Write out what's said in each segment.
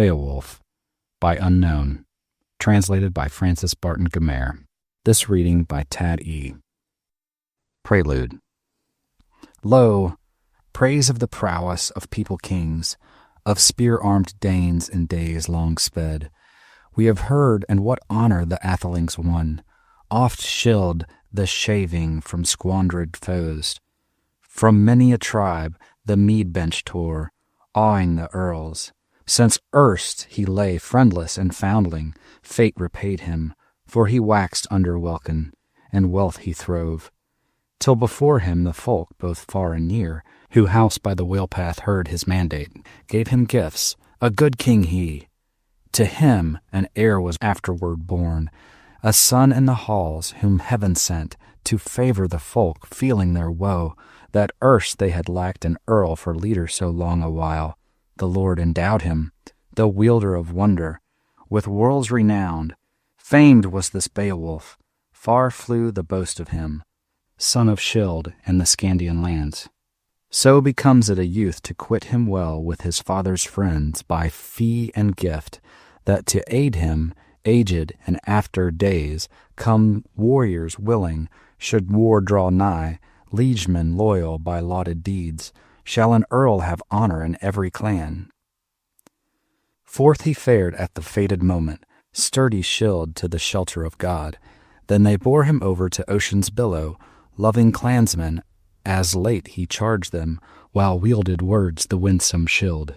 Beowulf by Unknown, translated by Francis Barton Gamer. This reading by Tad E. Prelude. Lo, praise of the prowess of people kings, of spear-armed Danes in days long sped. We have heard, and what honor the Athelings won, oft shilled the shaving from squandered foes. From many a tribe the mead bench tore, awing the earls. Since erst he lay friendless and foundling, fate repaid him, for he waxed under welkin, and wealth he throve. Till before him the folk, both far and near, who house by the wheel-path heard his mandate, gave him gifts, a good king he. To him an heir was afterward born, a son in the halls whom heaven sent, to favor the folk, feeling their woe, that erst they had lacked an earl for leader so long a while. The Lord endowed him, the wielder of wonder, with worlds renowned. Famed was this Beowulf, far flew the boast of him, son of Scyld and the Scandian lands. So becomes it a youth to quit him well with his father's friends by fee and gift, that to aid him, aged and after days, come warriors willing, should war draw nigh, liegemen loyal by lauded deeds, shall an earl have honor in every clan. Forth he fared at the fated moment, sturdy Scyld to the shelter of God. Then they bore him over to ocean's billow, loving clansmen, as late he charged them, while wielded words the winsome Scyld.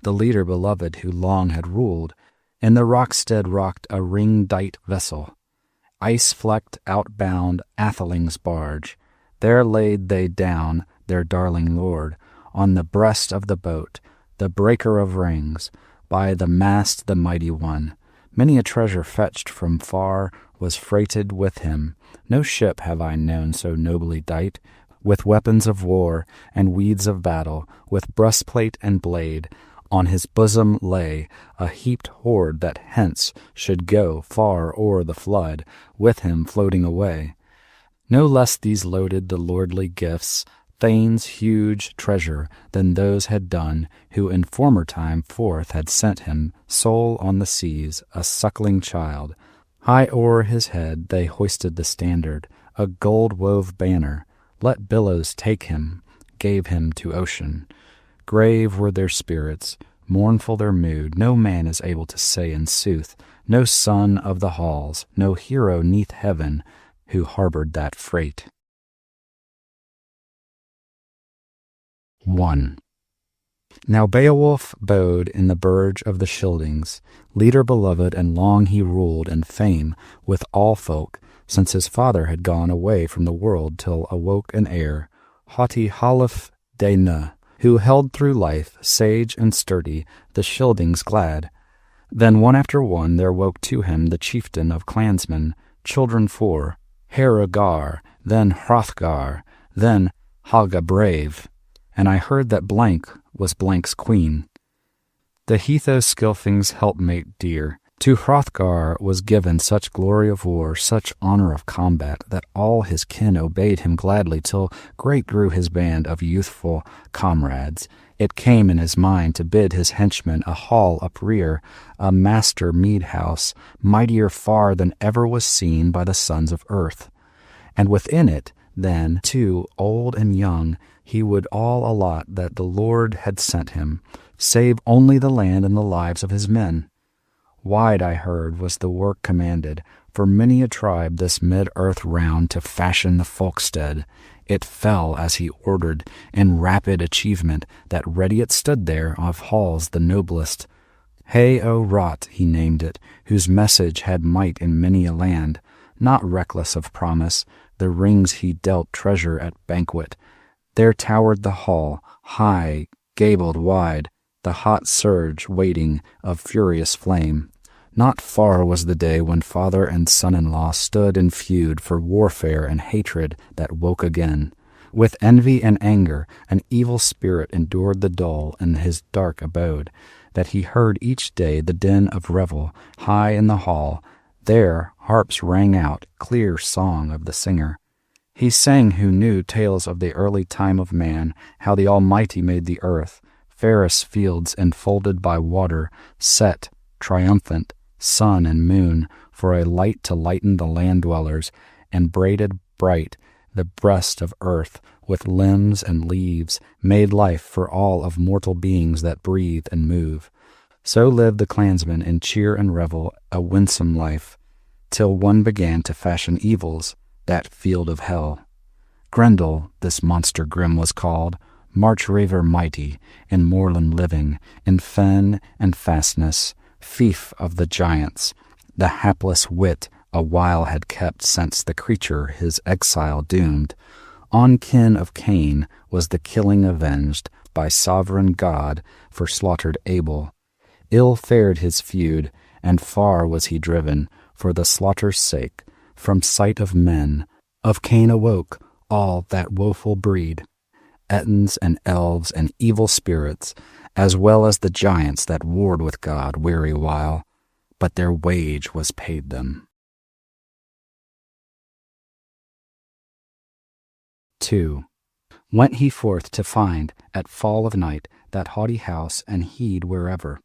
The leader beloved who long had ruled, in the rockstead rocked a ring-dight vessel, ice-flecked, outbound Atheling's barge. There laid they down their darling lord, on the breast of the boat, the breaker of rings, by the mast the mighty one. Many a treasure fetched from far was freighted with him. No ship have I known so nobly dight, with weapons of war and weeds of battle, with breastplate and blade. On his bosom lay a heaped hoard that hence should go far o'er the flood, with him floating away. No less these loaded the lordly gifts, Thane's huge treasure, than those had done, who in former time forth had sent him, sole on the seas, a suckling child. High o'er his head they hoisted the standard, a gold-wove banner. Let billows take him, gave him to ocean. Grave were their spirits, mournful their mood, no man is able to say in sooth, no son of the halls, no hero 'neath heaven, who harbored that freight. 1. Now Beowulf bode in the burge of the Scyldings, leader beloved, and long he ruled in fame with all folk, since his father had gone away from the world till awoke an heir, haughty Halef Dana, who held through life, sage and sturdy, the Scyldings glad. Then one after one there woke to him the chieftain of clansmen, children four, Hrothgar, then Hrothgar, then Helga brave, and I heard that Blank was Blank's queen. The Heathos-Skilfing's helpmate dear, to Hrothgar was given such glory of war, such honor of combat, that all his kin obeyed him gladly, till great grew his band of youthful comrades. It came in his mind to bid his henchmen a hall uprear, a master mead-house, mightier far than ever was seen by the sons of earth. And within it, then, too, old and young, he would all allot that the Lord had sent him, save only the land and the lives of his men. Wide, I heard, was the work commanded, for many a tribe this mid-earth round to fashion the folkstead. It fell as he ordered, in rapid achievement, that ready it stood there, of halls the noblest. Hay-o-Rot he named it, whose message had might in many a land. Not reckless of promise, the rings he dealt treasure at banquet. There towered the hall, high, gabled wide, the hot surge waiting of furious flame. Not far was the day when father and son-in-law stood in feud for warfare and hatred that woke again. With envy and anger, an evil spirit endured the dole in his dark abode, that he heard each day the din of revel high in the hall. There harps rang out, clear song of the singer. He sang who knew tales of the early time of man, how the Almighty made the earth, fairest fields enfolded by water, set, triumphant, sun and moon, for a light to lighten the land dwellers, and braided bright the breast of earth with limbs and leaves, made life for all of mortal beings that breathe and move. So lived the clansmen in cheer and revel, a winsome life, till one began to fashion evils, that field of hell. Grendel, this monster grim was called, march-raver mighty, in moorland living, in fen and fastness, fief of the giants, the hapless wit a while had kept since the creature his exile doomed. On kin of Cain was the killing avenged by sovereign God for slaughtered Abel. Ill fared his feud, and far was he driven, for the slaughter's sake, from sight of men. Of Cain awoke all that woeful breed, Etons and elves and evil spirits, as well as the giants that warred with God weary while, but their wage was paid them. 2. Went he forth to find, at fall of night, that haughty house, and heed wherever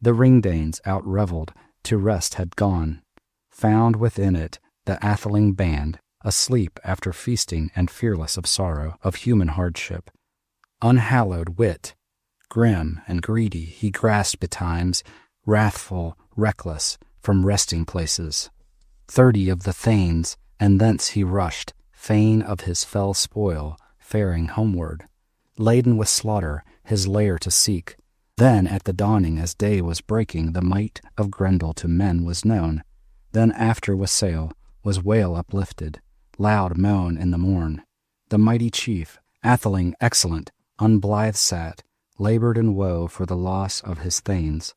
the ring-danes out-revelled, to rest had gone, found within it the atheling band, asleep after feasting and fearless of sorrow, of human hardship. Unhallowed wit, grim and greedy, he grasped betimes, wrathful, reckless, from resting places. 30 of the thanes, and thence he rushed, fain of his fell spoil, faring homeward, laden with slaughter, his lair to seek. Then at the dawning, as day was breaking, the might of Grendel to men was known. Then after wassail, was wail uplifted, loud moan in the morn. The mighty chief, atheling excellent, unblithe sat, labored in woe for the loss of his thanes.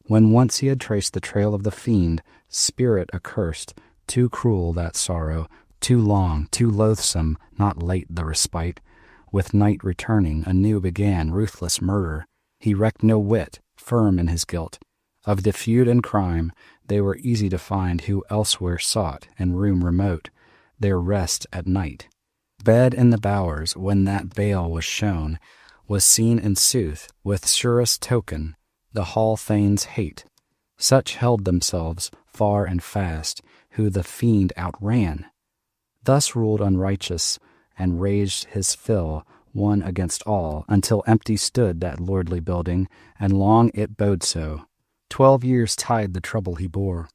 When once he had traced the trail of the fiend, spirit accursed, too cruel that sorrow, too long, too loathsome, not late the respite. With night returning, anew began ruthless murder. He recked no whit, firm in his guilt. Of the feud and crime, they were easy to find who elsewhere sought, in room remote, their rest at night. Bed in the bowers, when that bale was shown, was seen in sooth, with surest token, the hall thanes' hate. Such held themselves far and fast, who the fiend outran. Thus ruled unrighteous, and raged his fill, one against all, until empty stood that lordly building, and long it bode so. 12 years tide the trouble he bore,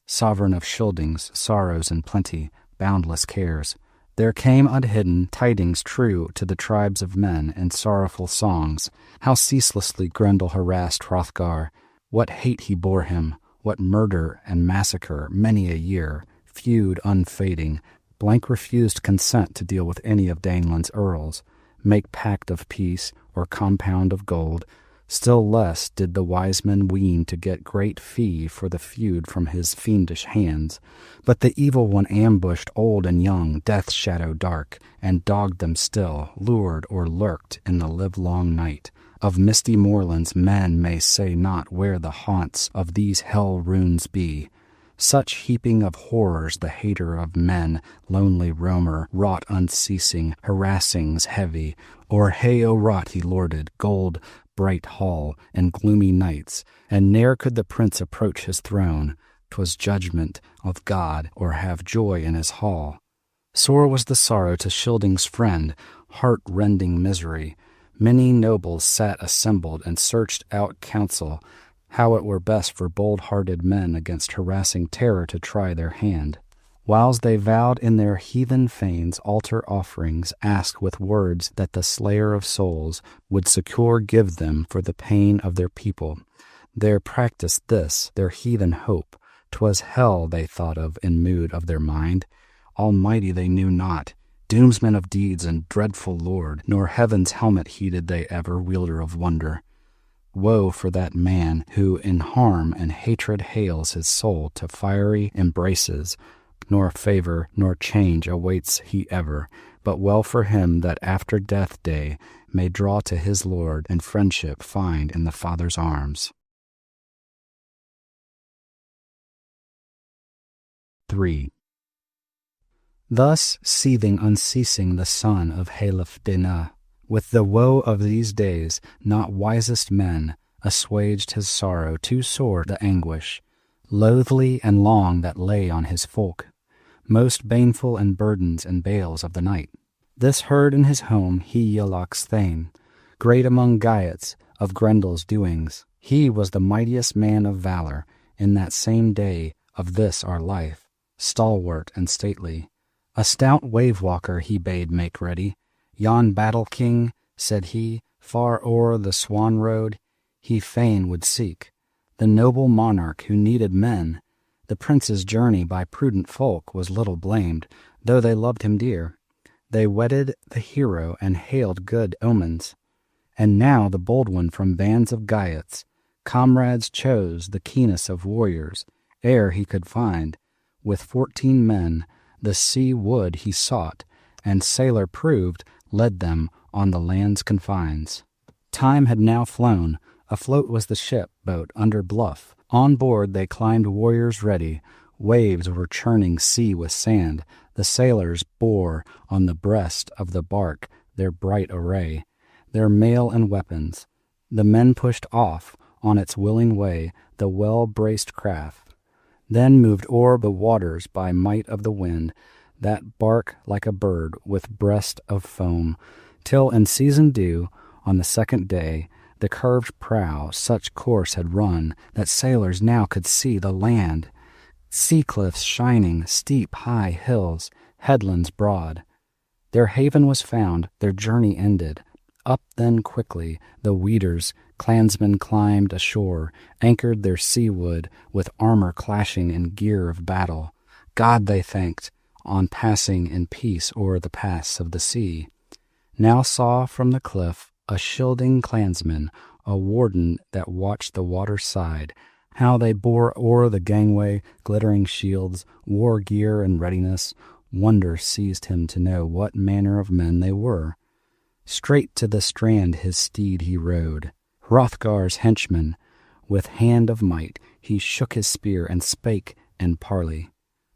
sovereign of Scyldings, sorrows and plenty, boundless cares. There came unhidden tidings true to the tribes of men in sorrowful songs, how ceaselessly Grendel harassed Hrothgar, what hate he bore him, what murder and massacre many a year, feud unfading, blank refused consent to deal with any of Daneland's earls, make pact of peace or compound of gold. Still less did the wise men ween to get great fee for the feud from his fiendish hands. But the evil one ambushed old and young, death's shadow dark, and dogged them still, lured or lurked in the livelong night. Of misty moorlands men may say not where the haunts of these hell runes be. Such heaping of horrors the hater of men, lonely roamer, wrought unceasing, harassings heavy, o'er hay-o-rot he lorded, gold, bright hall, and gloomy nights, and ne'er could the prince approach his throne. 'Twas judgment of God, or have joy in his hall. Sore was the sorrow to Scyldings' friend, heart-rending misery. Many nobles sat assembled and searched out counsel, how it were best for bold-hearted men against harassing terror to try their hand. Whiles they vowed in their heathen fanes altar offerings, asked with words that the slayer of souls would secure give them for the pain of their people. Their practice this, their heathen hope, 'twas hell they thought of in mood of their mind. Almighty they knew not, doomsman of deeds and dreadful Lord, nor heaven's helmet heeded they ever, wielder of wonder. Woe for that man who in harm and hatred hales his soul to fiery embraces, nor favor nor change awaits he ever, but well for him that after death day may draw to his Lord and friendship find in the Father's arms. 3. Thus seething unceasing the son of Halef Dana, With the woe of these days, not wisest men assuaged his sorrow, too sore the anguish, loathly and long that lay on his folk, most baneful and burdens and bales of the night. This heard in his home he Iolach's thane, great among Geats of Grendel's doings. He was the mightiest man of valor in that same day of this our life, stalwart and stately. A stout wave-walker he bade make ready. Yon battle-king, said he, far o'er the swan road, he fain would seek. The noble monarch who needed men. The prince's journey by prudent folk was little blamed, though they loved him dear. They wedded the hero and hailed good omens. And now the bold one from bands of Geats, comrades chose the keenest of warriors, ere he could find. With 14 men, the sea wood he sought, and sailor proved, led them on the land's confines. Time had now flown. Afloat was the ship boat under bluff. On board they climbed warriors ready. Waves were churning sea with sand. The sailors bore on the breast of the bark their bright array, their mail and weapons. The men pushed off on its willing way the well-braced craft. Then moved o'er the waters by might of the wind, that bark like a bird with breast of foam, till in season due, on the second day, the curved prow such course had run that sailors now could see the land, sea cliffs shining, steep high hills, headlands broad. Their haven was found, their journey ended. Up then quickly the Weders, clansmen climbed ashore, anchored their seawood with armor clashing in gear of battle. God they thanked, on passing in peace o'er the pass of the sea. Now saw from the cliff a shielding clansman, a warden that watched the water's side, how they bore o'er the gangway glittering shields, war gear and readiness. Wonder seized him to know what manner of men they were. Straight to the strand his steed he rode, Hrothgar's henchman. With hand of might he shook his spear and spake in parley.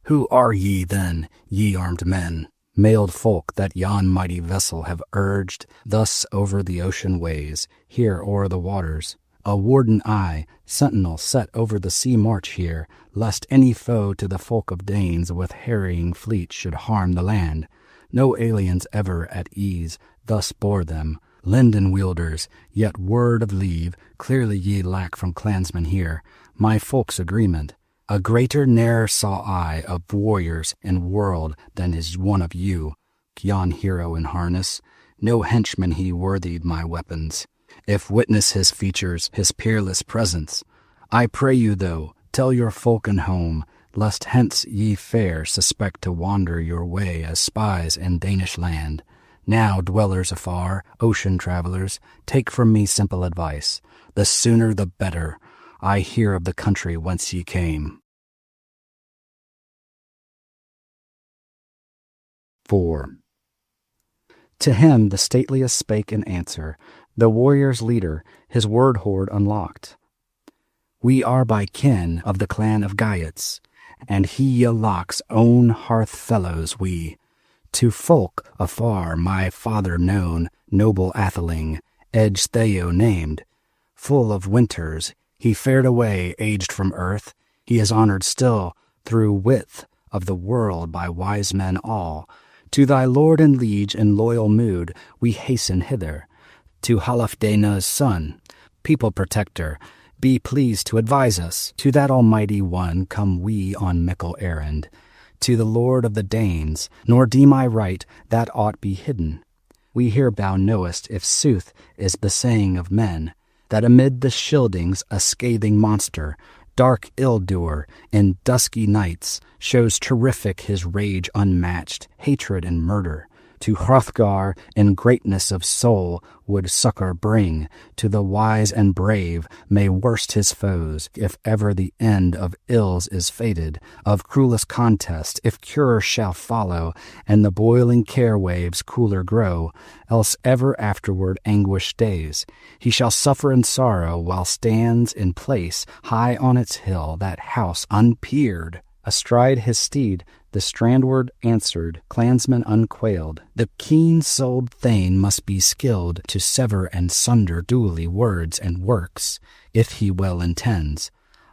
Who are ye then, ye armed men, mailed folk that yon mighty vessel have urged thus over the ocean ways, here o'er the waters? A warden I, sentinel set over the sea march here, lest any foe to the folk of Danes with harrying fleet should harm the land. No aliens ever at ease thus bore them, linden wielders, yet word of leave clearly ye lack from clansmen here, my folk's agreement. A greater ne'er saw I of warriors in world than is one of you, yon hero in harness. No henchman he worthied my weapons, if witness his features, his peerless presence. I pray you, though, tell your folk and home, lest hence ye fare suspect to wander your way as spies in Danish land. Now, dwellers afar, ocean travelers, take from me simple advice. The sooner the better. I hear of the country whence ye came. 4. To him the stateliest spake in answer, the warrior's leader, his word hoard unlocked. We are by kin of the clan of Geats, and he Iolach's own hearth fellows we. To folk afar my father known, noble atheling, Edge-Theo named. Full of winters, he fared away, aged from earth. He is honored still, through width of the world by wise men all. To thy lord and liege in loyal mood we hasten hither. To Halfdane's son, people protector, be pleased to advise us. To that almighty one come we on mickle errand. To the lord of the Danes, nor deem I right that aught be hidden. We hear thou knowest, if sooth is the saying of men, that amid the Scyldings a scathing monster, dark ill-doer, in dusky nights, shows terrific his rage unmatched, hatred and murder. To Hrothgar in greatness of soul would succor bring. To the wise and brave may worst his foes, if ever the end of ills is fated, of cruelest contest, if cure shall follow, and the boiling care waves cooler grow, else ever afterward anguish stays. He shall suffer in sorrow while stands in place high on its hill that house unpeered. Astride his steed The strandward answered, clansmen unquailed, "The keen-souled thane must be skilled to sever and sunder duly words and works, if he well intends.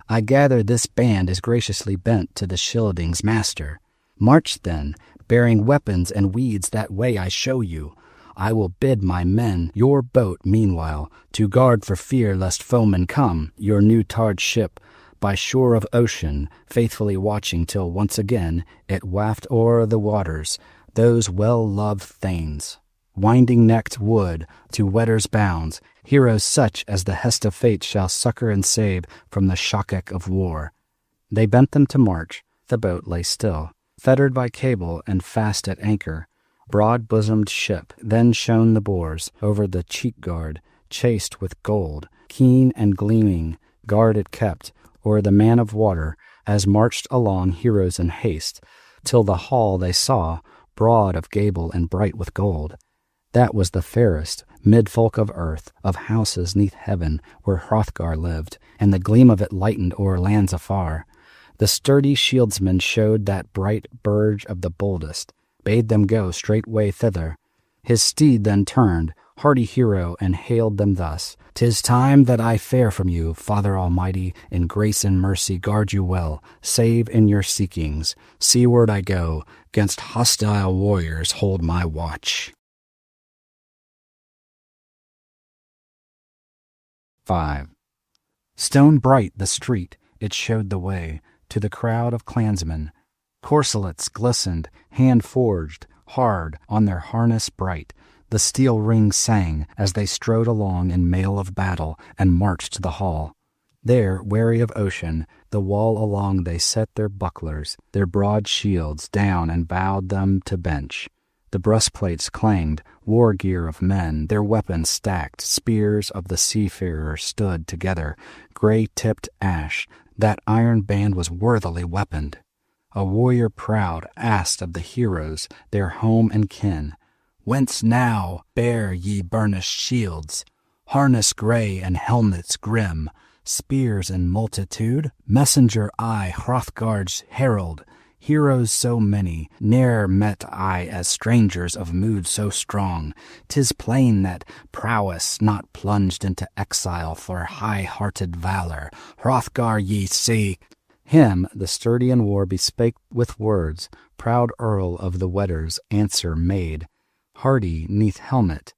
I gather this band is graciously bent to the Scyldings' master. March then, bearing weapons and weeds that way I show you. I will bid my men your boat meanwhile to guard for fear lest foemen come, your new-tarred ship, by shore of ocean, faithfully watching till once again it waft o'er the waters those well-loved thanes. Winding-necked wood to Wedder's bounds, heroes such as the hest of fate shall succor and save from the shock of war." They bent them to march. The boat lay still, fettered by cable and fast at anchor. Broad-bosomed ship, then shone the boars over the cheek-guard, chased with gold, keen and gleaming, guard it kept, or the man of water, as marched along heroes in haste, till the hall they saw, broad of gable and bright with gold. That was the fairest, mid-folk of earth, of houses neath heaven, where Hrothgar lived, and the gleam of it lightened o'er lands afar. The sturdy shieldsman showed that bright burge of the boldest, bade them go straightway thither. His steed then turned, hardy hero, and hailed them thus: "'Tis time that I fare from you, Father Almighty, in grace and mercy guard you well, save in your seekings. Seaward I go, 'gainst hostile warriors hold my watch." 5. Stone bright the street, it showed the way to the crowd of clansmen. Corselets glistened, hand-forged, hard on their harness bright. The steel rings sang as they strode along in mail of battle and marched to the hall. There, wary of ocean, the wall along they set their bucklers, their broad shields down and bowed them to bench. The breastplates clanged, war gear of men, their weapons stacked, spears of the seafarers stood together, gray-tipped ash, that iron band was worthily weaponed. A warrior proud asked of the heroes, their home and kin, "Whence now bear ye burnished shields, harness gray and helmets grim, spears in multitude? Messenger I, Hrothgar's herald, heroes so many, ne'er met I as strangers of mood so strong. 'Tis plain that prowess not plunged into exile for high-hearted valor. Hrothgar ye seek." Him the sturdy in war bespake with words. Proud Earl of the Wedders answer made, hardy neath helmet: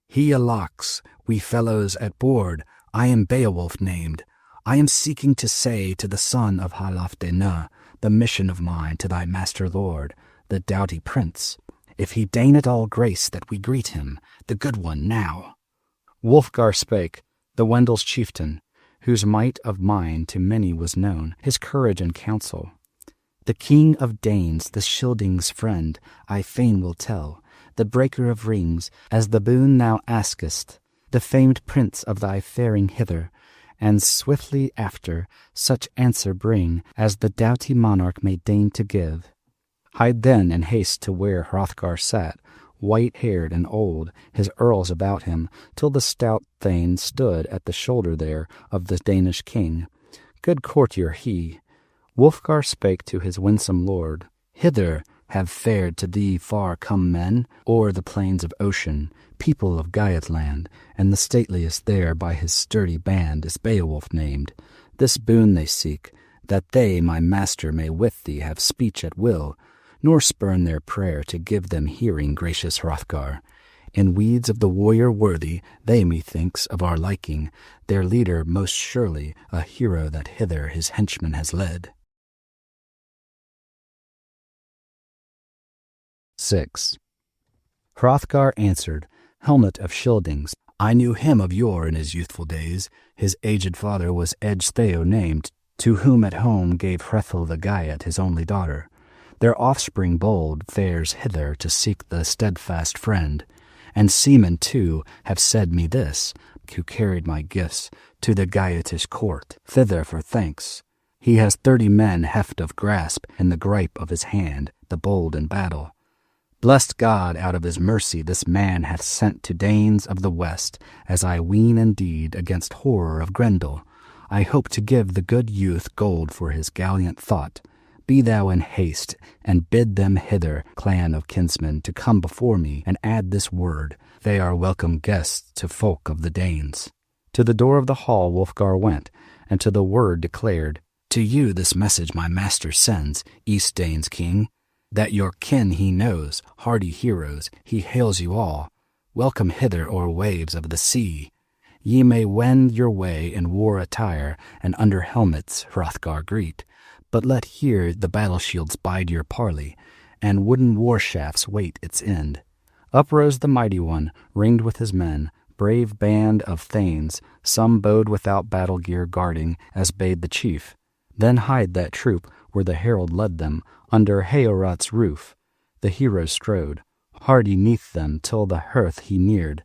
"He alocks, we fellows at board, I am Beowulf named. I am seeking to say to the son of Halafdene the mission of mine to thy master lord, the doughty prince, if he deign it all grace that we greet him, the good one now." Wulfgar spake, the Wendels' chieftain, whose might of mind to many was known, his courage and counsel. "The king of Danes, the Scyldings' friend, I fain will tell, the breaker of rings, as the boon thou askest, the famed prince of thy faring hither, and swiftly after such answer bring as the doughty monarch may deign to give." Hide then in haste to where Hrothgar sat, white-haired and old, his earls about him, till the stout thane stood at the shoulder there of the Danish king. Good courtier he. Wulfgar spake to his winsome lord: "Hither have fared to thee far-come men, o'er the plains of ocean, people of Geatland, and the stateliest there by his sturdy band is Beowulf named. This boon they seek, that they, my master, may with thee have speech at will, nor spurn their prayer to give them hearing, gracious Hrothgar. In weeds of the warrior worthy, they, methinks, of our liking, their leader most surely, a hero that hither his henchman has led." 6. Hrothgar answered, "Helmet of Scyldings, I knew him of yore in his youthful days. His aged father was Ecgtheow named, to whom at home gave Hrethel the Geat his only daughter. Their offspring bold fares hither to seek the steadfast friend. And seamen, too, have said me this, who carried my gifts to the Geatish court, thither for thanks. He has 30 men heft of grasp in the gripe of his hand, the bold in battle. Blessed God, out of his mercy this man hath sent to Danes of the West, as I ween indeed against horror of Grendel. I hope to give the good youth gold for his gallant thought. Be thou in haste, and bid them hither, clan of kinsmen, to come before me, and add this word, they are welcome guests to folk of the Danes. To the door of the hall Wulfgar went, and to the word declared, To you this message my master sends, East Danes' king, that your kin he knows, hardy heroes, he hails you all. Welcome hither o'er waves of the sea. Ye may wend your way in war attire, and under helmets Hrothgar greet. But let here the battle-shields bide your parley, and wooden war-shafts wait its end. Up rose the mighty one, ringed with his men, brave band of thanes, some bode without battle-gear guarding, as bade the chief. Then hied that troop, where the herald led them, under Heorot's roof. The hero strode, hardy 'neath them, till the hearth he neared.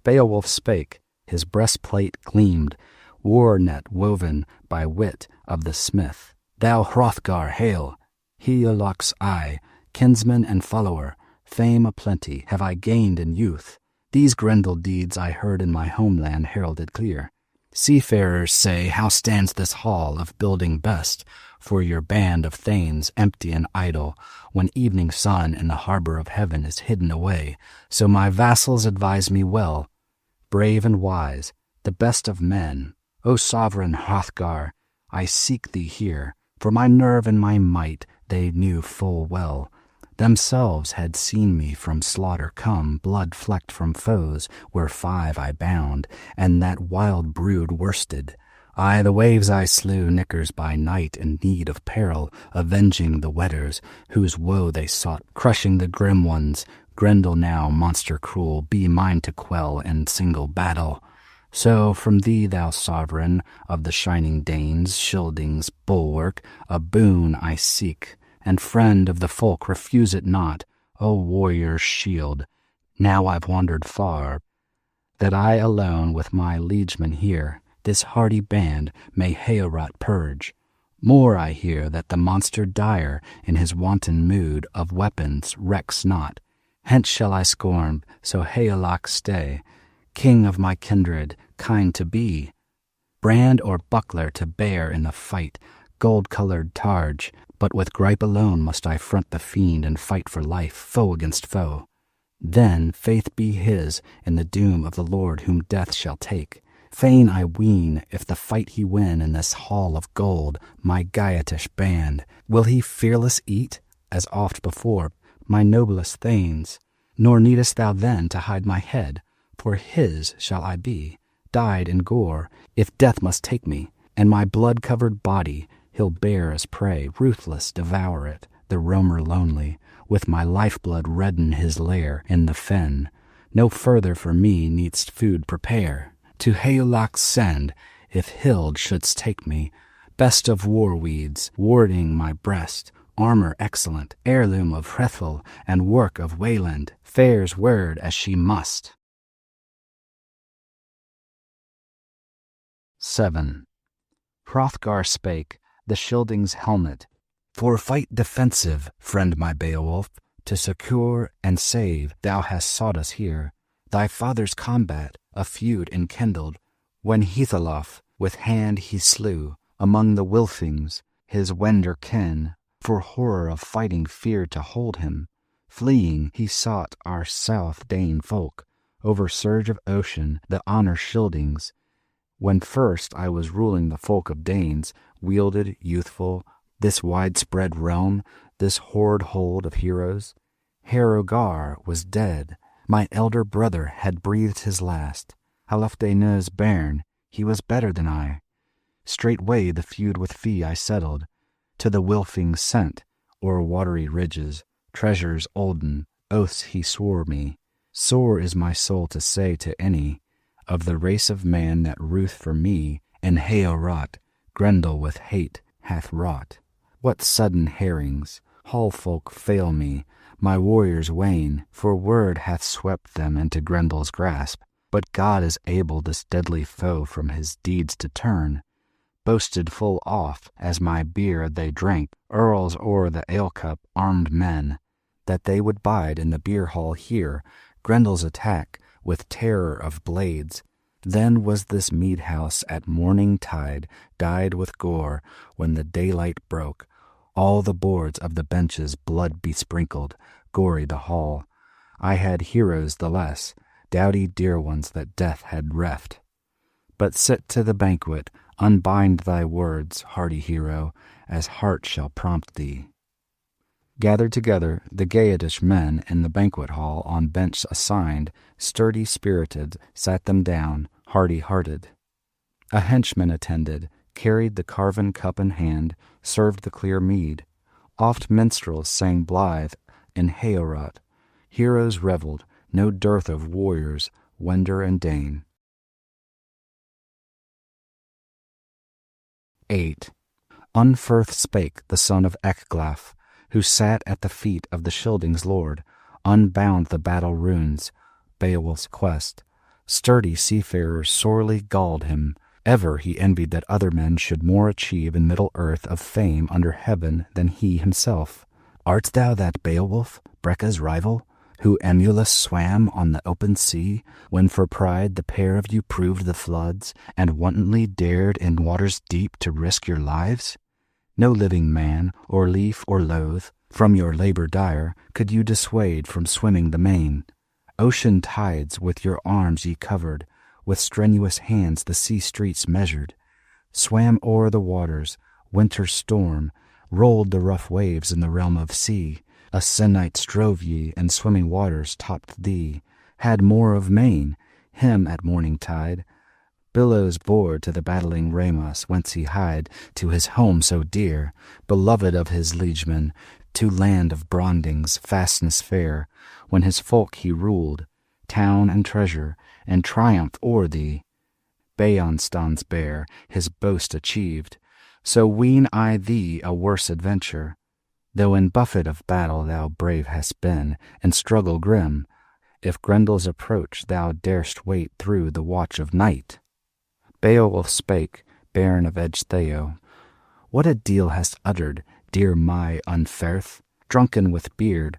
Beowulf spake, his breastplate gleamed, war-net woven by wit of the smith. Thou Hrothgar, hail! Hygelac's I, kinsman and follower, fame a-plenty have I gained in youth. These Grendel deeds I heard in my homeland heralded clear. Seafarers say, how stands this hall of building best for your band of thanes empty and idle, when evening sun in the harbor of heaven is hidden away? So my vassals advise me well, brave and wise, the best of men. O sovereign Hrothgar, I seek thee here, for my nerve and my might they knew full well. Themselves had seen me from slaughter come, blood-flecked from foes, where 5 I bound, and that wild brood worsted. Aye, the waves I slew, nickers by night in need of peril, avenging the wedders, whose woe they sought, crushing the grim ones. Grendel now, monster cruel, be mine to quell in single battle. So from thee, thou sovereign of the shining Danes, Schilding's bulwark, a boon I seek, and friend of the folk, refuse it not, O warrior's shield. Now I've wandered far, that I alone with my liegemen here, this hardy band, may Heorot purge. More I hear that the monster dire, in his wanton mood, of weapons recks not. Hence shall I scorn, so Hygelac stay, king of my kindred, kind to be. Brand or buckler to bear in the fight, gold-colored targe, but with gripe alone must I front the fiend and fight for life, foe against foe. Then faith be his in the doom of the Lord whom death shall take. Fain I ween, if the fight he win in this hall of gold, my Geatish band, will he fearless eat, as oft before, my noblest thanes. Nor needest thou then to hide my head, for his shall I be, dyed in gore, if death must take me, and my blood-covered body he'll bear as prey, ruthless devour it, the roamer lonely, with my lifeblood redden his lair in the fen. No further for me needst food prepare. To Hygelac send, if Hild shouldst take me, best of war weeds, warding my breast, armor excellent, heirloom of Hrethel, and work of Wayland, fare's word as she must. 7. Hrothgar spake, the Schilding's helmet, For fight defensive, friend my Beowulf, to succour and save thou hast sought us here. Thy father's combat, a feud enkindled, when Hrothgar with hand he slew, among the Wylfings, his Wender kin, for horror of fighting feared to hold him. Fleeing, he sought our South Dane folk, over surge of ocean, the honor Schildings. When first I was ruling the folk of Danes, wielded, youthful, this widespread realm, this hoard hold of heroes, Hrothgar was dead. My elder brother had breathed his last. Halfdane's bairn, he was better than I. Straightway the feud with fee I settled, to the Wylfings sent, o'er watery ridges, treasures olden, oaths he swore me. Sore is my soul to say to any, of the race of man that ruth for me, and Heorot, Grendel with hate hath wrought. What sudden herrings, hall folk fail me, my warriors wane, for word hath swept them into Grendel's grasp. But God is able this deadly foe from his deeds to turn. Boasted full oft, as my beer they drank, earls o'er the ale-cup, armed men, that they would bide in the beer-hall here, Grendel's attack, with terror of blades. Then was this mead-house at morning tide dyed with gore, when the daylight broke. All the boards of the benches blood besprinkled, gory the hall. I had heroes the less, doughty dear ones that death had reft. But sit to the banquet, unbind thy words, hardy hero, as heart shall prompt thee. Gathered together, the gayetish men in the banquet hall on bench assigned, sturdy-spirited, sat them down, hardy-hearted. A henchman attended, carried the carven cup in hand, served the clear mead. Oft minstrels sang blithe in Heorot. Heroes revelled, no dearth of warriors, Wender and Dane. 8. Unferth spake the son of Ecglaf, who sat at the feet of the Scyldings' lord, unbound the battle runes, Beowulf's quest. Sturdy seafarers sorely galled him. Ever he envied that other men should more achieve in middle earth of fame under heaven than he himself. Art thou that Beowulf, Breca's rival, who emulous swam on the open sea, when for pride the pair of you proved the floods, and wantonly dared in waters deep to risk your lives? No living man, or leaf or loath, from your labor dire, could you dissuade from swimming the main. Ocean tides with your arms ye covered, with strenuous hands the sea streets measured, swam o'er the waters, winter's storm, rolled the rough waves in the realm of sea. A Sennight strove ye, and swimming waters topped thee, had more of main, him at morning tide. Billows bore to the battling Ramos, whence he hied to his home so dear, beloved of his liegemen, to land of Bronding's fastness fair, when his folk he ruled, town and treasure, and triumph o'er thee. Beonstans bare, his boast achieved, so ween I thee a worse adventure, though in buffet of battle thou brave hast been, and struggle grim, if Grendel's approach thou darest wait through the watch of night. Beowulf spake, bairn of Ecgtheow, what a deal hast uttered, dear my Unferth, drunken with beard,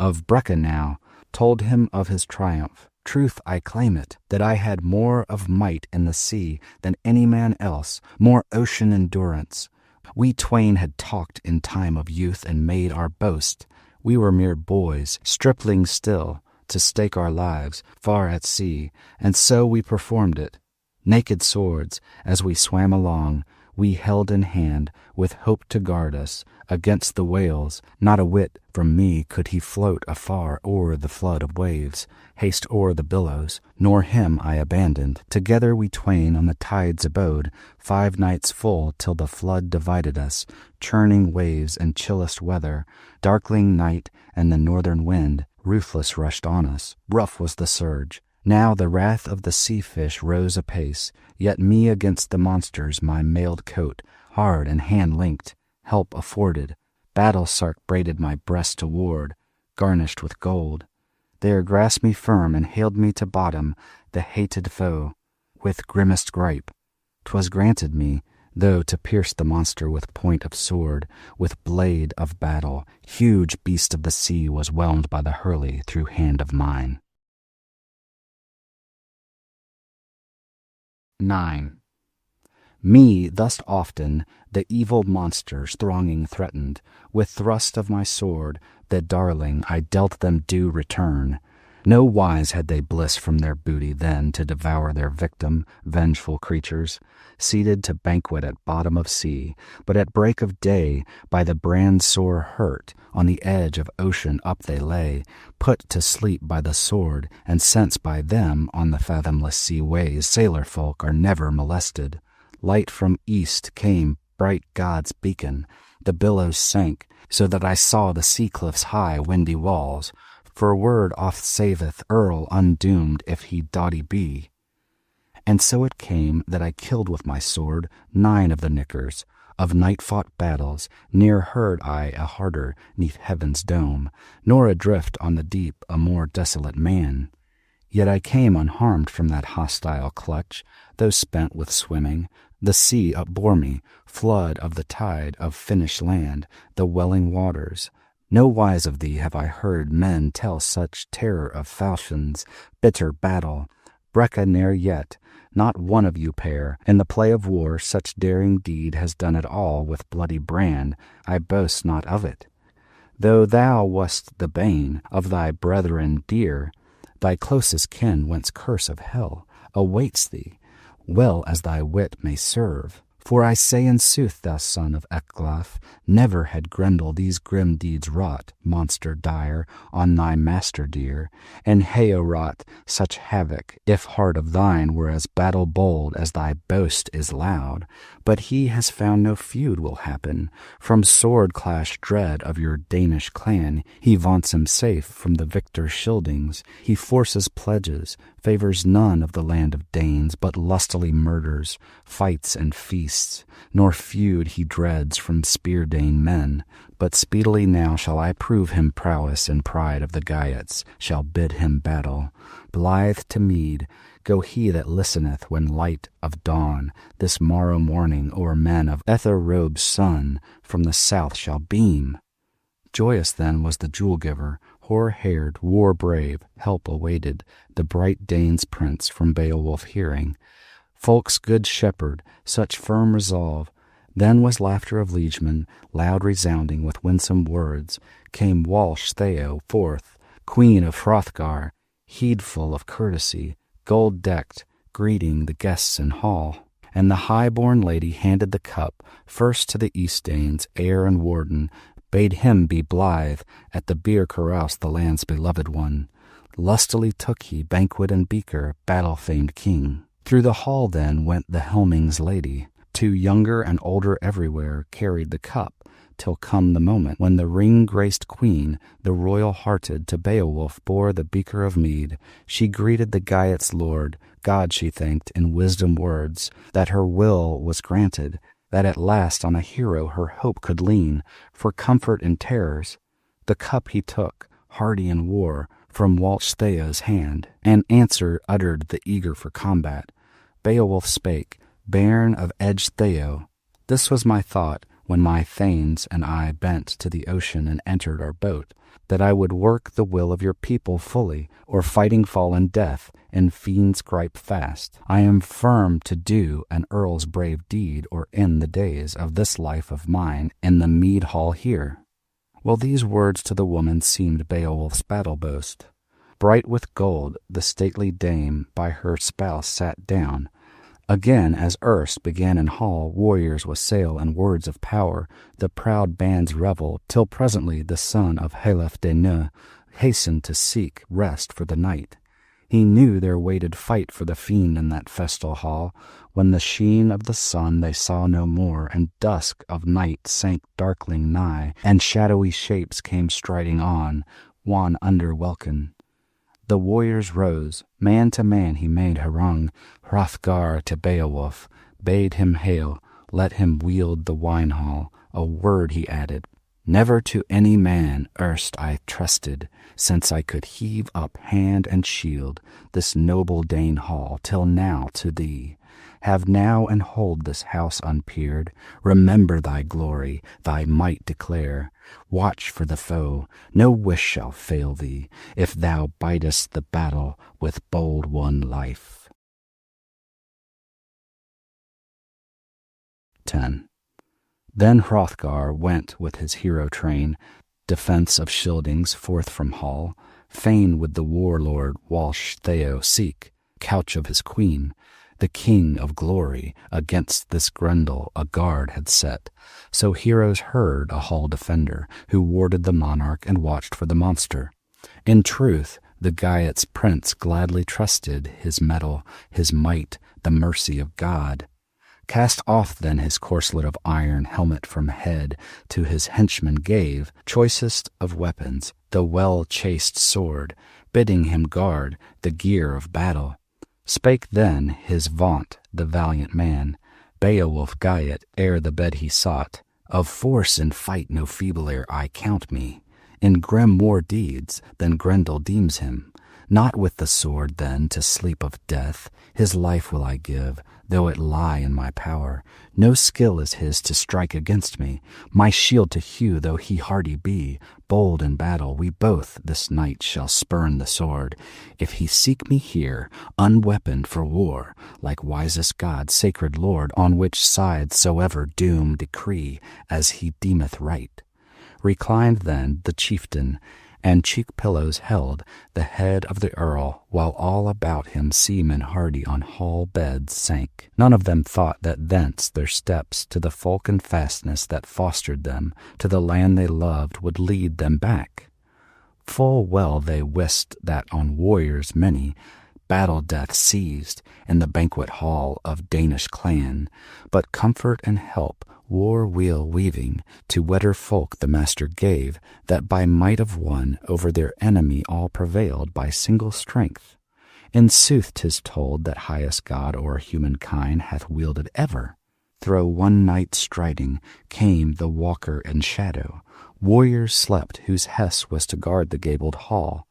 of Breca now, told him of his triumph. Truth I claim it, that I had more of might in the sea than any man else, more ocean endurance. We twain had talked in time of youth and made our boast. We were mere boys, striplings still, to stake our lives, far at sea, and so we performed it. Naked swords, as we swam along, we held in hand, with hope to guard us, against the whales. Not a whit from me could he float afar o'er the flood of waves, haste o'er the billows, nor him I abandoned. Together we twain on the tides abode, 5 nights full till the flood divided us, churning waves and chillest weather, darkling night and the northern wind, ruthless rushed on us. Rough was the surge. Now the wrath of the sea-fish rose apace, yet me against the monsters my mailed coat, hard and hand-linked, help afforded. Battle-sark braided my breast to ward, garnished with gold. There grasped me firm and haled me to bottom, the hated foe, with grimmest gripe. 'Twas granted me, though to pierce the monster with point of sword, with blade of battle, huge beast of the sea was whelmed by the hurley through hand of mine. 9. Me thus often the evil monsters thronging threatened, with thrust of my sword, the darling I dealt them due return. No wise had they bliss from their booty then to devour their victim, vengeful creatures, seated to banquet at bottom of sea, but at break of day, by the brand sore hurt, on the edge of ocean up they lay, put to sleep by the sword, and since by them on the fathomless sea ways sailor folk are never molested. Light from east came, bright God's beacon, the billows sank, so that I saw the sea cliff's high windy walls, for word oft saveth earl undoomed if he doughty be. And so it came that I killed with my sword 9 of the nickers. Of night-fought battles ne'er heard I a harder 'neath heaven's dome, nor adrift on the deep a more desolate man. Yet I came unharmed from that hostile clutch, though spent with swimming. The sea upbore me, flood of the tide of Finnish land, the welling waters. No wise of thee have I heard men tell such terror of falchions, bitter battle. Breca ne'er yet, not one of you pair. In the play of war, such daring deed has done it all with bloody brand. I boast not of it. Though thou wast the bane of thy brethren dear, thy closest kin, whence curse of hell awaits thee, well as thy wit may serve. For I say in sooth, thou son of Ecglaf, never had Grendel these grim deeds wrought, monster dire, on thy master dear, and Heorot such havoc, if heart of thine were as battle bold as thy boast is loud. But he has found no feud will happen, from sword clash dread of your Danish clan. He vaunts him safe from the victor Scyldings, he forces pledges, favors none of the land of Danes, but lustily murders, fights and feasts, nor feud he dreads from Spear-Dane men. But speedily now shall I prove him prowess, and pride of the Geats shall bid him battle. Blithe to mead, go he that listeneth when light of dawn this morrow morning o'er men of Ether-robed sun from the south shall beam. Joyous then was the jewel-giver, hoar-haired, war-brave, help awaited, the bright Dane's prince from Beowulf hearing. Folk's good shepherd, such firm resolve. Then was laughter of liegemen, loud resounding with winsome words. Came Walsh Theo forth, queen of Hrothgar, heedful of courtesy, gold-decked, greeting the guests in hall. And the high-born lady handed the cup, first to the East-Danes, heir and warden, bade him be blithe at the beer carouse the land's beloved one. Lustily took he banquet and beaker, battle-famed king. Through the hall then went the helming's lady. Two younger and older everywhere carried the cup, till come the moment when the ring-graced queen, the royal-hearted, to Beowulf bore the beaker of mead. She greeted the Geats' lord, God she thanked in wisdom words, that her will was granted, that at last on a hero her hope could lean, for comfort in terrors. The cup he took, hardy in war, from Walsh Theo's hand, and answer uttered the eager for combat. Beowulf spake, bairn of edged Theo, this was my thought, when my thanes and I bent to the ocean and entered our boat, that I would work the will of your people fully, or fighting fall in death, and fiends gripe fast. I am firm to do an earl's brave deed, or end the days of this life of mine in the mead hall here. Well, these words to the woman seemed Beowulf's battle boast. Bright with gold, the stately dame by her spouse sat down. Again, as erst began in hall, warriors wassail and words of power, the proud bands revel, till presently the son of Halef de Neu hastened to seek rest for the night. He knew there waited fight for the fiend in that festal hall, when the sheen of the sun they saw no more, and dusk of night sank darkling nigh, and shadowy shapes came striding on, wan under welkin. The warriors rose, man to man he made harangue, Hrothgar to Beowulf, bade him hail, let him wield the wine-hall. A word he added, never to any man erst I trusted, since I could heave up hand and shield this noble Dane hall, till now to thee. Have now and hold this house unpeered, remember thy glory, thy might declare. Watch for the foe, no wish shall fail thee, if thou bidest the battle with bold won life. 10. Then Hrothgar went with his hero train, defence of Scyldings, forth from hall. Fain would the warlord Walsh Theo seek, couch of his queen. The king of glory against this Grendel a guard had set. So heroes heard a hall defender, who warded the monarch and watched for the monster. In truth, the Geats' prince gladly trusted his mettle, his might, the mercy of God. Cast off then his corslet of iron, helmet from head, to his henchman gave, choicest of weapons, the well-chased sword, bidding him guard the gear of battle. Spake then his vaunt, the valiant man, Beowulf Geat, ere the bed he sought, of force in fight no feebler I count me, in grim war deeds than Grendel deems him. Not with the sword, then, to sleep of death. His life will I give, though it lie in my power. No skill is his to strike against me, my shield to hew, though he hardy be. Bold in battle, we both this night shall spurn the sword. If he seek me here, unweaponed for war, like wisest God, sacred Lord, on which side soever doom decree, as he deemeth right. Reclined then the chieftain, and cheek-pillows held the head of the earl, while all about him seamen hardy on hall beds sank. None of them thought that thence their steps to the folk and fastness that fostered them, to the land they loved, would lead them back. Full well they wist that on warriors many battle death seized in the banquet hall of Danish clan, but comfort and help war wheel weaving to wetter folk the master gave, that by might of one over their enemy all prevailed by single strength. In sooth 'tis told that highest God o'er humankind hath wielded ever. Thro' one night striding came the walker in shadow. Warriors slept whose hest was to guard the gabled hall,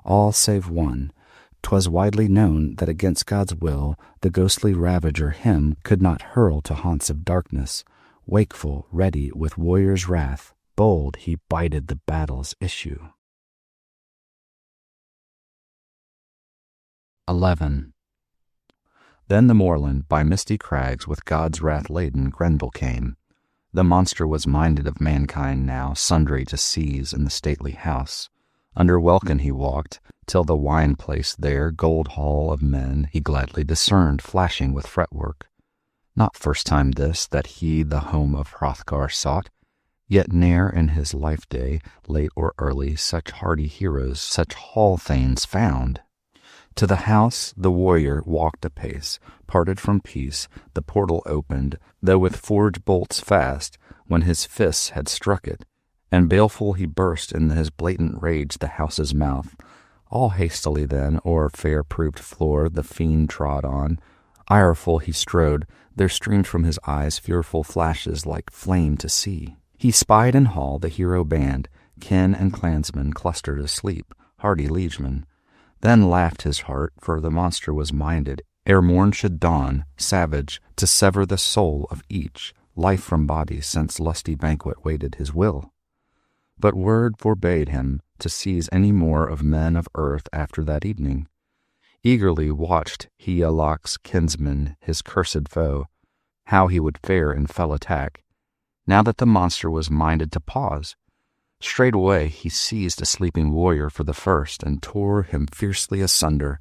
all save one. 'Twas widely known that against God's will the ghostly ravager him could not hurl to haunts of darkness. Wakeful, ready with warrior's wrath, bold he bided the battle's issue. 11. Then the moorland by misty crags with God's wrath laden Grendel came. The monster was minded of mankind now, sundry to seize in the stately house. Under welkin he walked, till the wine place there, gold hall of men, he gladly discerned, flashing with fretwork. Not first time this, that he the home of Hrothgar sought, yet ne'er in his life day, late or early, such hardy heroes, such hall thanes found. To the house the warrior walked apace, parted from peace, the portal opened, though with forged bolts fast, when his fists had struck it, and baleful he burst in his blatant rage the house's mouth. All hastily then o'er fair-proved floor the fiend trod on. Ireful he strode, there streamed from his eyes fearful flashes like flame to see. He spied in hall the hero band, kin and clansmen clustered asleep, hardy liegemen. Then laughed his heart, for the monster was minded, ere morn should dawn, savage, to sever the soul of each, life from body, since lusty banquet waited his will. But word forbade him to seize any more of men of earth after that evening. Eagerly watched Hrothgar's kinsman, his cursed foe, how he would fare in fell attack, now that the monster was minded to pause. Straightway he seized a sleeping warrior for the first, and tore him fiercely asunder.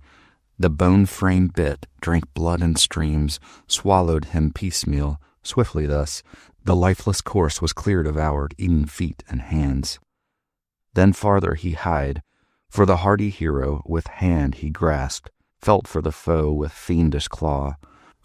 The bone-frame bit, drank blood in streams, swallowed him piecemeal. Swiftly thus, the lifeless corse was clear devoured, eaten feet and hands. Then farther he hied, for the hardy hero with hand he grasped, felt for the foe with fiendish claw.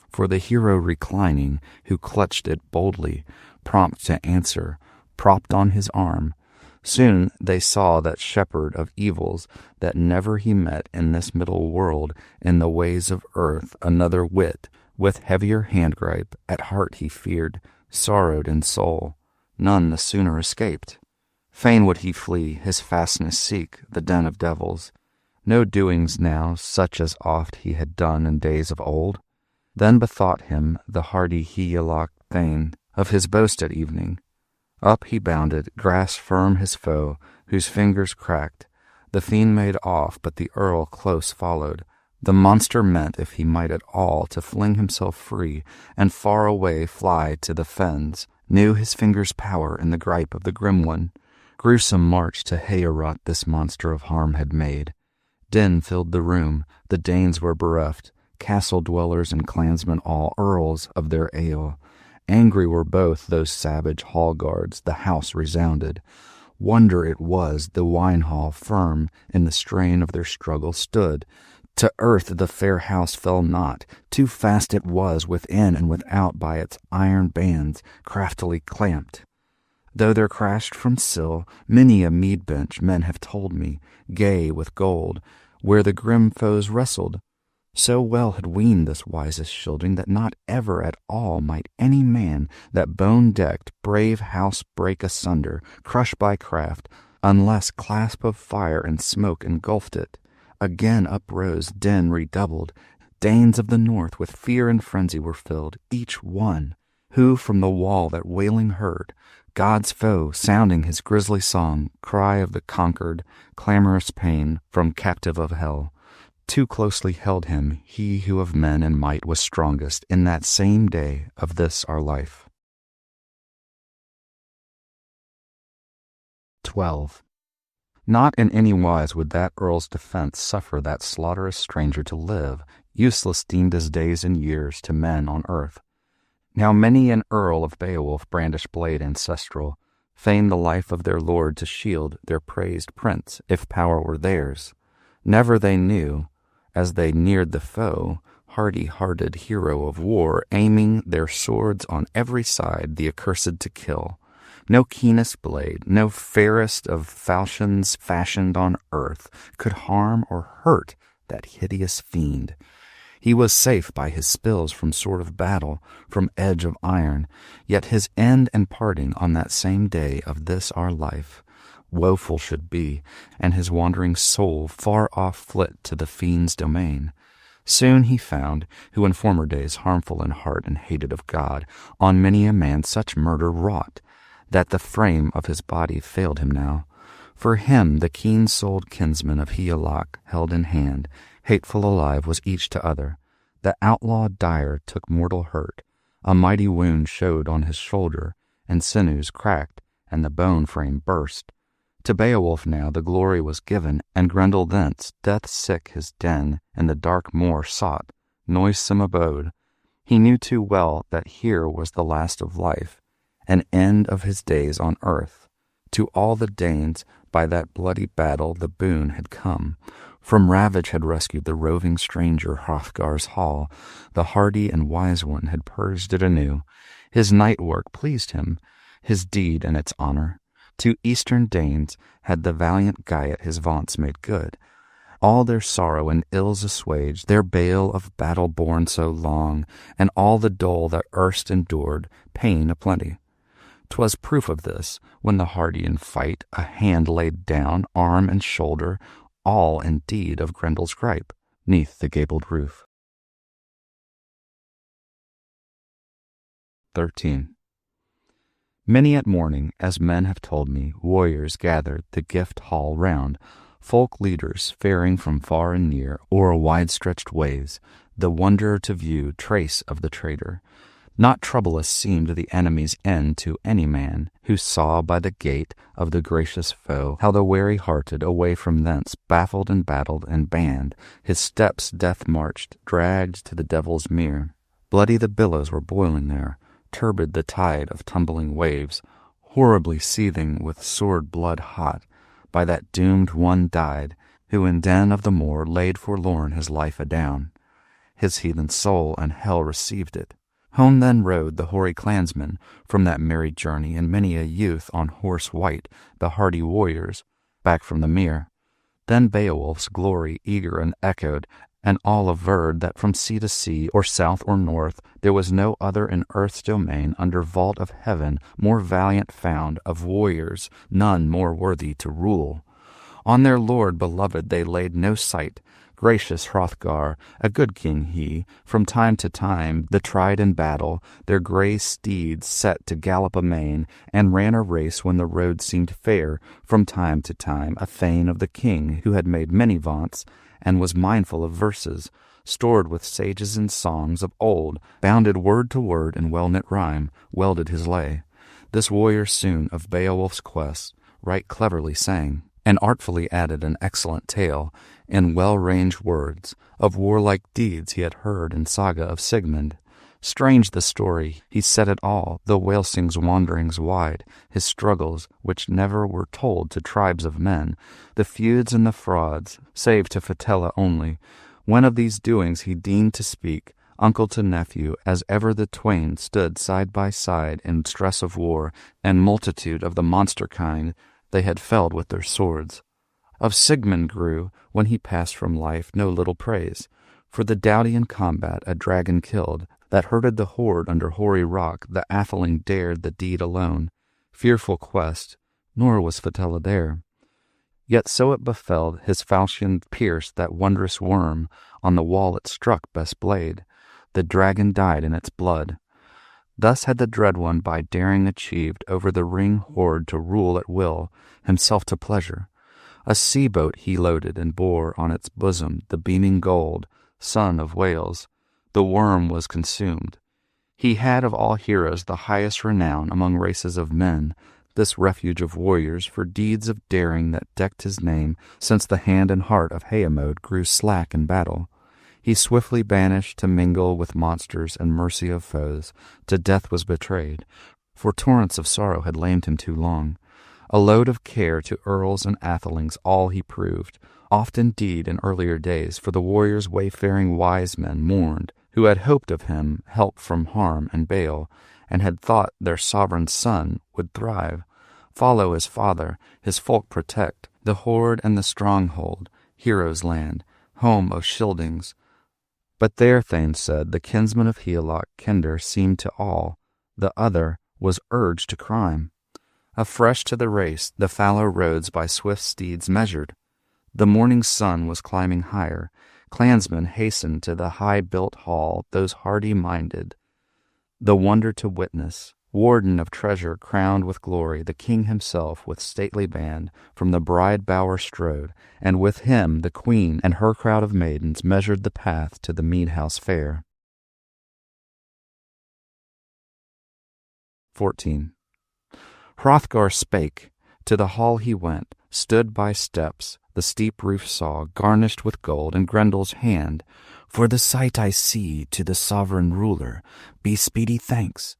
For the hero reclining, who clutched it boldly, prompt to answer, propped on his arm. Soon they saw that shepherd of evils, that never he met in this middle world, in the ways of earth, another wit, with heavier handgripe, at heart he feared, sorrowed in soul, none the sooner escaped. Fain would he flee, his fastness seek, the den of devils. No doings now, such as oft he had done in days of old. Then bethought him the hardy Hrothgar thane of his boast at evening. Up he bounded, grasped firm his foe, whose fingers cracked. The fiend made off, but the earl close followed. The monster meant, if he might at all, to fling himself free, and far away fly to the fens, knew his fingers' power in the gripe of the grim one. Gruesome march to Heorot this monster of harm had made. Din filled the room, the Danes were bereft, castle dwellers and clansmen all earls of their ale. Angry were both those savage hall guards, the house resounded. Wonder it was the wine hall firm in the strain of their struggle stood. To earth the fair house fell not, too fast it was within and without by its iron bands craftily clamped. Though there crashed from sill many a mead bench, men have told me, gay with gold, where the grim foes wrestled. So well had weaned this wisest shielding that not ever at all might any man that bone-decked brave house break asunder, crush by craft, unless clasp of fire and smoke engulfed it. Again uprose, din redoubled. Danes of the north with fear and frenzy were filled, each one, who from the wall that wailing heard, God's foe sounding his grisly song, cry of the conquered, clamorous pain from captive of hell. Too closely held him he who of men and might was strongest in that same day of this our life. 12. Not in any wise would that earl's defense suffer that slaughterous stranger to live, useless deemed his days and years to men on earth. Now many an earl of Beowulf brandished blade ancestral, fain the life of their lord to shield their praised prince, if power were theirs. Never they knew, as they neared the foe, hardy-hearted hero of war, aiming their swords on every side the accursed to kill. No keenest blade, no fairest of falchions fashioned on earth could harm or hurt that hideous fiend. He was safe by his spills from sword of battle, from edge of iron, yet his end and parting on that same day of this our life woeful should be, and his wandering soul far off flit to the fiend's domain. Soon he found, who in former days harmful in heart and hated of God, on many a man such murder wrought, that the frame of his body failed him now. For him the keen-souled kinsman of Higelac held in hand, hateful alive was each to other. The outlaw dire took mortal hurt, a mighty wound showed on his shoulder, and sinews cracked, and the bone frame burst. To Beowulf now the glory was given, and Grendel thence, death-sick his den, in the dark moor sought, noisome abode. He knew too well that here was the last of life, an end of his days on earth. To all the Danes, by that bloody battle the boon had come. From ravage had rescued the roving stranger Hrothgar's hall. The hardy and wise one had purged it anew. His night work pleased him, his deed and its honor. To eastern Danes had the valiant Gyat his vaunts made good. All their sorrow and ills assuaged, their bale of battle borne so long, and all the dole that erst endured, pain aplenty. 'Twas proof of this, when the hardy in fight a hand laid down, arm and shoulder, all indeed of Grendel's gripe, 'neath the gabled roof. 13. Many at morning, as men have told me, warriors gathered the gift hall round, folk leaders faring from far and near, o'er wide-stretched ways, the wonderer to view trace of the traitor. Not troublous seemed the enemy's end to any man, who saw by the gait of the gracious foe how the wary-hearted away from thence, baffled and battled and banned, his steps death marched, dragged to the devil's mere. Bloody the billows were boiling there, turbid the tide of tumbling waves, horribly seething with sword blood hot. By that doomed one died, who in den of the moor laid forlorn his life adown. His heathen soul and hell received it. Home then rode the hoary clansmen from that merry journey, and many a youth on horse white, the hardy warriors, back from the mere. Then Beowulf's glory eager and echoed, and all averred that from sea to sea, or south or north, there was no other in earth's domain under vault of heaven more valiant found, of warriors none more worthy to rule. On their lord beloved they laid no sight. Gracious Hrothgar, a good king he, from time to time, the tried in battle, their grey steeds set to gallop amain, and ran a race when the road seemed fair, from time to time, a thane of the king, who had made many vaunts, and was mindful of verses, stored with sages and songs of old, bounded word to word in well-knit rhyme, welded his lay. This warrior soon of Beowulf's quest right cleverly sang, and artfully added an excellent tale, in well-ranged words, of warlike deeds he had heard in saga of Sigmund. Strange the story, he said it all, the Wælsing's wanderings wide, his struggles, which never were told to tribes of men, the feuds and the frauds, save to Fitela only. When of these doings he deigned to speak, uncle to nephew, as ever the twain stood side by side in stress of war, and multitude of the monster kind they had felled with their swords. Of Sigmund grew, when he passed from life, no little praise, for the doughty in combat a dragon killed, that herded the horde under hoary rock, the atheling dared the deed alone. Fearful quest, nor was Fitela there. Yet so it befell, his falchion pierced that wondrous worm, on the wall it struck best blade. The dragon died in its blood. Thus had the dread one by daring achieved over the ring horde to rule at will, himself to pleasure. A sea-boat he loaded and bore on its bosom the beaming gold, son of Wales. The worm was consumed. He had of all heroes the highest renown among races of men, this refuge of warriors for deeds of daring that decked his name, since the hand and heart of Heamode grew slack in battle. He swiftly banished to mingle with monsters and mercy of foes, to death was betrayed, for torrents of sorrow had lamed him too long. A load of care to earls and athelings all he proved, oft indeed in earlier days, for the warriors wayfaring wise men mourned, who had hoped of him help from harm and bale, and had thought their sovereign son would thrive, follow his father, his folk protect, the hoard and the stronghold, heroes' land, home of Scyldings. But there, Thane said, the kinsman of Heorot kinder seemed to all, the other was urged to crime. Afresh to the race, the fallow roads by swift steeds measured. The morning sun was climbing higher. Clansmen hastened to the high-built hall, those hardy-minded, the wonder to witness. Warden of treasure, crowned with glory, the king himself with stately band from the bride bower strode, and with him the queen and her crowd of maidens measured the path to the mead-house fair. 14. Hrothgar spake. To the hall he went, stood by steps, the steep roof saw, garnished with gold, and Grendel's hand. For the sight I see to the sovereign ruler, be speedy thanks.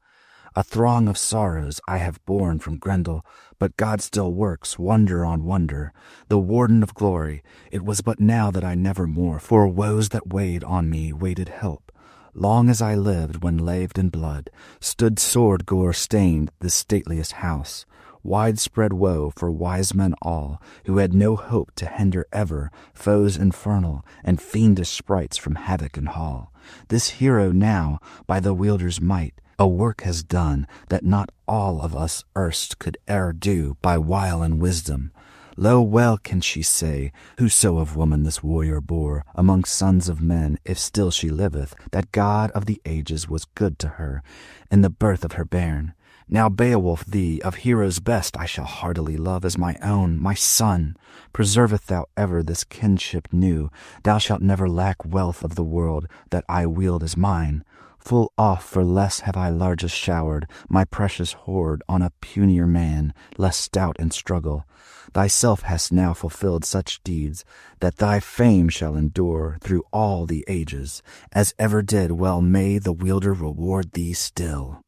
A throng of sorrows I have borne from Grendel, but God still works wonder on wonder. The warden of glory, it was but now that I nevermore, for woes that weighed on me waited help. Long as I lived when laved in blood, stood sword gore stained this stateliest house. Widespread woe for wise men all, who had no hope to hinder ever foes infernal and fiendish sprites from havoc and hall. This hero now, by the wielder's might, a work has done that not all of us erst could e'er do by wile and wisdom. Lo, well can she say, whoso of woman this warrior bore among sons of men, if still she liveth, that God of the ages was good to her in the birth of her bairn. Now Beowulf, thee, of heroes best, I shall heartily love as my own, my son. Preserveth thou ever this kinship new, thou shalt never lack wealth of the world that I wield as mine. Full oft for less have I largest showered my precious hoard on a punier man, less stout in struggle. Thyself hast now fulfilled such deeds that thy fame shall endure through all the ages, as ever did. Well may the wielder reward thee still.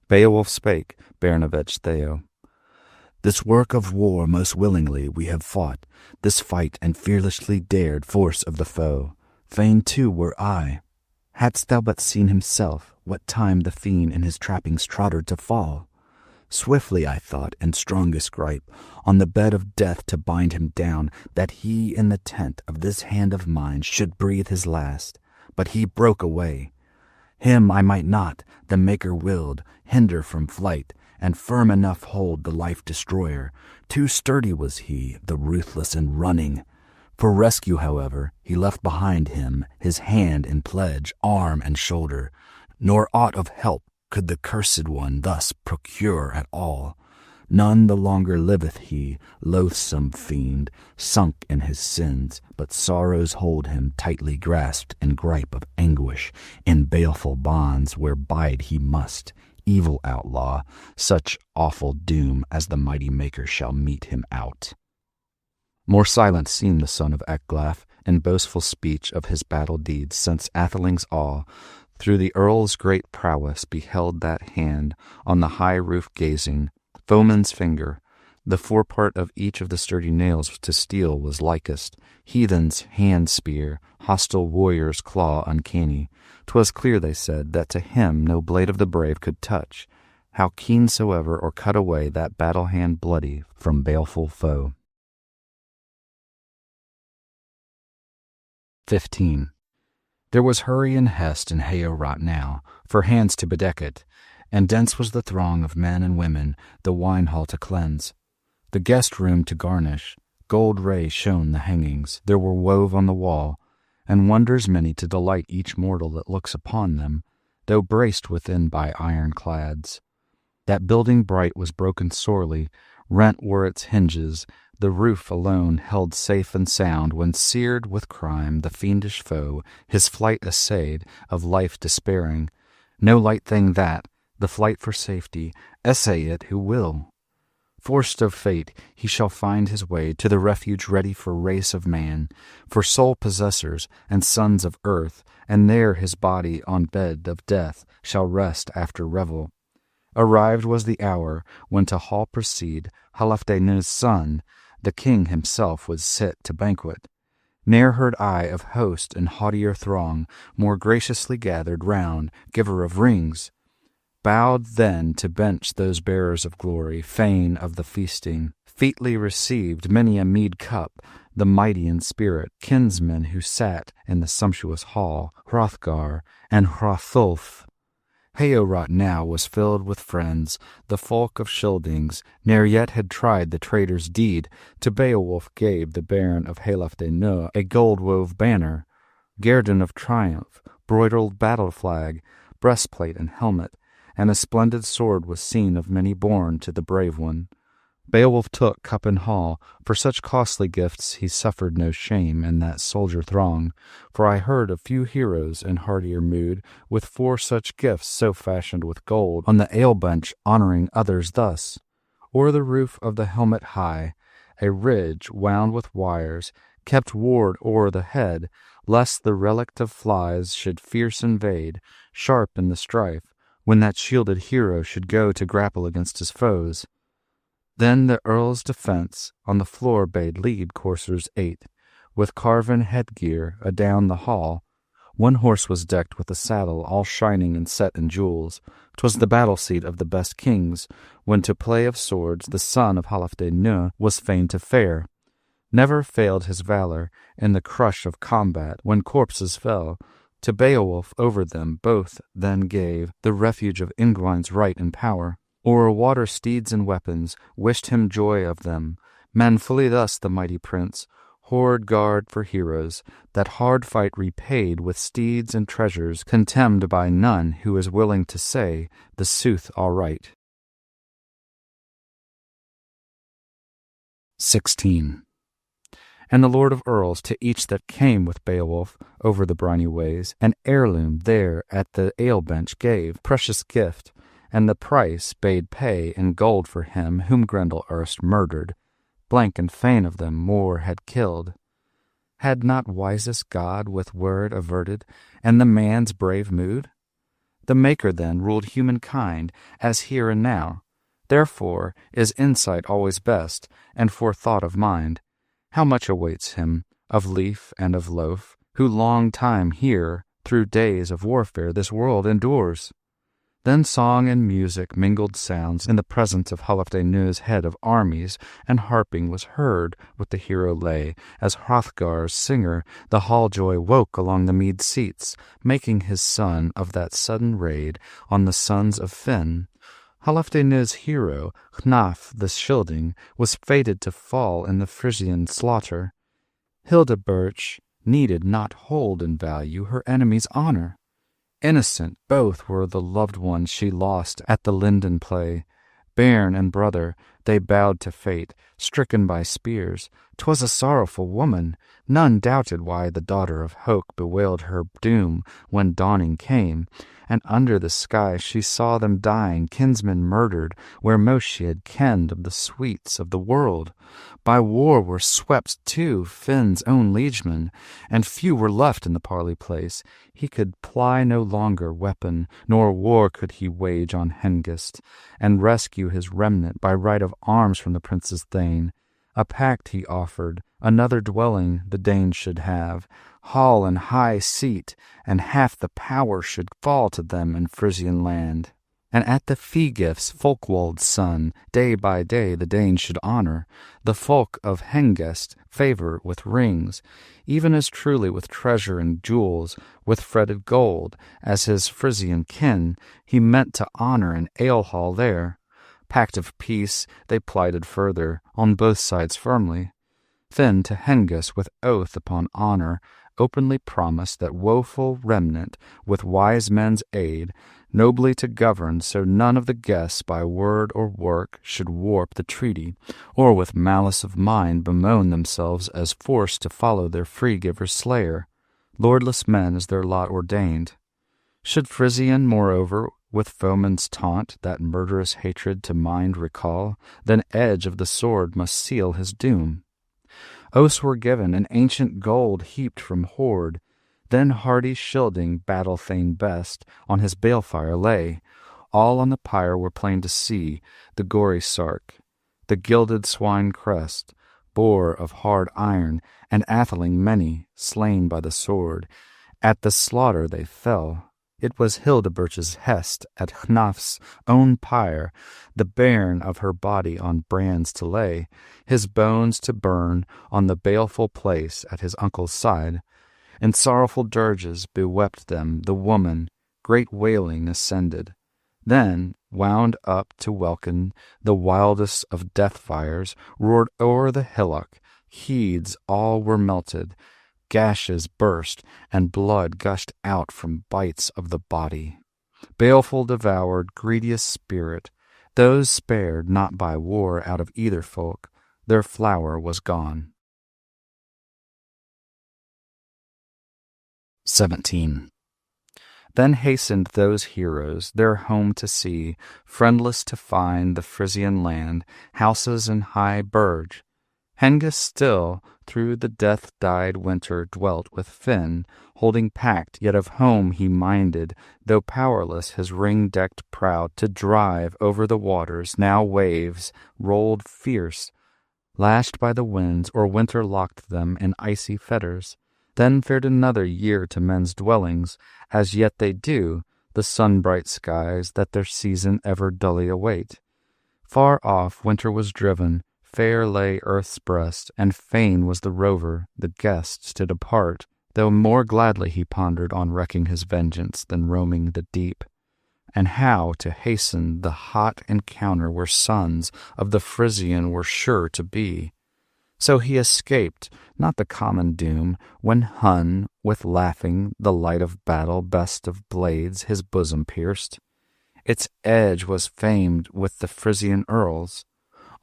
Beowulf spake, bairn of Ecgtheow. This work of war most willingly we have fought, this fight and fearlessly dared force of the foe. Fain too were I. Hadst thou but seen himself, what time the fiend in his trappings trotted to fall. Swiftly I thought, in strongest gripe, on the bed of death to bind him down, that he in the tent of this hand of mine should breathe his last. But he broke away. Him I might not, the Maker willed, hinder from flight, and firm enough hold the life-destroyer. Too sturdy was he, the ruthless in running. For rescue, however, he left behind him his hand in pledge, arm and shoulder, nor aught of help could the cursed one thus procure at all. None the longer liveth he, loathsome fiend, sunk in his sins, but sorrows hold him tightly grasped in gripe of anguish, in baleful bonds where bide he must. Evil outlaw, such awful doom as the mighty Maker shall mete him out. More silent seemed the son of Ecglaf in boastful speech of his battle deeds, since athelings all, through the earl's great prowess, beheld that hand on the high roof gazing, foeman's finger. The forepart of each of the sturdy nails to steel was likest, heathen's hand spear, hostile warrior's claw uncanny. 'Twas clear, they said, that to him no blade of the brave could touch, how keen soever, or cut away that battle hand bloody from baleful foe. 15. There was hurry and hest in Heorot now, for hands to bedeck it, and dense was the throng of men and women, the wine hall to cleanse, the guest room to garnish, Gold ray shone the hangings, there were wove on the wall, and wonders many to delight each mortal that looks upon them, though braced within by ironclads. That building bright was broken sorely, rent were its hinges, the roof alone held safe and sound when, seared with crime, the fiendish foe his flight essayed, of life despairing. No light thing that, the flight for safety, essay it who will. Forced of fate, he shall find his way to the refuge ready for race of man, for sole possessors and sons of earth, and there his body on bed of death shall rest after revel. Arrived was the hour when to hall proceed Halfdane's son, the king himself would sit to banquet. Ne'er heard I of host and haughtier throng more graciously gathered round, giver of rings. Bowed then to bench those bearers of glory, fain of the feasting, featly received many a mead cup, the mighty in spirit, kinsmen who sat in the sumptuous hall, Hrothgar and Hrothulf. Heorot now was filled with friends, the folk of Scyldings, ne'er yet had tried the traitor's deed. To Beowulf gave the Baron of Halfdane a gold-wove banner, guerdon of triumph, broidered battle flag, breastplate and helmet, and a splendid sword was seen of many borne to the brave one. Beowulf took cup and hall, for such costly gifts he suffered no shame in that soldier throng, for I heard of few heroes in hardier mood, with four such gifts so fashioned with gold, on the ale-bench honouring others thus. O'er the roof of the helmet high, a ridge wound with wires, kept ward o'er the head, lest the relict of flies should fierce invade, sharp in the strife, when that shielded hero should go to grapple against his foes. Then the earl's defence on the floor bade lead coursers 8, with carven headgear adown the hall. One horse was decked with a saddle all shining and set in jewels. 'Twas the battle-seat of the best kings, when to play of swords the son of Halfdane was fain to fare. Never failed his valour in the crush of combat, when corpses fell. To Beowulf over them both then gave the refuge of Ingwines' right and power. O'er water steeds and weapons wished him joy of them. Manfully thus the mighty prince hoard guard for heroes, that hard fight repaid with steeds and treasures, contemned by none who is willing to say the sooth aright. 16. And the Lord of Earls to each that came with Beowulf over the briny ways, an heirloom there at the ale-bench gave, precious gift, and the price bade pay in gold for him whom Grendel erst murdered, blank and fain of them more had killed. Had not wisest God with word averted, and the man's brave mood? The Maker then ruled humankind, as here and now. Therefore is insight always best, and forethought of mind. How much awaits him, of leaf and of loaf, who long time here, through days of warfare, this world endures? Then song and music mingled sounds in the presence of Halfdane's head of armies, and harping was heard with the hero lay, as Hrothgar's singer the hall-joy woke along the mead seats, making his son of that sudden raid on the sons of Finn. Halfdane's hero, Hnaf the Scylding, was fated to fall in the Frisian slaughter. Hildebert needed not hold in value her enemy's honour. Innocent both were the loved ones she lost at the linden play. Bairn and brother, they bowed to fate, stricken by spears. 'Twas a sorrowful woman. None doubted why the daughter of Hoke bewailed her doom when dawning came. And under the sky she saw them dying, kinsmen murdered, where most she had kenned of the sweets of the world. By war were swept too Finn's own liegemen, and few were left in the parley place. He could ply no longer weapon, nor war could he wage on Hengist, and rescue his remnant by right of arms from the prince's thane. A pact he offered, another dwelling the Danes should have, hall and high seat, and half the power should fall to them in Frisian land. And at the fee-gifts Folkwold's son, day by day the Danes should honour, the folk of Hengest favour with rings, even as truly with treasure and jewels, with fretted gold, as his Frisian kin he meant to honour an ale-hall there. Pact of peace they plighted further, on both sides firmly. Then to Hengist with oath upon honor openly promised that woeful remnant, with wise men's aid, nobly to govern, so none of the guests by word or work should warp the treaty, or with malice of mind bemoan themselves as forced to follow their free-giver's slayer, lordless men as their lot ordained. Should Frisian, moreover, with foeman's taunt that murderous hatred to mind recall, then edge of the sword must seal his doom. Oaths were given, and ancient gold heaped from hoard. Then hardy Scylding, battle-thane best, on his balefire lay. All on the pyre were plain to see, the gory sark, the gilded swine crest, boar of hard iron, and atheling many, slain by the sword. At the slaughter they fell. It was Hildebert's hest at Hnaf's own pyre, the bairn of her body on brands to lay, his bones to burn on the baleful place at his uncle's side. In sorrowful dirges bewept them the woman, great wailing ascended. Then, wound up to welcome the wildest of death fires, roared o'er the hillock, heeds all were melted, gashes burst, and blood gushed out from bites of the body. Baleful devoured, greediest spirit, those spared not by war out of either folk, their flower was gone. 17. Then hastened those heroes their home to see, friendless to find the Frisian land, houses and high burge. Hengist still through the death-dyed winter dwelt with Finn, holding pact, yet of home he minded, though powerless his ring-decked prow to drive over the waters, now waves rolled fierce, lashed by the winds, or winter locked them in icy fetters. Then fared another year to men's dwellings, as yet they do, the sun-bright skies that their season ever dully await. Far off winter was driven, fair lay earth's breast, and fain was the rover, the guest, to depart, though more gladly he pondered on wrecking his vengeance than roaming the deep, and how to hasten the hot encounter where sons of the Frisian were sure to be. So he escaped, not the common doom, when Hun, with laughing, the light of battle, best of blades, his bosom pierced. Its edge was famed with the Frisian earls.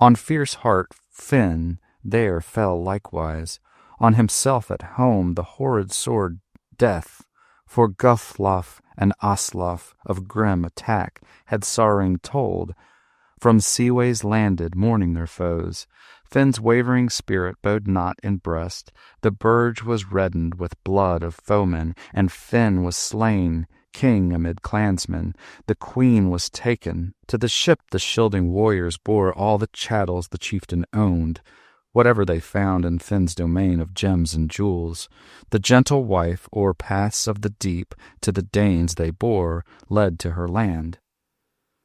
On fierce heart Finn there fell likewise, on himself at home the horrid sword death, for Guthlof and Oslof of grim attack had sorrowing told, from seaways landed, mourning their foes. Finn's wavering spirit bode not in breast, the burge was reddened with blood of foemen, and Finn was slain, king amid clansmen. The queen was taken. To the ship the Scylding warriors bore all the chattels the chieftain owned, whatever they found in Finn's domain of gems and jewels. The gentle wife o'er paths of the deep to the Danes they bore, led to her land.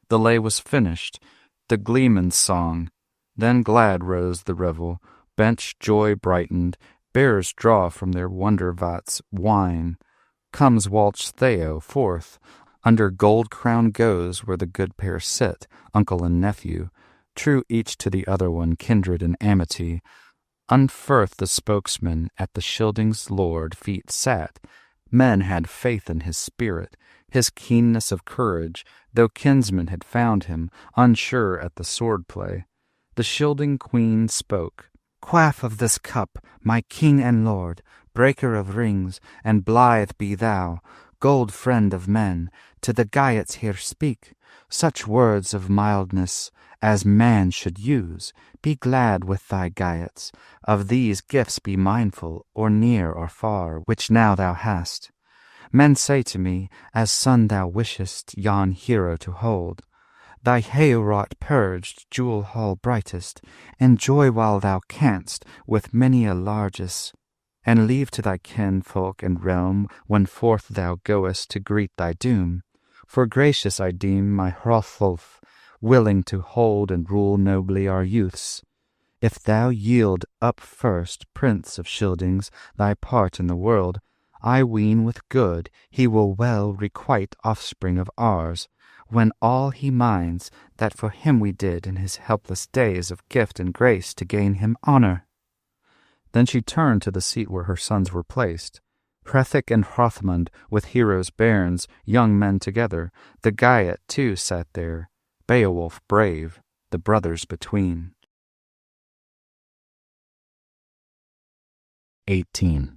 The lay was finished, the gleeman's song. Then glad rose the revel, bench joy brightened, bearers draw from their wonder vats wine. Comes Walch Theo forth, under gold crown goes where the good pair sit, uncle and nephew, true each to the other one, kindred in amity. Unferth the spokesman at the Scylding's lord feet sat. Men had faith in his spirit, his keenness of courage, though kinsmen had found him unsure at the sword play. The Scylding queen spoke. Quaff of this cup, my king and lord, breaker of rings, and blithe be thou, gold friend of men. To the Geats here speak such words of mildness as man should use. Be glad with thy Geats, of these gifts be mindful, or near or far, which now thou hast. Men say to me, as son thou wishest yon hero to hold. Thy hail-wrought purged, jewel-hall brightest, enjoy while thou canst with many a largess, and leave to thy kinfolk and realm when forth thou goest to greet thy doom. For gracious I deem my Hrothulf, willing to hold and rule nobly our youths. If thou yield up first, prince of Scyldings, thy part in the world, I ween with good he will well requite offspring of ours, when all he minds that for him we did in his helpless days of gift and grace to gain him honour. Then she turned to the seat where her sons were placed. Hrethik and Hrothmund, with heroes' bairns, young men together. The Gaiet, too, sat there. Beowulf brave, the brothers between. 18.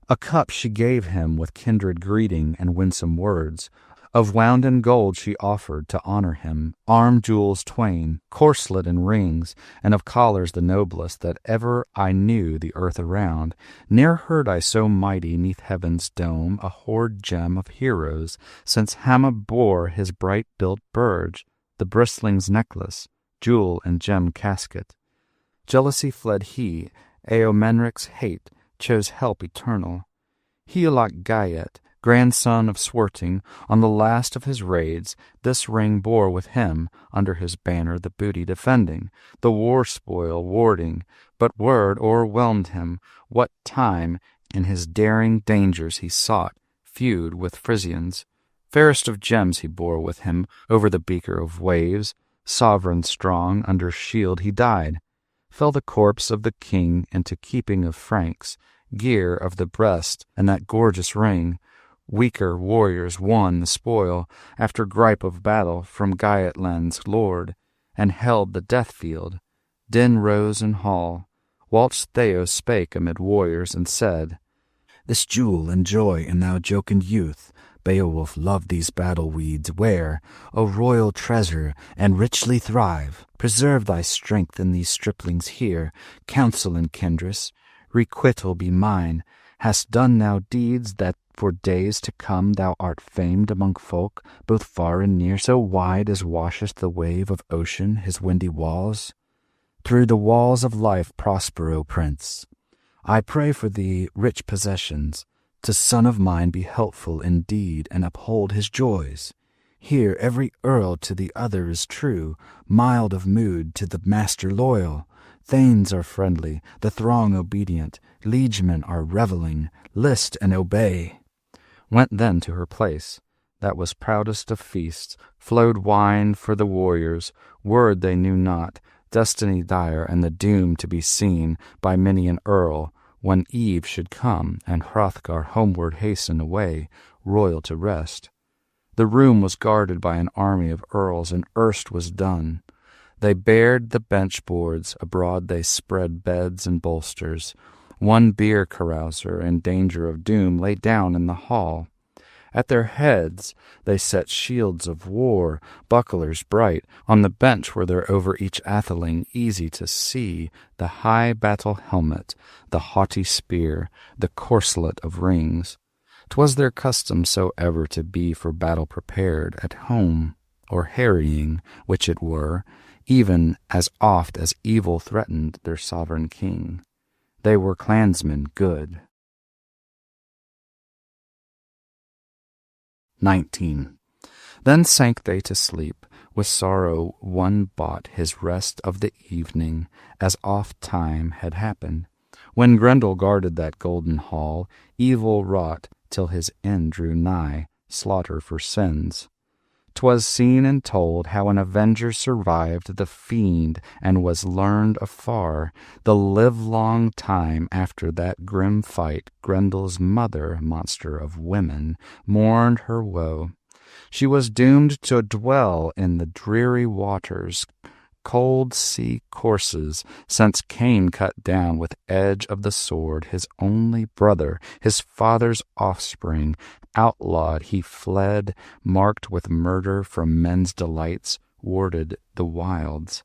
A cup she gave him with kindred greeting and winsome words. Of wounden gold she offered to honor him, arm jewels twain, corslet and rings, and of collars the noblest that ever I knew the earth around. Ne'er heard I so mighty 'neath heaven's dome a hoard gem of heroes, since Hama bore his bright-built burge, the bristling's necklace, jewel and gem casket. Jealousy fled he, Eomenric's hate, chose help eternal. Higelac Gaiet, grandson of Swerting, on the last of his raids, this ring bore with him, under his banner the booty defending, the war-spoil warding, but word o'erwhelmed him, what time in his daring dangers he sought, feud with Frisians. Fairest of gems he bore with him, over the beaker of waves, sovereign strong, under shield he died. Fell the corpse of the king into keeping of Franks, gear of the breast and that gorgeous ring. Weaker warriors won the spoil, after gripe of battle, from Gaietland's lord, and held the death-field. Din rose in hall, whilst Theo spake amid warriors, and said, This jewel and joy in thou jocund youth, Beowulf loved these battle-weeds, where, O royal treasure, and richly thrive. Preserve thy strength in these striplings here, counsel and kindress, requital be mine. Hast done now deeds that for days to come thou art famed among folk, both far and near, so wide as washeth the wave of ocean his windy walls? Through the walls of life prosper, O prince. I pray for thee rich possessions. To son of mine be helpful indeed, and uphold his joys. Here every earl to the other is true, mild of mood to the master loyal. Thanes are friendly, the throng obedient, liegemen are revelling, list and obey. Went then to her place, that was proudest of feasts, flowed wine for the warriors, word they knew not, destiny dire and the doom to be seen by many an earl, when eve should come and Hrothgar homeward hasten away, royal to rest. The room was guarded by an army of earls, and erst was done. They bared the bench-boards, abroad they spread beds and bolsters. One beer-carouser, in danger of doom, lay down in the hall. At their heads they set shields of war, bucklers bright. On the bench were there over each atheling, easy to see, the high battle helmet, the haughty spear, the corslet of rings. 'Twas their custom so ever to be for battle prepared, at home, or harrying, which it were, even as oft as evil threatened their sovereign king. They were clansmen good. 19. Then sank they to sleep, with sorrow one bought his rest of the evening, as oft time had happened. When Grendel guarded that golden hall, evil wrought till his end drew nigh, slaughter for sins. 'Twas seen and told how an avenger survived the fiend, and was learned afar, the livelong time after that grim fight. Grendel's mother, monster of women, mourned her woe. She was doomed to dwell in the dreary waters, cold sea courses, since Cain cut down with edge of the sword his only brother, his father's offspring. Outlawed he fled, marked with murder from men's delights, warded the wilds.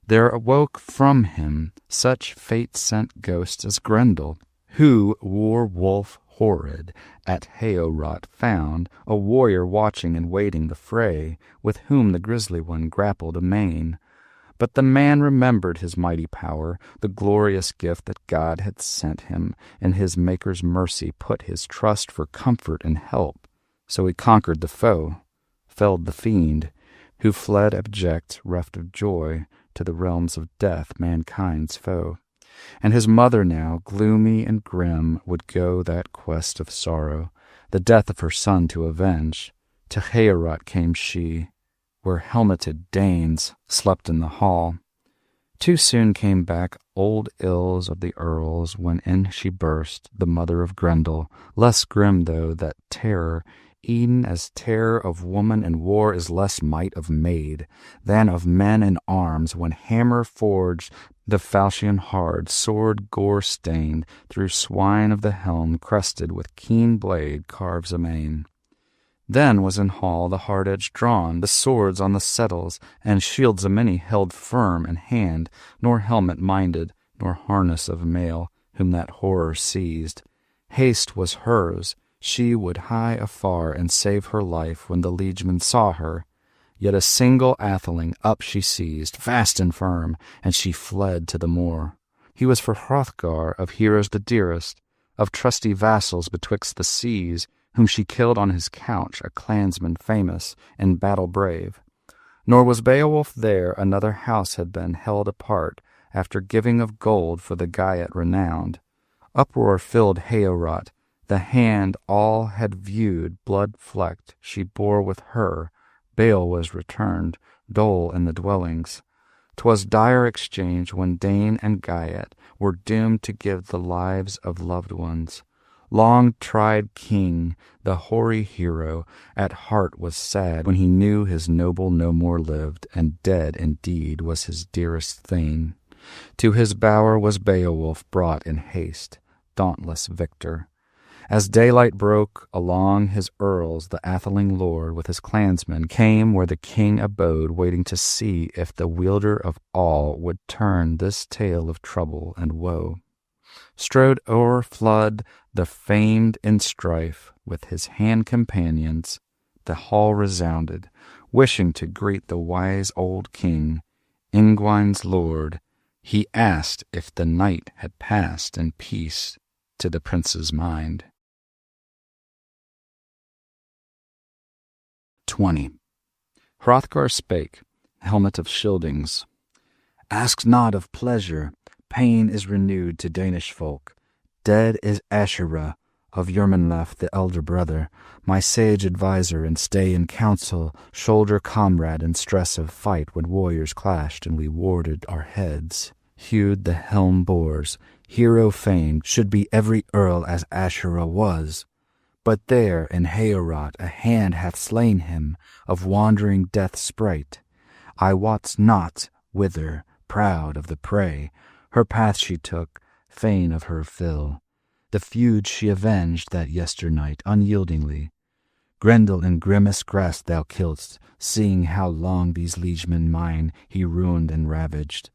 There awoke from him such fate-sent ghosts as Grendel, who, war-wolf horrid, at Heorot found, a warrior watching and waiting the fray, with whom the grisly one grappled amain. But the man remembered his mighty power, the glorious gift that God had sent him, and his Maker's mercy put his trust for comfort and help. So he conquered the foe, felled the fiend, who fled abject, reft of joy, to the realms of death, mankind's foe. And his mother now, gloomy and grim, would go that quest of sorrow, the death of her son to avenge. To Heorot came she, where helmeted Danes slept in the hall. Too soon came back old ills of the earls, when in she burst, the mother of Grendel, less grim though that terror, e'en as terror of woman in war is less might of maid, than of men in arms, when hammer forged the falchion hard, sword gore-stained, through swine of the helm crested with keen blade carves amain. Then was in hall the hard edge drawn, the swords on the settles, and shields a many held firm in hand, nor helmet minded, nor harness of mail, whom that horror seized. Haste was hers, she would hie afar and save her life when the liegemen saw her. Yet a single atheling up she seized, fast and firm, and she fled to the moor. He was for Hrothgar, of heroes the dearest, of trusty vassals betwixt the seas, whom she killed on his couch, a clansman famous, in battle brave. Nor was Beowulf there, another house had been held apart, after giving of gold for the Giant renowned. Uproar filled Heorot, the hand all had viewed, blood-flecked, she bore with her. Bale was returned, dole in the dwellings. 'Twas dire exchange when Dane and Giant were doomed to give the lives of loved ones. Long-tried king, the hoary hero, at heart was sad when he knew his noble no more lived, and dead indeed was his dearest thane. To his bower was Beowulf brought in haste, dauntless victor. As daylight broke along his earls, the atheling lord with his clansmen came where the king abode, waiting to see if the wielder of all would turn this tale of trouble and woe. Strode o'er flood the famed in strife with his hand companions. The hall resounded, wishing to greet the wise old king, Ingwines' lord. He asked if the night had passed in peace to the prince's mind. 20. Hrothgar spake, helmet of Scyldings. Ask not of pleasure, pain is renewed to Danish folk. Dead is Asherah of Jormunlef, the elder brother, my sage adviser and stay in council, shoulder comrade in stress of fight when warriors clashed and we warded our heads. Hewed the helm bores, hero famed, should be every earl as Asherah was. But there in Heorot a hand hath slain him, of wandering death sprite. I wots not whither, proud of the prey, her path she took, fain of her fill. The feud she avenged that yesternight unyieldingly. Grendel in grimmest grasp thou killedst, seeing how long these liegemen mine he ruined and ravaged.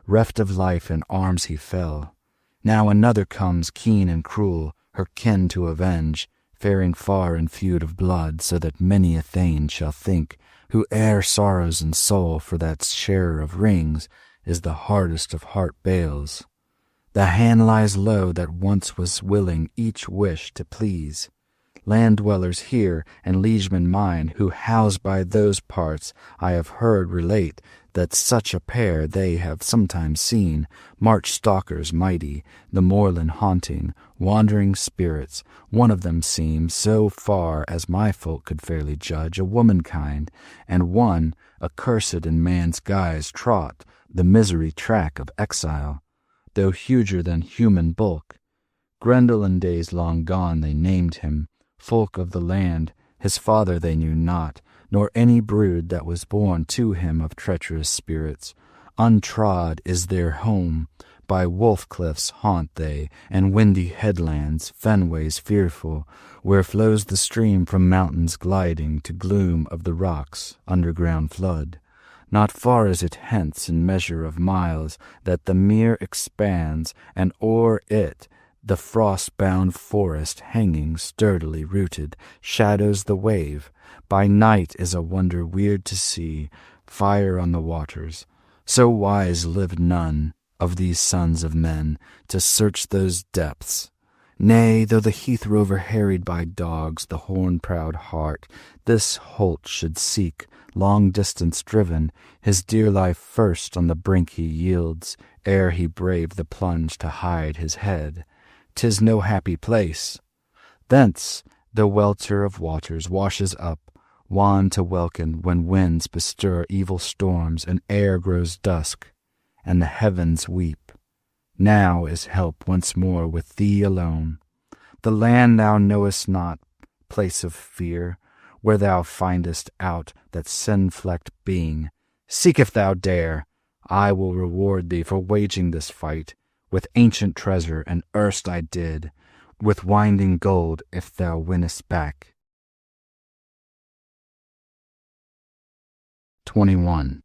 Reft of life in arms he fell. Now another comes keen and cruel, her kin to avenge, faring far in feud of blood, so that many a thane shall think, who e'er sorrows in soul for that sharer of rings, is the hardest of heart bales. The hand lies low that once was willing each wish to please. Land dwellers here and liegemen mine, who house by those parts, I have heard relate that such a pair they have sometimes seen, march stalkers mighty, the moorland haunting, wandering spirits. One of them seems, so far as my folk could fairly judge, a womankind, and one, accursed in man's guise, trot the misery track of exile, though huger than human bulk. Grendel in days long gone they named him, folk of the land. His father they knew not, nor any brood that was born to him of treacherous spirits. Untrod is their home, by wolf cliffs haunt they, and windy headlands, fenways fearful, where flows the stream from mountains gliding to gloom of the rocks, underground flood. Not far is it hence in measure of miles that the mere expands, and o'er it the frost-bound forest hanging sturdily rooted shadows the wave. By night is a wonder weird to see, fire on the waters. So wise lived none of these sons of men to search those depths. Nay, though the heath rover harried by dogs the horn-proud hart, this holt should seek, long distance driven, his dear life first on the brink he yields, ere he brave the plunge to hide his head. 'Tis no happy place. Thence the welter of waters washes up, wan to welkin when winds bestir evil storms and air grows dusk. and the heavens weep. Now is help once more with thee alone. The land thou knowest not, place of fear, where thou findest out that sin-flecked being. Seek if thou dare. I will reward thee for waging this fight, with ancient treasure and erst I did, with winding gold if thou winnest back. 21.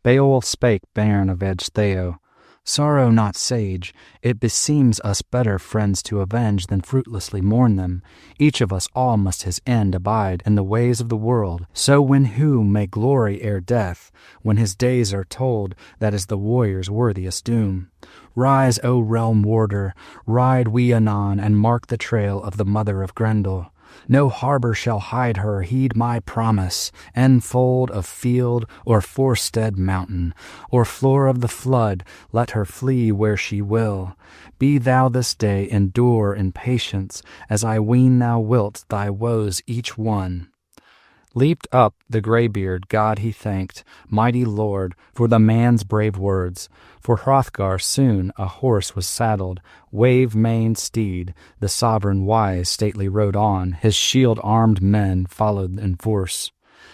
Beowulf spake, bairn of Ecgtheow, sorrow not, sage. It beseems us better friends to avenge than fruitlessly mourn them. Each of us all must his end abide in the ways of the world. So when who may glory ere death, when his days are told, that is the warrior's worthiest doom. Rise, O realm warder, ride we anon, and mark the trail of the mother of Grendel. No harbor shall hide her, heed my promise, enfold of field or forestead mountain, or floor of the flood, let her flee where she will. Be thou this day endure in patience, as I ween thou wilt thy woes each one. Leaped up the greybeard, God he thanked, mighty Lord, for the man's brave words. For Hrothgar soon a horse was saddled, wave-maned steed, the sovereign wise stately rode on, his shield-armed men followed in force.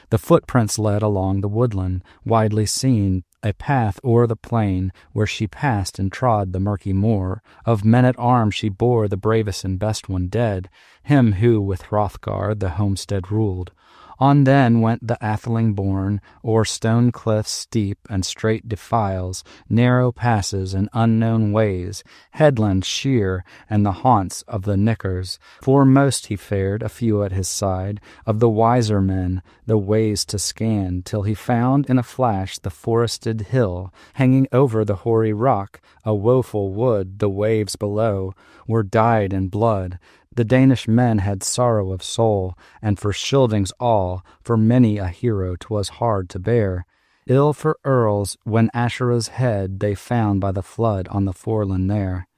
The footprints led along the woodland, widely seen, a path o'er the plain, where she passed and trod the murky moor. Of men-at-arms she bore the bravest and best one dead, him who with Hrothgar the homestead ruled. On then went the atheling-born, o'er stone cliffs steep and straight defiles, narrow passes and unknown ways, headlands sheer, and the haunts of the nickers. Foremost he fared, a few at his side, of the wiser men, the ways to scan, till he found in a flash the forested hill, hanging over the hoary rock, a woeful wood, the waves below were dyed in blood. The Danish men had sorrow of soul, and for Scyldings all, for many a hero 'twas hard to bear. Ill for earls, when Ashura's head they found by the flood on the foreland there.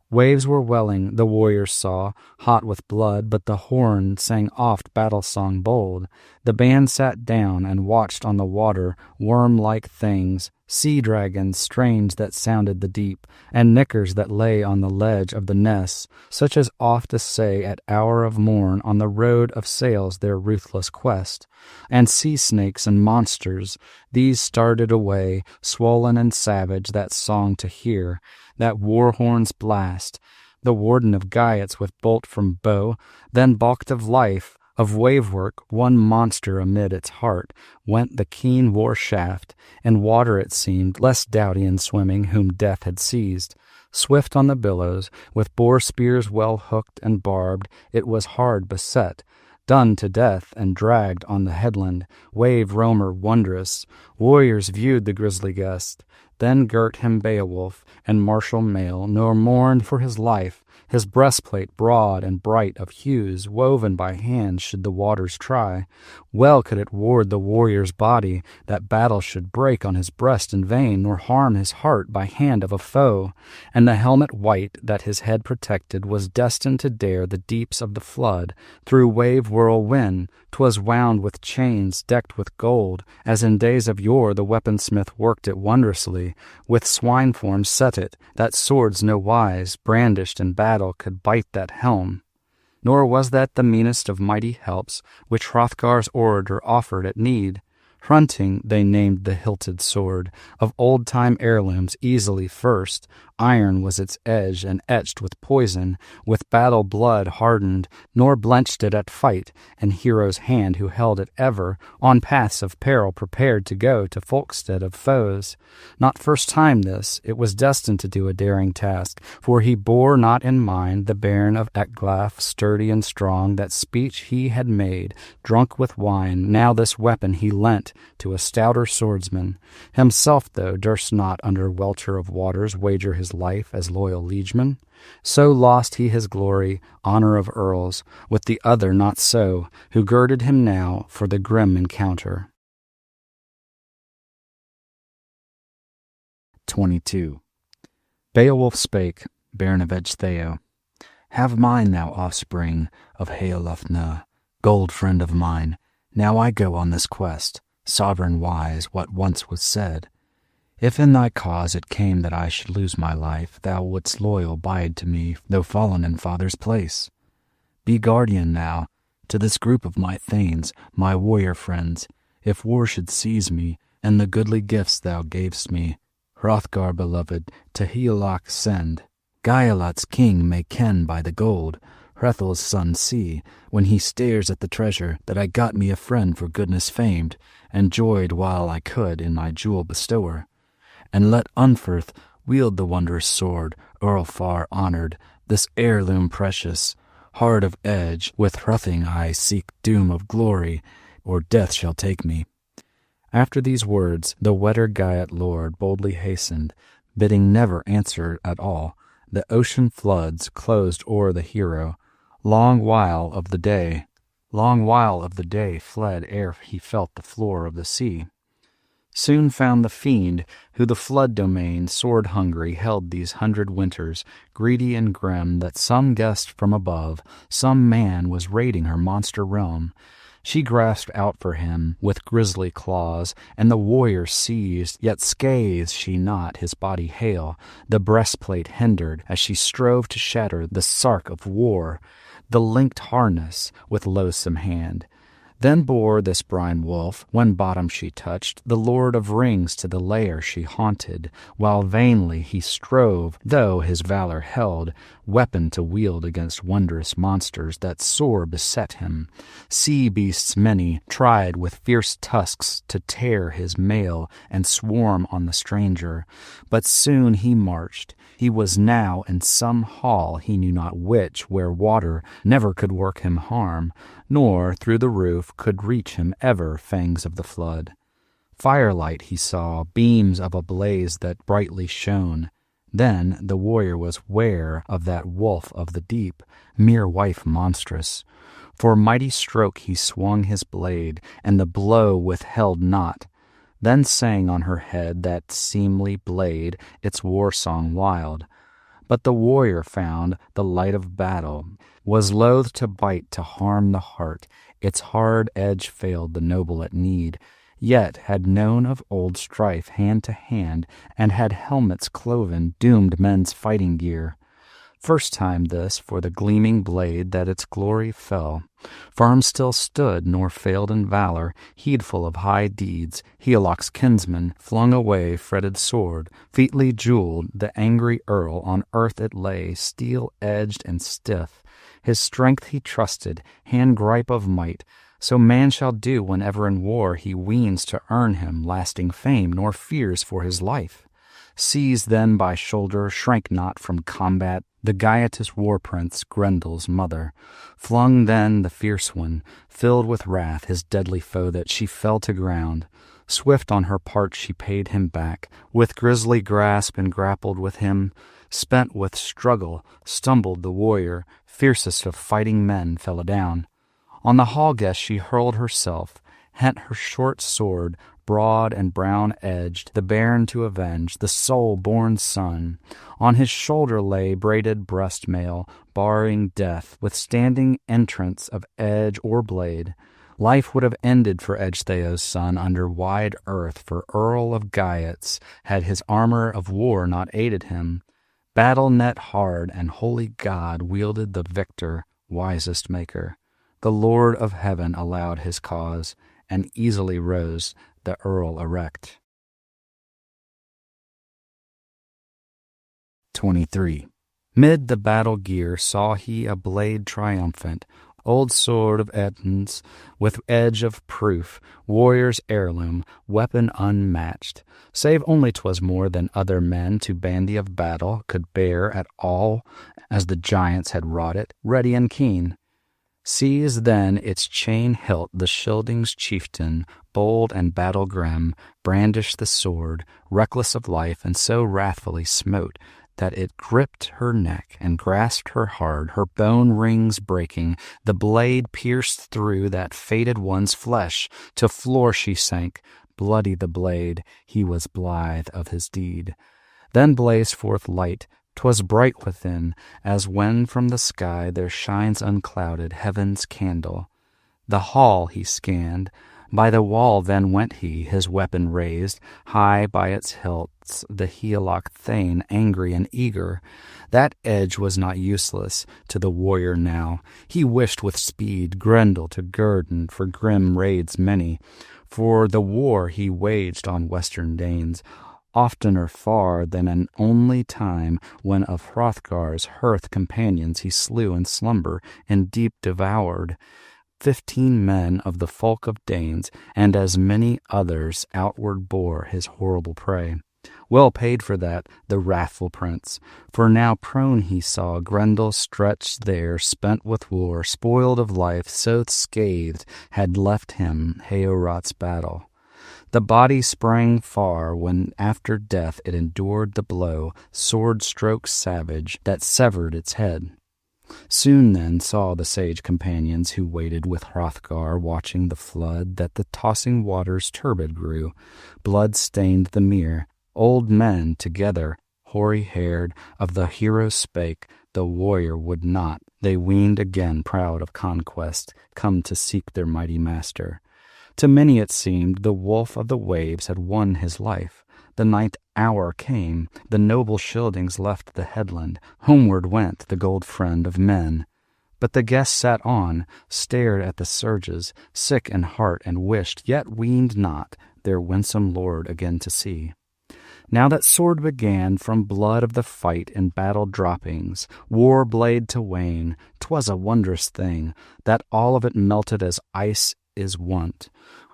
Waves were welling, the warriors saw, hot with blood, but the horn sang oft battle-song bold. The band sat down and watched on the water worm-like things, sea-dragons strange that sounded the deep, and nickers that lay on the ledge of the ness, such as oft essay at hour of morn on the road of sails their ruthless quest. And sea-snakes and monsters, these started away, swollen and savage, that song to hear, that war-horn's blast. The warden of Geats with bolt from bow, then balked of life, of wave-work, one monster amid its heart, went the keen war-shaft, and water it seemed, less doughty in swimming, whom death had seized. Swift on the billows, with boar-spears well hooked and barbed, it was hard beset, done to death and dragged on the headland, wave-roamer wondrous. Warriors viewed the grisly guest, then girt him Beowulf, and martial mail, nor mourned for his life. His breastplate broad and bright of hues, woven by hand should the waters try. Well could it ward the warrior's body, that battle should break on his breast in vain, nor harm his heart by hand of a foe. And the helmet white that his head protected was destined to dare the deeps of the flood. Through wave whirlwind 'twas wound with chains decked with gold, as in days of yore the weaponsmith worked it wondrously. With swine form set it, that swords no wise, brandished in battle, could bite that helm. Nor was that the meanest of mighty helps which Hrothgar's orator offered at need. Hrunting they named the hilted sword, of old-time heirlooms easily first. Iron was its edge, and etched with poison, with battle blood hardened, nor blenched it at fight, and hero's hand who held it ever, on paths of peril prepared to go to folkstead of foes. Not first time this, it was destined to do a daring task, for he bore not in mind the bairn of Ecglaf, sturdy and strong, that speech he had made, drunk with wine. Now this weapon he lent to a stouter swordsman. Himself, though, durst not under welter of waters wager his life as loyal liegeman. So lost he his glory, honor of earls, with the other not so, who girded him now for the grim encounter. 22. Beowulf spake, bairn of Ecgtheow, have mine, thou offspring of Heolufna, gold friend of mine. Now I go on this quest, sovereign wise, what once was said. If in thy cause it came that I should lose my life, thou wouldst loyal bide to me, though fallen in father's place. Be guardian now to this group of my thanes, my warrior friends, if war should seize me, and the goodly gifts thou gavest me, Hrothgar beloved, to Heorot send. Gaelot's king may ken by the gold, Hrethel's son see, when he stares at the treasure, that I got me a friend for goodness famed, and joyed while I could in my jewel bestower. And let Unferth wield the wondrous sword, Earl far honored, this heirloom precious. Hard of edge, with Hrothing I seek doom of glory, or death shall take me. After these words, the wetter Gaet lord boldly hastened, bidding never answer at all. The ocean floods closed o'er the hero. Long while of the day fled ere he felt the floor of the sea. Soon found the fiend, who the flood domain, sword-hungry, held these 100 winters, greedy and grim, that some guessed from above, some man was raiding her monster realm. She grasped out for him with grisly claws, and the warrior seized, yet scathed she not his body hale. The breastplate hindered, as she strove to shatter the sark of war, the linked harness with loathsome hand. Then bore this brine wolf, when bottom she touched, the lord of rings to the lair she haunted, while vainly he strove, though his valor held, weapon to wield against wondrous monsters that sore beset him. Sea beasts many tried with fierce tusks to tear his mail and swarm on the stranger, but soon he marched. He was now in some hall, he knew not which, where water never could work him harm, nor through the roof could reach him ever fangs of the flood. Firelight he saw, beams of a blaze that brightly shone. Then the warrior was ware of that wolf of the deep, mere wife monstrous. For mighty stroke he swung his blade, and the blow withheld not. Then sang on her head that seemly blade its war song wild. But the warrior found the light of battle, was loath to bite to harm the heart. Its hard edge failed the noble at need, yet had known of old strife hand to hand, and had helmets cloven doomed men's fighting gear. First time this for the gleaming blade that its glory fell. Firm still stood, nor failed in valor, heedful of high deeds. Heorot's kinsman flung away fretted sword, featly jeweled. The angry earl on earth it lay, steel-edged and stiff. His strength he trusted, hand-gripe of might. So man shall do whenever in war he weens to earn him lasting fame, nor fears for his life. Seized then by shoulder, shrank not from combat, the Gaetus war-prince, Grendel's mother. Flung then the fierce one, filled with wrath, his deadly foe, that she fell to ground. Swift on her part she paid him back, with grisly grasp and grappled with him. Spent with struggle, stumbled the warrior, fiercest of fighting men, fell down. On the hall guest she hurled herself, hent her short sword, broad and brown-edged, the bairn to avenge, the sole-born son. On his shoulder lay braided breast-mail, barring death, withstanding entrance of edge or blade. Life would have ended for Ecgtheow's son under wide earth, for Earl of Gaetus, had his armor of war not aided him. Battle net hard, and holy God wielded the victor, wisest maker. The Lord of heaven allowed his cause, and easily rose the earl erect. 23. Mid the battle gear saw he a blade triumphant, old sword of Edens, with edge of proof, warrior's heirloom, weapon unmatched, save only 'twas more than other men to bandy of battle could bear at all, as the giants had wrought it, ready and keen. Seized then its chain hilt the Scyldings' chieftain, bold and battle grim, brandished the sword, reckless of life, and so wrathfully smote that it gripped her neck and grasped her hard, her bone rings breaking. The blade pierced through that fated one's flesh. To floor she sank, bloody the blade, he was blithe of his deed. Then blazed forth light, 'twas bright within, as when from the sky there shines unclouded heaven's candle. The hall he scanned, By the wall then went he, his weapon raised, high by its hilts, the Heloc thane, angry and eager. That edge was not useless to the warrior now. He wished with speed Grendel to guerdon for grim raids many, for the war he waged on western Danes, oftener far than an only time when of Hrothgar's hearth companions he slew in slumber and deep devoured 15 men of the folk of Danes, and as many others outward bore his horrible prey. Well paid for that, the wrathful prince, for now prone he saw Grendel stretched there, spent with war, spoiled of life, so scathed had left him Heorot's battle. The body sprang far when after death it endured the blow, sword stroke savage, that severed its head. Soon then saw the sage companions who waited with Hrothgar, watching the flood, that the tossing waters turbid grew. Blood stained the mere. Old men together, hoary-haired, of the hero spake, the warrior would not. They weened again, proud of conquest, come to seek their mighty master. To many it seemed the wolf of the waves had won his life. The ninth hour came, the noble Scyldings left the headland, homeward went the gold friend of men. But the guests sat on, stared at the surges, sick in heart, and wished, yet weened not, their winsome lord again to see. Now that sword began from blood of the fight and battle droppings, war blade to wane, 'twas a wondrous thing, that all of it melted as ice is wont.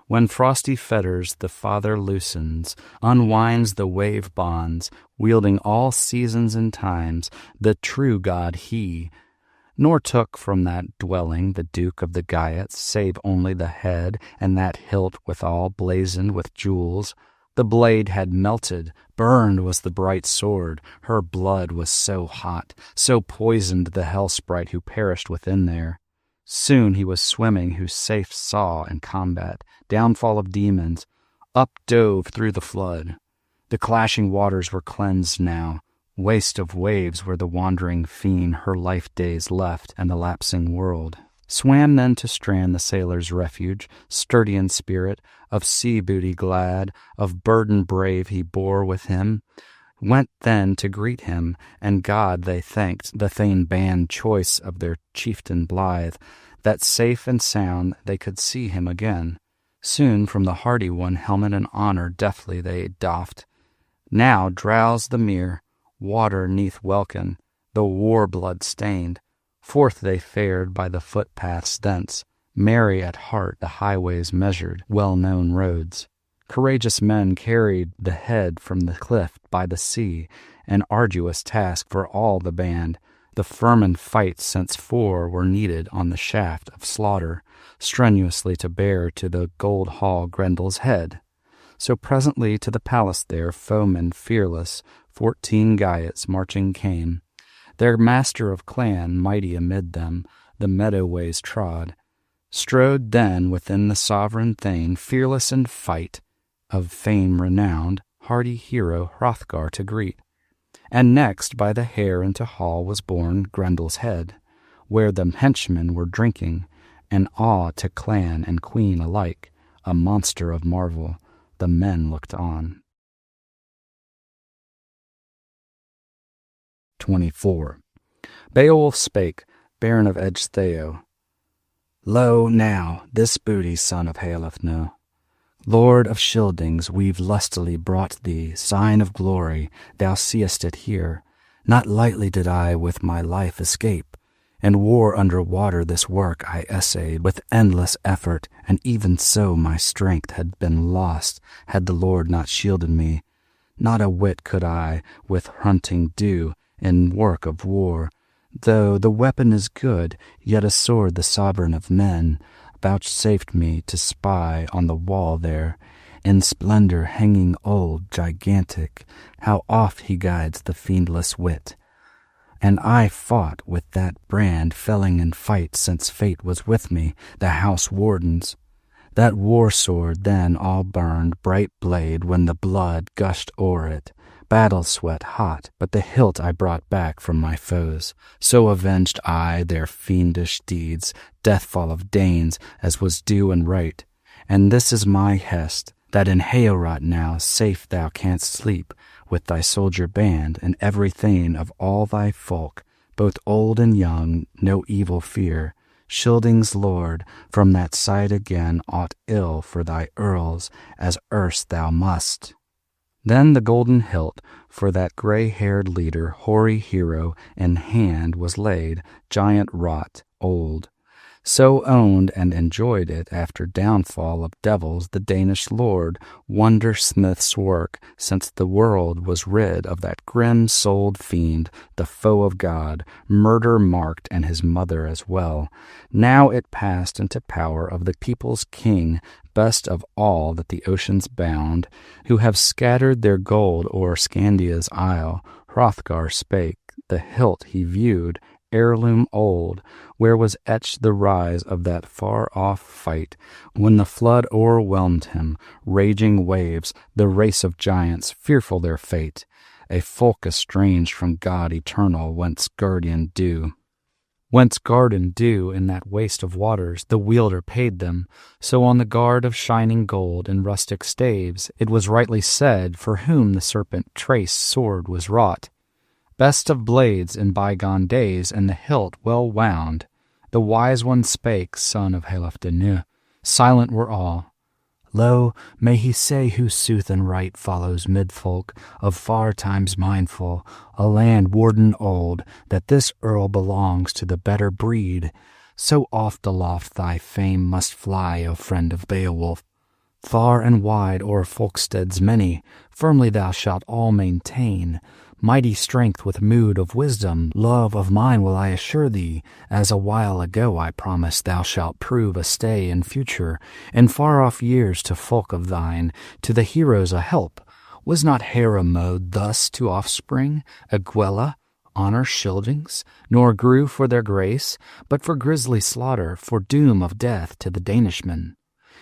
When frosty fetters the Father loosens, unwinds the wave bonds, wielding all seasons and times, the true God he, nor took from that dwelling the Duke of the Geats, save only the head, and that hilt withal blazoned with jewels. The blade had melted, burned was the bright sword, her blood was so hot, so poisoned the hell sprite who perished within there. Soon he was swimming who safe saw in combat, downfall of demons, up dove through the flood. The clashing waters were cleansed now, waste of waves where the wandering fiend her life days left and the lapsing world. Swam then to strand the sailor's refuge, sturdy in spirit, of sea booty glad, of burden brave he bore with him. Went then to greet him, and God they thanked, the thane band choice of their chieftain blithe, that safe and sound they could see him again. Soon from the hardy one helmet and honor deftly they doffed. Now drowsed the mere water neath welkin, the war blood stained. Forth they fared by the footpaths thence, merry at heart the highways measured, well-known roads. Courageous men carried the head from the cliff by the sea, an arduous task for all the band. The firm fights since 4 were needed on the shaft of slaughter, strenuously to bear to the gold hall Grendel's head. So presently to the palace there foemen fearless, 14 Geats marching came. Their master of clan, mighty amid them, the meadow ways trod. Strode then within the sovereign thane, fearless in fight, of fame renowned, hardy hero Hrothgar to greet. And next by the hair into hall was borne Grendel's head, where the henchmen were drinking, an awe to clan and queen alike, a monster of marvel. The men looked on. 24. Beowulf spake, baron of Edgetheo. Lo, now, this booty, son of Healfno, Lord of Scyldings, we've lustily brought thee, sign of glory, thou seest it here. Not lightly did I with my life escape. In war under water this work I essayed with endless effort, and even so my strength had been lost, had the Lord not shielded me. Not a whit could I with hunting do in work of war. Though the weapon is good, yet a sword the sovereign of men vouchsafed me to spy on the wall there, in splendor hanging old, gigantic, how oft he guides the fiendless wit. And I fought with that brand, felling in fight since fate was with me, the house wardens. That war sword then all burned, bright blade, when the blood gushed o'er it. Battle sweat hot, but the hilt I brought back from my foes. So avenged I their fiendish deeds, deathfall of Danes, as was due and right. And this is my hest, that in Heorot now safe thou canst sleep, with thy soldier band, and every thane of all thy folk, both old and young, no evil fear. Scyldings' lord, from that side again aught ill for thy earls, as erst thou must. Then the golden hilt for that grey-haired leader, hoary hero, in hand was laid, giant wrought, old. So owned and enjoyed it after downfall of devils the Danish lord, wonder-smith's work, since the world was rid of that grim-souled fiend, the foe of God, murder-marked, and his mother as well. Now it passed into power of the people's king, best of all that the oceans bound, who have scattered their gold o'er Scandia's isle. Hrothgar spake, the hilt he viewed, heirloom old, where was etched the rise of that far-off fight, when the flood o'erwhelmed him, raging waves, the race of giants, fearful their fate, a folk estranged from God eternal, whence guardian dew in that waste of waters, the wielder paid them. So on the guard of shining gold and rustic staves, it was rightly said, for whom the serpent traced sword was wrought. Best of blades in bygone days, and the hilt well wound. The wise one spake, son of Halfdene. Silent were all. Lo, may he say who sooth and right follows mid-folk, of far times mindful, a land warden old, that this earl belongs to the better breed. So oft aloft thy fame must fly, O friend of Beowulf. Far and wide o'er folksteads many, firmly thou shalt all maintain. Mighty strength with mood of wisdom, love of mine will I assure thee, as a while ago I promised thou shalt prove a stay in future, in far-off years to folk of thine, to the heroes a help. Was not Hera mowed thus to offspring, Egwella, honor Scyldings, nor grew for their grace, but for grisly slaughter, for doom of death to the Danishmen?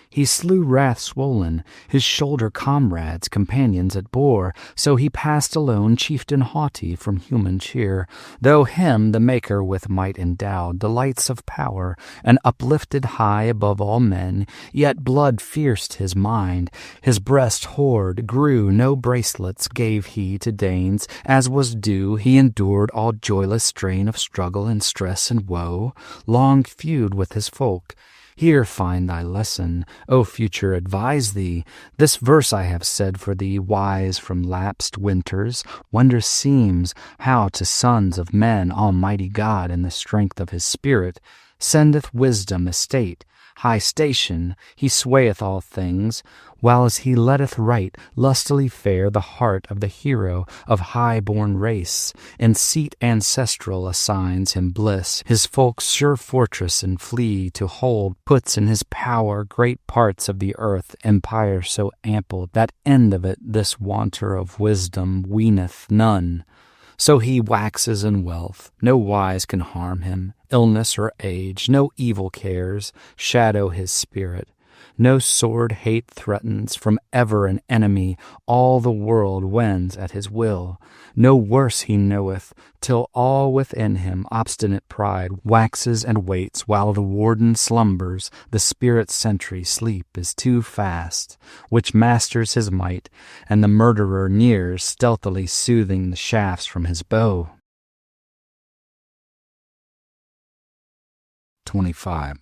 He slew wrath-swollen, his shoulder comrades, companions it bore, so he passed alone, chieftain haughty from human cheer, though him the Maker with might endowed, delights of power, and uplifted high above all men, yet blood fierced his mind, his breast hoard grew, no bracelets gave he to Danes, as was due, he endured all joyless strain of struggle and stress and woe, long feud with his folk. Here find thy lesson, O future, advise thee. This verse I have said for thee, wise from lapsed winters. Wonder seems how to sons of men Almighty God, in the strength of his spirit, sendeth wisdom, estate, high station. He swayeth all things, while as he letteth right lustily fare the heart of the hero of high-born race, and seat ancestral assigns him bliss, his folk's sure fortress and flea to hold, puts in his power great parts of the earth, empire so ample that end of it this wanter of wisdom weeneth none. So he waxes in wealth, no wise can harm him, illness or age, no evil cares shadow his spirit. No sword hate threatens from ever an enemy, all the world wends at his will. No worse he knoweth, till all within him obstinate pride waxes and waits, while the warden slumbers, the spirit's sentry sleep is too fast, which masters his might, and the murderer nears, stealthily soothing the shafts from his bow. 25.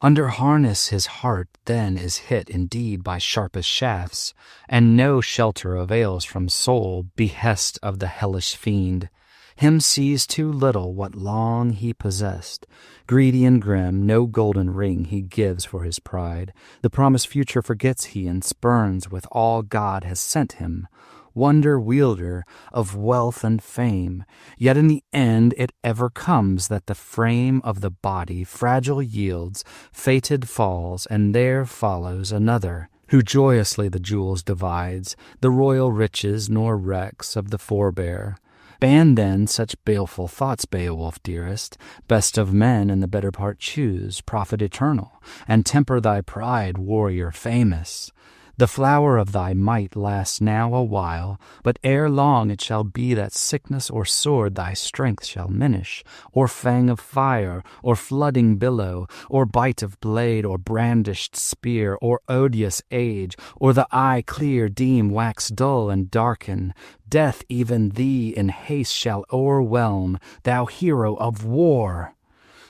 Under harness his heart then is hit indeed by sharpest shafts, and no shelter avails from soul behest of the hellish fiend. Him sees too little what long he possessed. Greedy and grim, no golden ring he gives for his pride. The promised future forgets he and spurns with all God has sent him. Wonder wielder of wealth and fame, yet in the end it ever comes that the frame of the body fragile yields, fated falls, and there follows another, who joyously the jewels divides, the royal riches nor wrecks of the forebear. Ban then such baleful thoughts, Beowulf dearest, best of men and the better part choose, prophet eternal, and temper thy pride, warrior famous. The flower of thy might lasts now a while, but ere long it shall be that sickness or sword thy strength shall minish, or fang of fire, or flooding billow, or bite of blade, or brandished spear, or odious age, or the eye clear deem wax dull and darken. Death even thee in haste shall o'erwhelm, thou hero of war.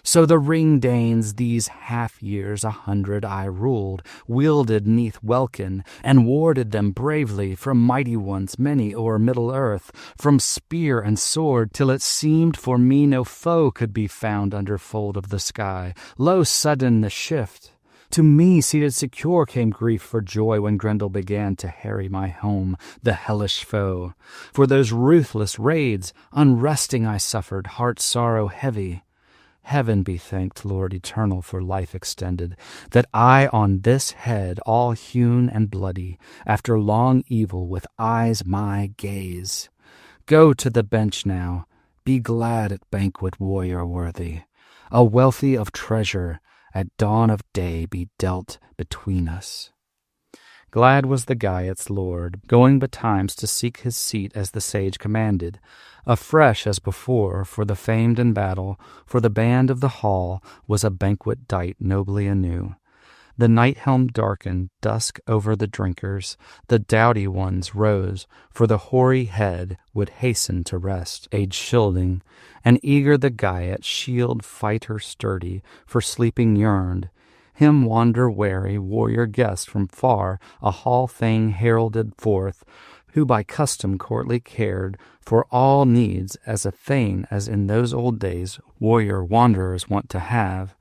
So the Ring-Danes these half-years 100 I ruled, wielded 'neath welkin, and warded them bravely from mighty ones many o'er Middle-earth, from spear and sword, till it seemed for me no foe could be found under fold of the sky. Lo, sudden the shift! To me, seated secure, came grief for joy when Grendel began to harry my home, the hellish foe. For those ruthless raids, unresting I suffered, heart sorrow heavy. Heaven be thanked, Lord eternal, for life extended, that I on this head, all hewn and bloody, after long evil with eyes my gaze. Go to the bench now, be glad at banquet, warrior worthy. A wealthy of treasure at dawn of day be dealt between us. Glad was the Geat's lord, going betimes to seek his seat as the sage commanded. Afresh as before, for the famed in battle, for the band of the hall was a banquet dight nobly anew. The night helm darkened, dusk over the drinkers, the doughty ones rose, for the hoary head would hasten to rest, aged Scylding, and eager the Geat, shield fighter sturdy, for sleeping yearned. Him wander-weary warrior guest from far a hall thane heralded forth, who by custom courtly cared for all needs as a thane as in those old days warrior wanderers wont to have.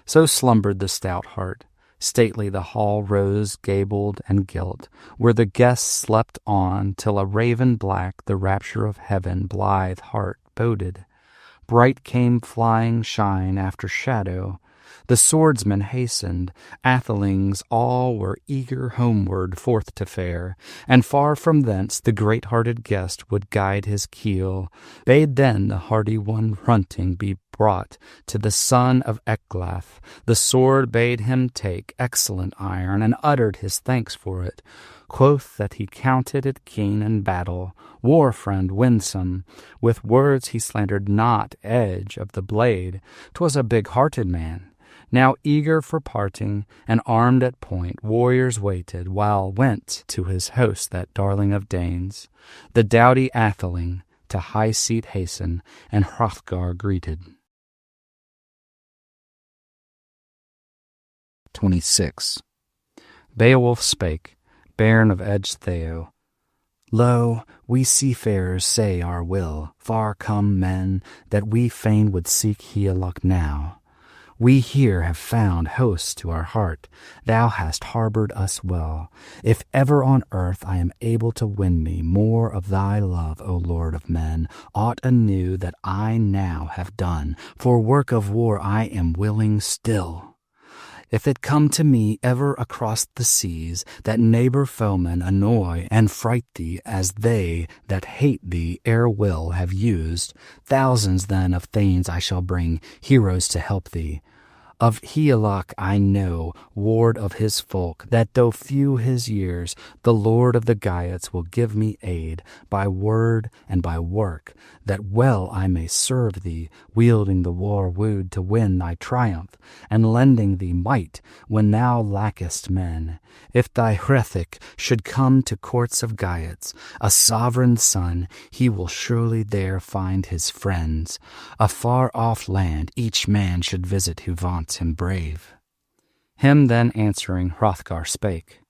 So slumbered the stout heart. Stately the hall rose, gabled and gilt, where the guests slept on till a raven black the rapture of heaven blithe heart boded. Bright came flying shine after shadow. The swordsmen hastened, athelings all were eager homeward forth to fare, and far from thence the great-hearted guest would guide his keel, bade then the hardy one Hrunting be brought to the son of Ecglaf. The sword bade him take, excellent iron, and uttered his thanks for it. Quoth that he counted it keen in battle, war-friend winsome. With words he slandered not edge of the blade. 'Twas a big-hearted man. Now eager for parting, and armed at point, warriors waited, while went to his host that darling of Danes. The doughty atheling to high seat hasten, and Hrothgar greeted. 26. Beowulf spake, bairn of Ecgtheow. Lo, we seafarers say our will, far come men, that we fain would seek Heorot now. We here have found hosts to our heart. Thou hast harboured us well. If ever on earth I am able to win me more of thy love, O Lord of men, aught anew that I now have done, for work of war I am willing still. If it come to me ever across the seas, that neighbour foemen annoy and fright thee as they that hate thee ere will have used, thousands then of thanes I shall bring, heroes to help thee. Of Heorot I know, ward of his folk, that though few his years, the Lord of the Geats will give me aid, by word and by work, that well I may serve thee, wielding the war-wood to win thy triumph, and lending thee might when thou lackest men. If thy Hrethik should come to courts of Geats, a sovereign son, he will surely there find his friends. A far-off land each man should visit who vaunts him brave. Him then answering Hrothgar spake,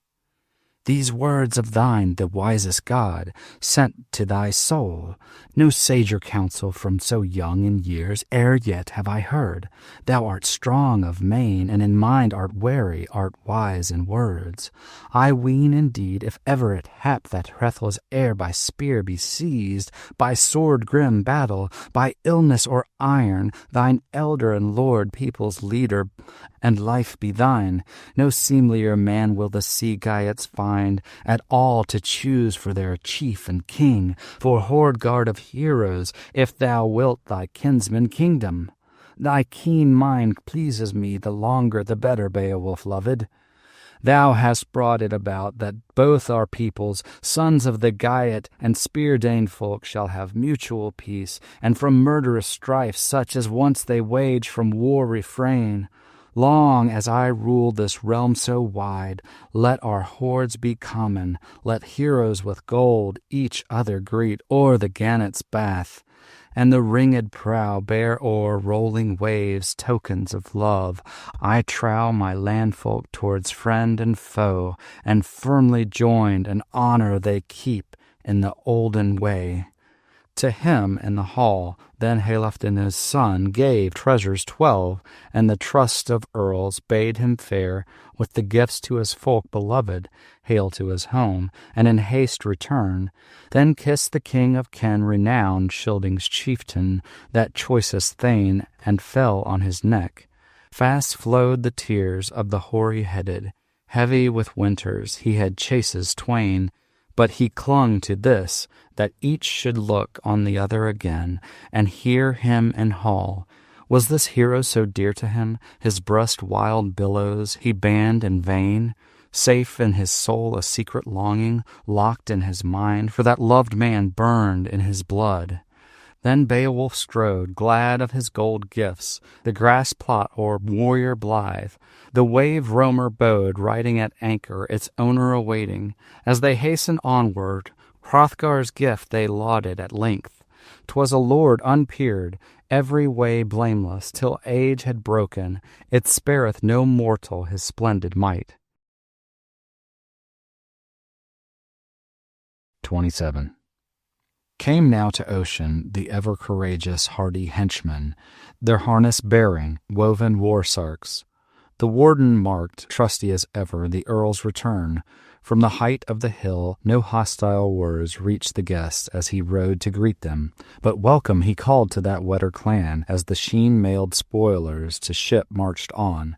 These words of thine the wisest God sent to thy soul. No sager counsel from so young in years ere yet have I heard. Thou art strong of main, and in mind art wary, art wise in words. I ween indeed, if ever it hap that Hrethel's heir by spear be seized, by sword grim battle, by illness or iron, thine elder and lord people's leader, and life be thine, no seemlier man will the sea Geats find at all to choose for their chief and king, for hoard guard of heroes, if thou wilt thy kinsman kingdom. Thy keen mind pleases me, the longer the better, Beowulf loved. Thou hast brought it about that both our peoples, sons of the Geat and spear-daned folk, shall have mutual peace, and from murderous strife such as once they wage from war refrain. Long as I rule this realm so wide, let our hordes be common, let heroes with gold each other greet o'er the gannet's bath, and the ringed prow bear o'er rolling waves tokens of love. I trow my landfolk towards friend and foe, and firmly joined in honor they keep in the olden way. To him in the hall then Halfdan son gave treasures 12, and the trust of earls bade him fare with the gifts to his folk beloved, hail to his home, and in haste return. Then kissed the king of Ken renown, Scylding's chieftain, that choicest thane, and fell on his neck. Fast flowed the tears of the hoary-headed, heavy with winters he had chases twain, but he clung to this, that each should look on the other again, and hear him in hall. Was this hero so dear to him, his breast wild billows he banned in vain? Safe in his soul a secret longing, locked in his mind, for that loved man burned in his blood. Then Beowulf strode, glad of his gold gifts, the grass plot o'er warrior blithe, the wave roamer bode, riding at anchor, its owner awaiting. As they hastened onward, Hrothgar's gift they lauded at length. 'Twas a lord unpeered, every way blameless, till age had broken, it spareth no mortal his splendid might. 27. Came now to ocean the ever-courageous hardy henchmen, their harness bearing woven war-sarks. The warden marked, trusty as ever, the earl's return. From the height of the hill no hostile words reached the guest as he rode to greet them, but welcome he called to that wetter clan as the sheen-mailed spoilers to ship marched on.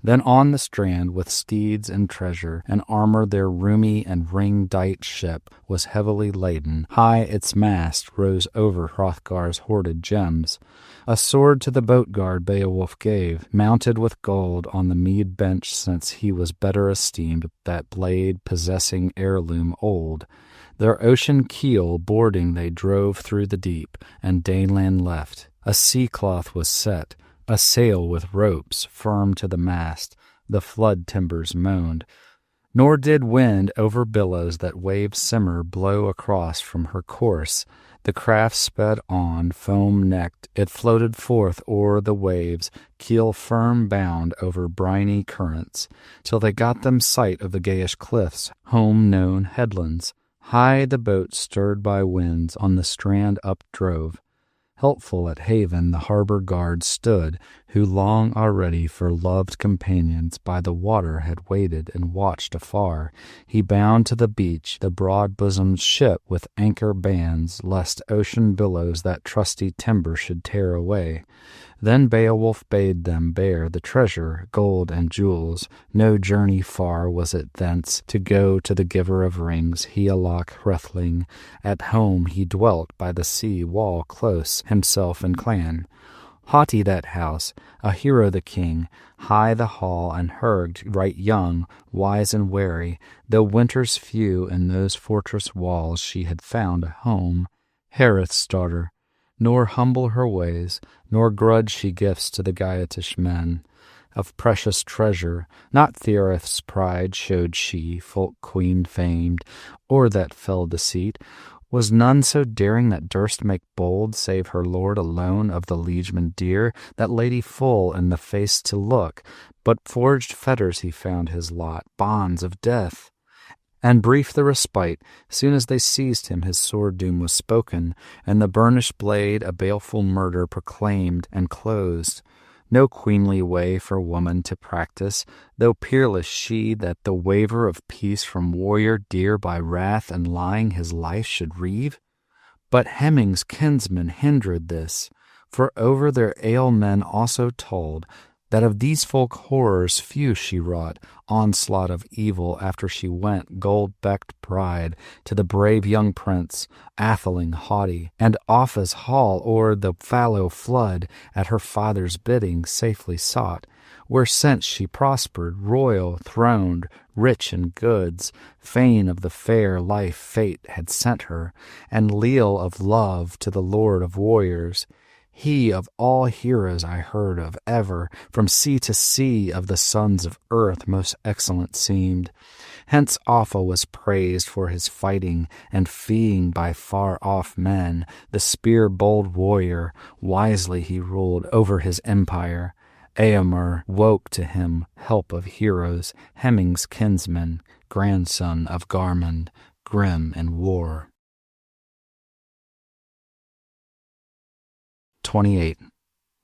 Then on the strand with steeds and treasure and armor their roomy and ring-dight ship was heavily laden. High its mast rose over Hrothgar's hoarded gems. A sword to the boat-guard Beowulf gave, mounted with gold on the mead bench, since he was better esteemed that blade possessing heirloom old. Their ocean keel boarding they drove through the deep, and Daneland left. A sea-cloth was set, a sail with ropes firm to the mast, the flood timbers moaned. Nor did wind over billows that wave simmer blow across from her course. The craft sped on, foam-necked, it floated forth o'er the waves, keel firm bound over briny currents, till they got them sight of the gayish cliffs, home-known headlands. High the boat, stirred by winds, on the strand up drove. Helpful at haven the harbor guard stood, who long already for loved companions by the water had waited and watched afar. He bound to the beach the broad-bosomed ship with anchor bands, lest ocean billows that trusty timber should tear away. Then Beowulf bade them bear the treasure, gold and jewels. No journey far was it thence to go to the giver of rings, Higelac Hrethling. At home he dwelt by the sea wall close, himself and clan. Haughty that house, a hero the king, high the hall, and Hurgd right young, wise and wary, though winters few in those fortress walls she had found a home, Hareth's daughter. Nor humble her ways, nor grudge she gifts to the Geatish men. Of precious treasure, not Thereth's pride showed she, folk queen famed, or that fell deceit. Was none so daring that durst make bold, save her lord alone of the liegemen dear, that lady full in the face to look. But forged fetters he found his lot, bonds of death. And brief the respite, soon as they seized him his sword doom was spoken, and the burnished blade a baleful murder proclaimed and closed. No queenly way for woman to practice, though peerless she that the waver of peace from warrior dear by wrath and lying his life should reave. But Hemming's kinsmen hindered this, for over their ale men also told, that of these folk horrors few she wrought, onslaught of evil after she went, gold-becked bride, to the brave young prince, atheling haughty, and Offa's hall o'er the fallow flood, at her father's bidding safely sought. where since she prospered, royal, throned, rich in goods, fain of the fair life fate had sent her, and leal of love to the lord of warriors. He of all heroes I heard of ever, from sea to sea of the sons of earth most excellent seemed. Hence awful was praised for his fighting, and feeing by far-off men, the spear-bold warrior, wisely he ruled over his empire. Eomer woke to him help of heroes, Hemming's kinsman, grandson of Garmund, grim in war. 28.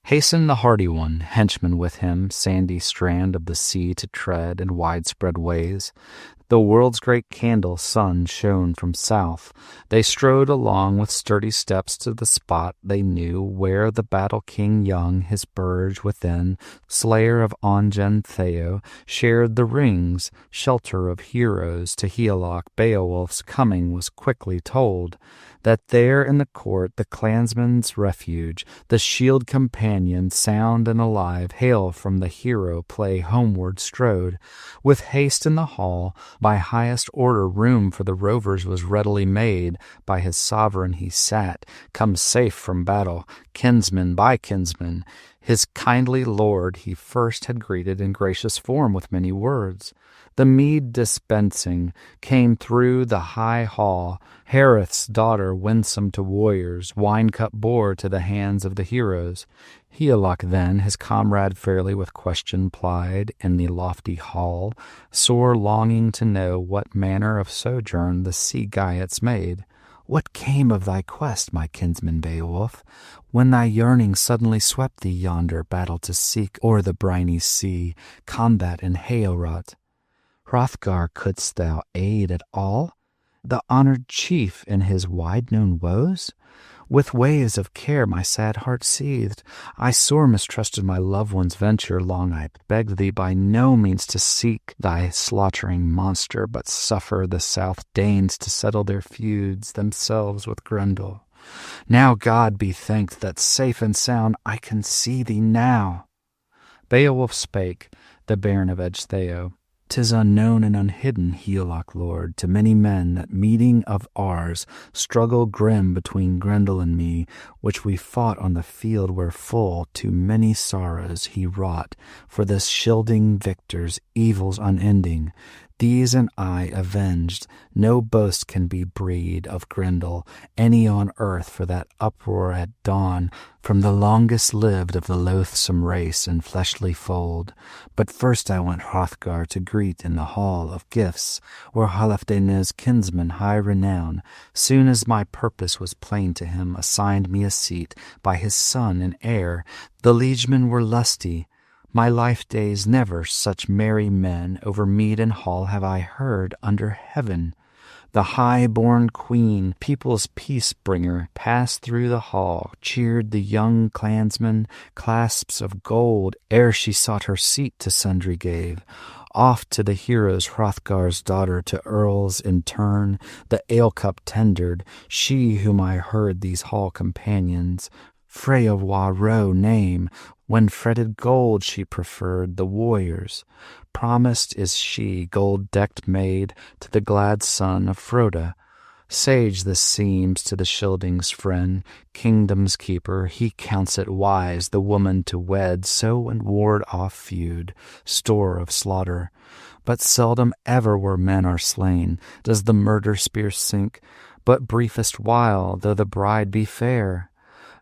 Hasten the hardy one, henchman with him, sandy strand of the sea to tread in widespread ways. The world's great candle sun shone from south. They strode along with sturdy steps to the spot they knew, where the battle-king young, his burge within, slayer of Ongen Theo, shared the rings, shelter of heroes. To Heorot Beowulf's coming was quickly told, that there in the court the clansman's refuge, the shield companion, sound and alive, hail from the hero play homeward strode. With haste in the hall, by highest order room for the rovers was readily made. By his sovereign he sat, come safe from battle, kinsman by kinsman. His kindly lord he first had greeted in gracious form with many words. The mead dispensing came through the high hall. Hareth's daughter, winsome to warriors, wine-cup bore to the hands of the heroes. Heorot then his comrade fairly with question plied in the lofty hall, sore longing to know what manner of sojourn the sea-geats made. What came of thy quest, my kinsman Beowulf, when thy yearning suddenly swept thee yonder battle to seek o'er the briny sea, combat in Heorot? Hrothgar couldst thou aid at all, the honored chief in his wide-known woes? With waves of care my sad heart seethed. I sore mistrusted my loved one's venture. Long I begged thee by no means to seek thy slaughtering monster, but suffer the South Danes to settle their feuds themselves with Grendel. Now God be thanked that safe and sound I can see thee now. Beowulf spake, the bairn of Ecgtheow. 'Tis unknown and unhidden, Heorot lord, to many men that meeting of ours, struggle grim between Grendel and me, which we fought on the field where full too many sorrows he wrought for this shielding victor's evils unending. These and I avenged, no boast can be breed of Grendel, any on earth, for that uproar at dawn from the longest lived of the loathsome race in fleshly fold. But first I went Hrothgar to greet in the hall of gifts, where Halfdane's kinsman high renown, soon as my purpose was plain to him, assigned me a seat by his son and heir. The liegemen were lusty. My life days never such merry men over mead and hall have I heard under heaven. The high-born queen, people's peace-bringer, passed through the hall, cheered the young clansmen, clasps of gold, ere she sought her seat to sundry gave. Oft to the heroes Hrothgar's daughter, to earls in turn, the ale-cup tendered, she whom I heard these hall companions Freya-wa-ro name, when fretted gold she preferred the warriors. Promised is she, gold-decked maid, to the glad son of Froda. Sage this seems to the Scyldings' friend, kingdom's keeper. He counts it wise the woman to wed, so and ward off feud, store of slaughter. But seldom ever where men are slain does the murder spear sink, but briefest while, though the bride be fair.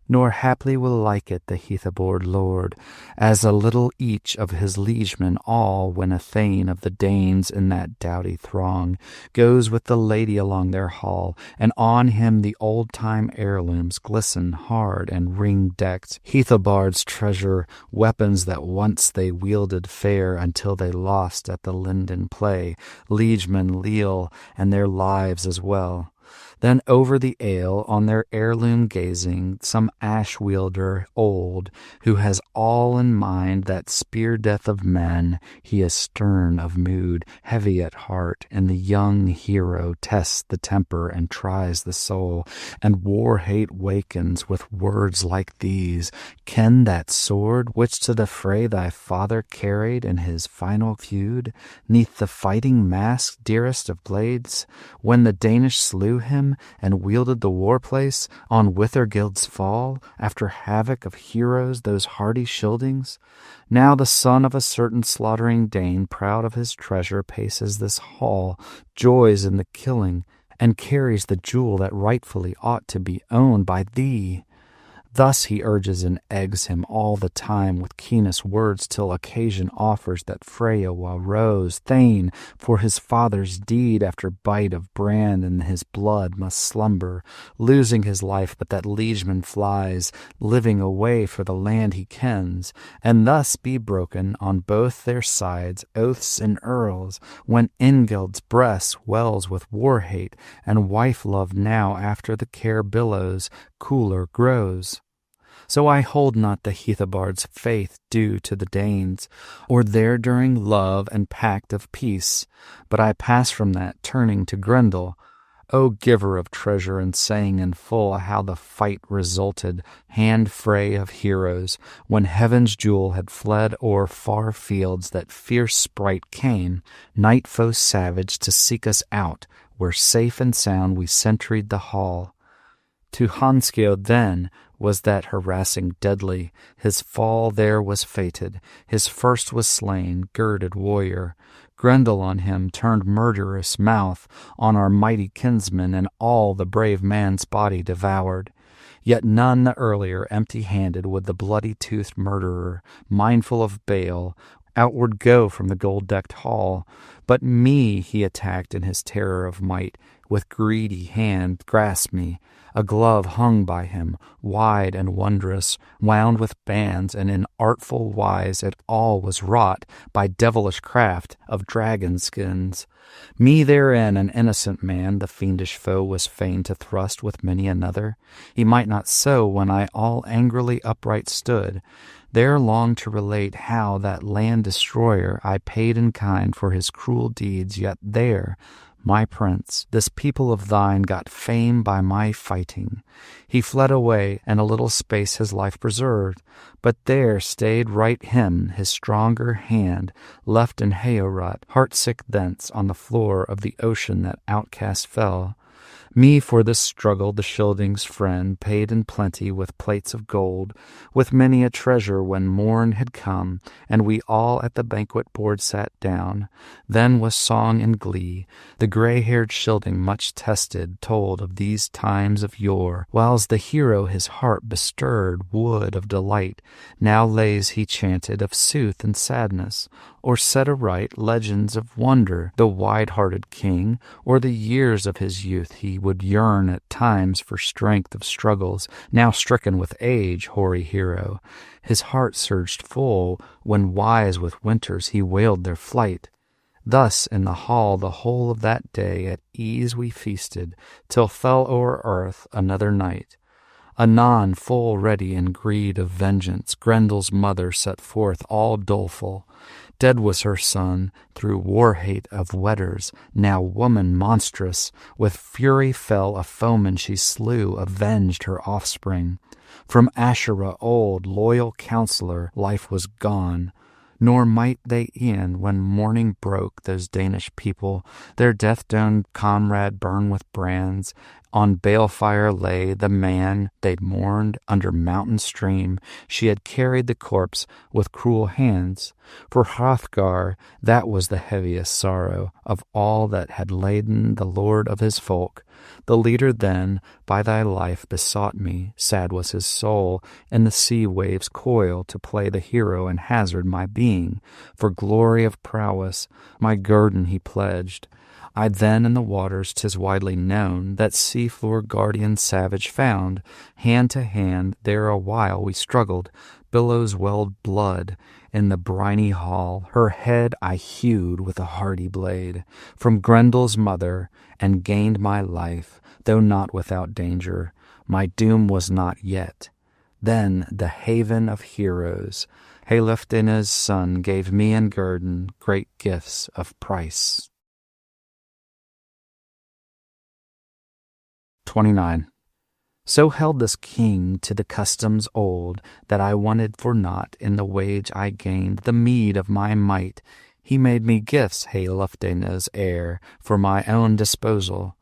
Nor haply will like it the Heath-abhorred lord, as a little each of his liegemen all, when a thane of the Danes in that doughty throng goes with the lady along their hall, and on him the old-time heirlooms glisten hard and ring-decked, Heathobard's treasure, weapons that once they wielded fair until they lost at the linden play, liegemen leal and their lives as well. Then over the ale, on their heirloom gazing, some ash-wielder old, who has all in mind that spear-death of men, he is stern of mood, heavy at heart, and the young hero tests the temper and tries the soul, and war-hate wakens with words like these: "Ken that sword which to the fray thy father carried in his final feud, 'neath the fighting mask, dearest of blades, when the Danish slew him, and wielded the war-place on Withergild's fall, after havoc of heroes those hardy Scyldings? Now the son of a certain slaughtering Dane, proud of his treasure, paces this hall, joys in the killing, and carries the jewel that rightfully ought to be owned by thee." Thus he urges and eggs him all the time with keenest words, till occasion offers that Freya will rose, Thane, for his father's deed, after bite of brand in his blood must slumber, losing his life, but that liegeman flies, living away for the land he kens, and thus be broken on both their sides oaths and earls, when Ingild's breast wells with war-hate, and wife-love now after the care billows, cooler grows. So I hold not the Heathobard's faith due to the Danes, or their during love and pact of peace, but I pass from that, turning to Grendel, O giver of treasure, and saying in full how the fight resulted, hand fray of heroes, when heaven's jewel had fled o'er far fields, that fierce sprite came, night foe savage, to seek us out, where safe and sound we sentried the hall. To Hanskjöld then was that harassing deadly, his fall there was fated, his first was slain, girded warrior. Grendel on him turned murderous mouth, on our mighty kinsman, and all the brave man's body devoured. Yet none the earlier, empty-handed, would the bloody-toothed murderer, mindful of bale, outward go from the gold-decked hall, but me he attacked in his terror of might, with greedy hand grasped me. A glove hung by him, wide and wondrous, wound with bands, and in artful wise it all was wrought by devilish craft of dragon skins. Me therein, an innocent man, the fiendish foe was fain to thrust with many another. He might not so when I all angrily upright stood. There long to relate how that land destroyer I paid in kind for his cruel deeds, yet there, my prince, this people of thine got fame by my fighting. He fled away, and a little space his life preserved, but there stayed right him his stronger hand, left in Heorot, heartsick thence, on the floor of the ocean that outcast fell. Me for this struggle the Scyldings' friend paid in plenty with plates of gold, with many a treasure when morn had come, and we all at the banquet board sat down. Then was song and glee. The grey-haired Scylding, much tested, told of these times of yore, whiles the hero his heart bestirred wood of delight. Now lays he chanted of sooth and sadness, or set aright legends of wonder, the wide-hearted king, or the years of his youth he would yearn at times for strength of struggles, now stricken with age, hoary hero. His heart surged full, when wise with winters he wailed their flight. Thus in the hall the whole of that day at ease we feasted, till fell o'er earth another night. Anon, full ready in greed of vengeance, Grendel's mother set forth all doleful. Dead was her son, through war-hate of wedders, now woman monstrous, with fury fell a foeman she slew, avenged her offspring. From Asherah old, loyal counselor, life was gone, nor might they e'en, when morning broke, those Danish people, their death-doomed comrade burn with brands. On balefire lay the man they'd mourned under mountain stream. She had carried the corpse with cruel hands. For Hrothgar, that was the heaviest sorrow of all that had laden the lord of his folk. The leader then by thy life besought me, sad was his soul, in the sea waves' coil to play the hero and hazard my being. For glory of prowess my guerdon he pledged. I then in the waters, 'tis widely known, that sea-floor guardian savage found. Hand to hand there a while we struggled, billows welled blood in the briny hall. Her head I hewed with a hardy blade from Grendel's mother, and gained my life. though not without danger. My doom was not yet. Then the haven of heroes, Healfdena's son, gave me and Gurdon great gifts of price. 29. So held this king to the customs old, that I wanted for naught in the wage I gained the meed of my might. He made me gifts, Healfdena's heir, for my own disposal.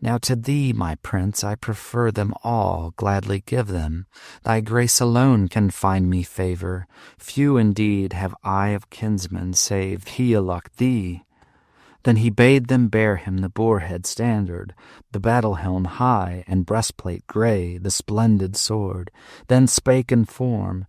Now to thee, my prince, I prefer them all, gladly give them. Thy grace alone can find me favor. Few indeed have I of kinsmen, save Hygelac thee. Then he bade them bear him the boar-head standard, the battle-helm high, and breastplate grey, the splendid sword. Then spake in form,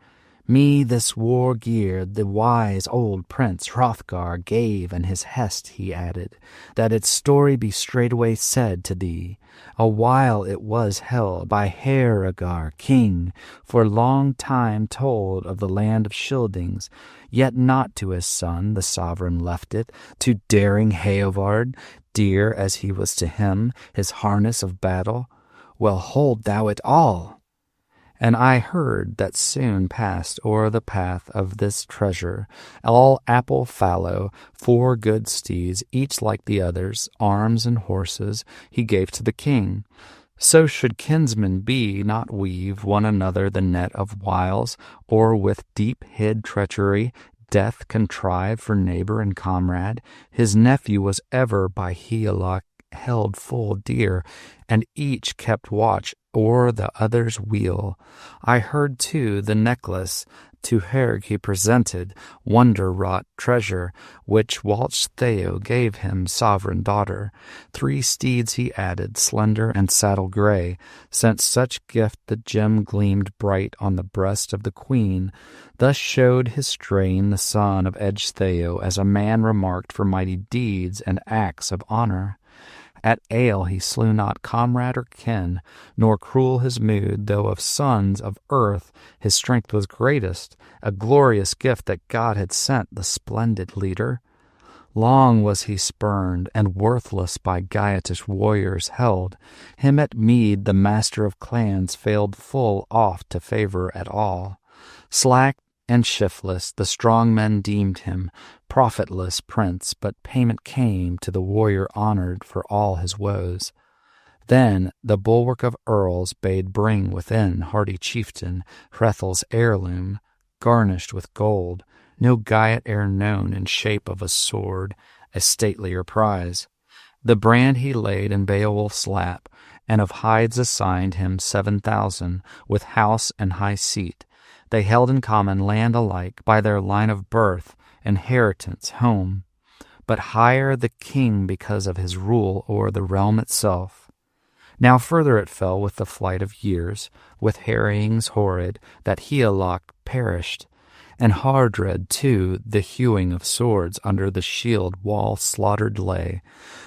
me this war gear the wise old prince Hrothgar gave, and his hest he added, that its story be straightway said to thee. A while it was held by Hrothgar king, for long time told of the land of Scyldings, yet not to his son the sovereign left it, to daring Heovard, dear as he was to him, his harness of battle. Well, hold thou it all! And I heard that soon passed o'er the path of this treasure, all apple fallow, 4 good steeds, each like the others, arms and horses, he gave to the king. So should kinsmen be, not weave one another the net of wiles, or with deep-hid treachery death contrive for neighbor and comrade. His nephew was ever by Hygelac held full dear, and each kept watch o'er the other's weal. I heard too the necklace to Herg he presented, wonder-wrought treasure, which Walchtheo gave him, sovereign daughter. 3 steeds he added, slender and saddle grey, since such gift the gem gleamed bright on the breast of the queen. Thus showed his strain the son of Ecgtheow, as a man remarked for mighty deeds and acts of honour. At ale he slew not comrade or kin, nor cruel his mood, though of sons of earth his strength was greatest, a glorious gift that God had sent the splendid leader. Long was he spurned, and worthless by Geatish warriors held. Him at mead the master of clans failed full oft to favour at all. Slack and shiftless the strong men deemed him, profitless prince, but payment came to the warrior honoured for all his woes. Then the bulwark of earls bade bring within hardy chieftain Hrethel's heirloom, garnished with gold, no Geat e'er known in shape of a sword, a statelier prize. The brand he laid in Beowulf's lap, and of hides assigned him 7,000, with house and high seat. They held in common land alike by their line of birth, inheritance, home, but higher the king because of his rule o'er the realm itself. Now further it fell with the flight of years, with harryings horrid, that Hygelac perished, and Hardred too, the hewing of swords under the shield wall slaughtered lay.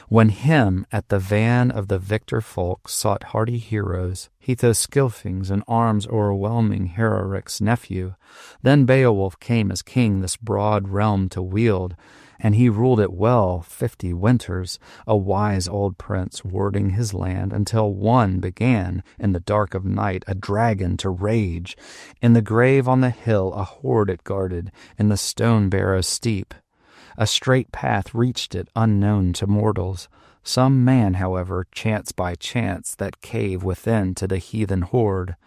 When him at the van of the victor folk sought hardy heroes, Hethoscylfings in arms o'erwhelming Heroric's nephew. Then Beowulf came as king this broad realm to wield, and he ruled it well 50 winters, a wise old prince warding his land, until one began in the dark of night a dragon to rage. In the grave on the hill a hoard it guarded, in the stone barrow steep. A straight path reached it unknown to mortals. Some man, however, chanced by chance that cave within to the heathen horde.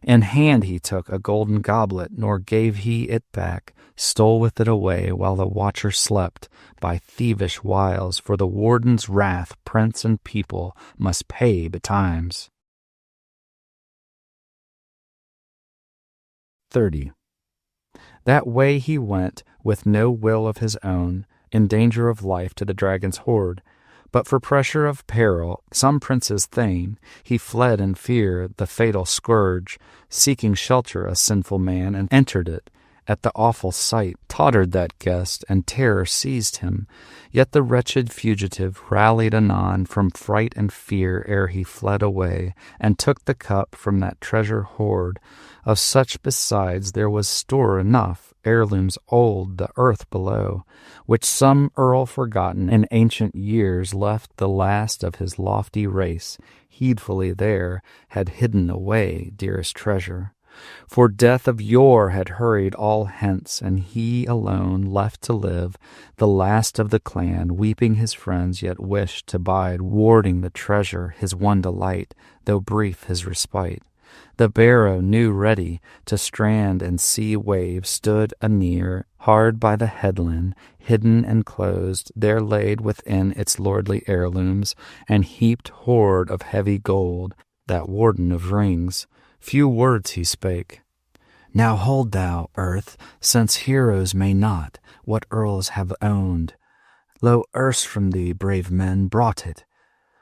In hand he took a golden goblet, nor gave he it back, stole with it away while the watcher slept, by thievish wiles, for the warden's wrath prince and people must pay betimes. 30. That way he went, with no will of his own, in danger of life to the dragon's hoard. But for pressure of peril, some prince's thane, he fled in fear the fatal scourge, seeking shelter a sinful man, and entered it. At the awful sight tottered that guest, and terror seized him. Yet the wretched fugitive rallied anon from fright and fear ere he fled away, and took the cup from that treasure hoard. Of such besides there was store enough, heirlooms old, the earth below, which some earl forgotten in ancient years left the last of his lofty race. heedfully there had hidden away dearest treasure. For death of yore had hurried all hence, and he alone left to live, the last of the clan, weeping his friends, yet wished to bide, warding the treasure, his one delight, though brief his respite. The barrow, new ready to strand and sea wave, stood anear, hard by the headland, hidden and closed, there laid within its lordly heirlooms, and heaped hoard of heavy gold, that warden of rings. Few words he spake. Now hold thou, earth, since heroes may not what earls have owned. Lo, erst from thee, brave men, brought it.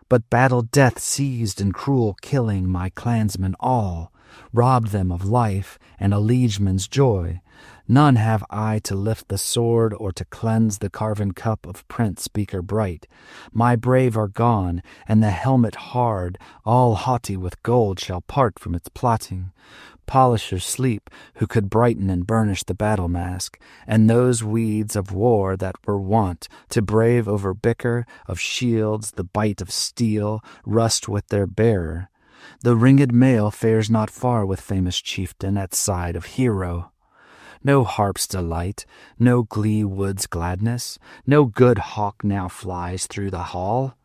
But battle death seized in cruel killing my clansmen all, robbed them of life and a liegeman's joy. None have I to lift the sword or to cleanse the carven cup of Prince Beaker bright. My brave are gone, and the helmet hard, all haughty with gold, shall part from its plotting. Polishers sleep who could brighten and burnish the battle mask, and those weeds of war that were wont to brave over bicker of shields the bite of steel, rust with their bearer. The ringed mail fares not far with famous chieftain at side of hero. No harp's delight, no glee wood's gladness, no good hawk now flies through the hall,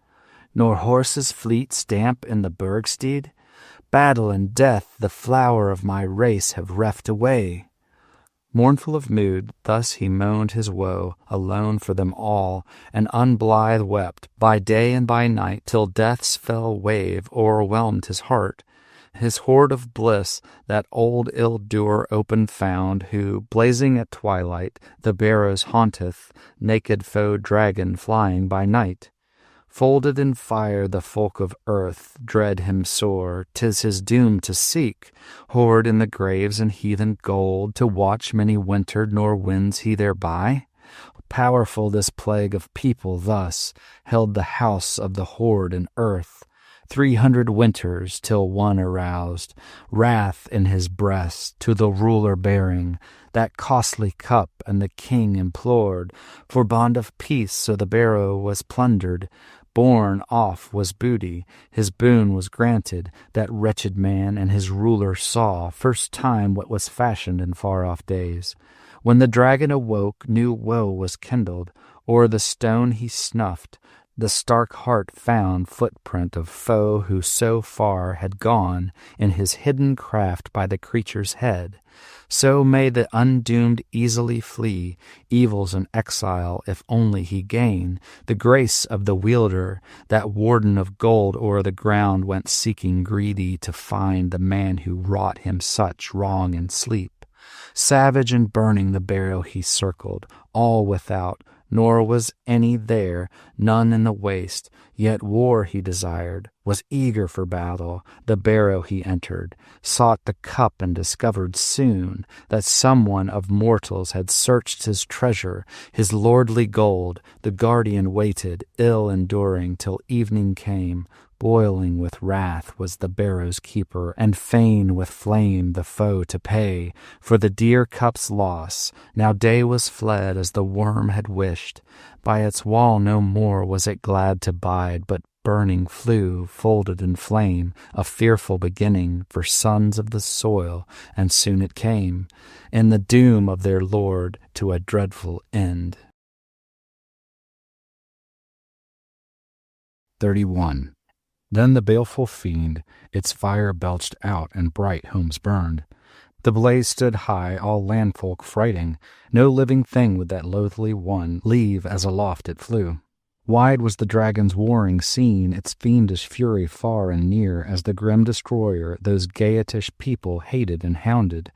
nor horses fleet stamp in the burgsteed. Battle and death the flower of my race have reft away. Mournful of mood, thus he moaned his woe, alone for them all, and unblithe wept, by day and by night, till death's fell wave o'erwhelmed his heart. His hoard of bliss that old ill-doer open found, who, blazing at twilight, the barrows haunteth, naked foe dragon flying by night. Folded in fire the folk of earth dread him sore, 'tis his doom to seek, hoard in the graves and heathen gold, to watch many wintered, nor wins he thereby. Powerful this plague of people thus held the house of the hoard in earth, 300 winters, till one aroused wrath in his breast, to the ruler bearing that costly cup, and the king implored for bond of peace, so the barrow was plundered. Borne off was booty, his boon was granted. That wretched man and his ruler saw first time what was fashioned in far-off days. When the dragon awoke, new woe was kindled. O'er the stone he snuffed. The stark heart found footprint of foe who so far had gone in his hidden craft by the creature's head. So may the undoomed easily flee evils and exile, if only he gain the grace of the wielder. That warden of gold o'er the ground went seeking greedy to find the man who wrought him such wrong in sleep. Savage and burning the barrow he circled, all without, nor was any there, none in the waste. Yet war he desired, was eager for battle. The barrow he entered, sought the cup, and discovered soon that someone of mortals had searched his treasure, his lordly gold. The guardian waited, ill enduring, till evening came. Boiling with wrath was the barrow's keeper, and fain with flame the foe to pay for the dear cup's loss. Now day was fled as the worm had wished. By its wall no more was it glad to bide, but burning flew, folded in flame, a fearful beginning for sons of the soil, and soon it came, in the doom of their lord, to a dreadful end. 31. Then the baleful fiend its fire belched out, and bright homes burned. The blaze stood high, all landfolk frighting. No living thing would that loathly one leave as aloft it flew. Wide was the dragon's warring scene, its fiendish fury far and near, as the grim destroyer those gayetish people hated and hounded.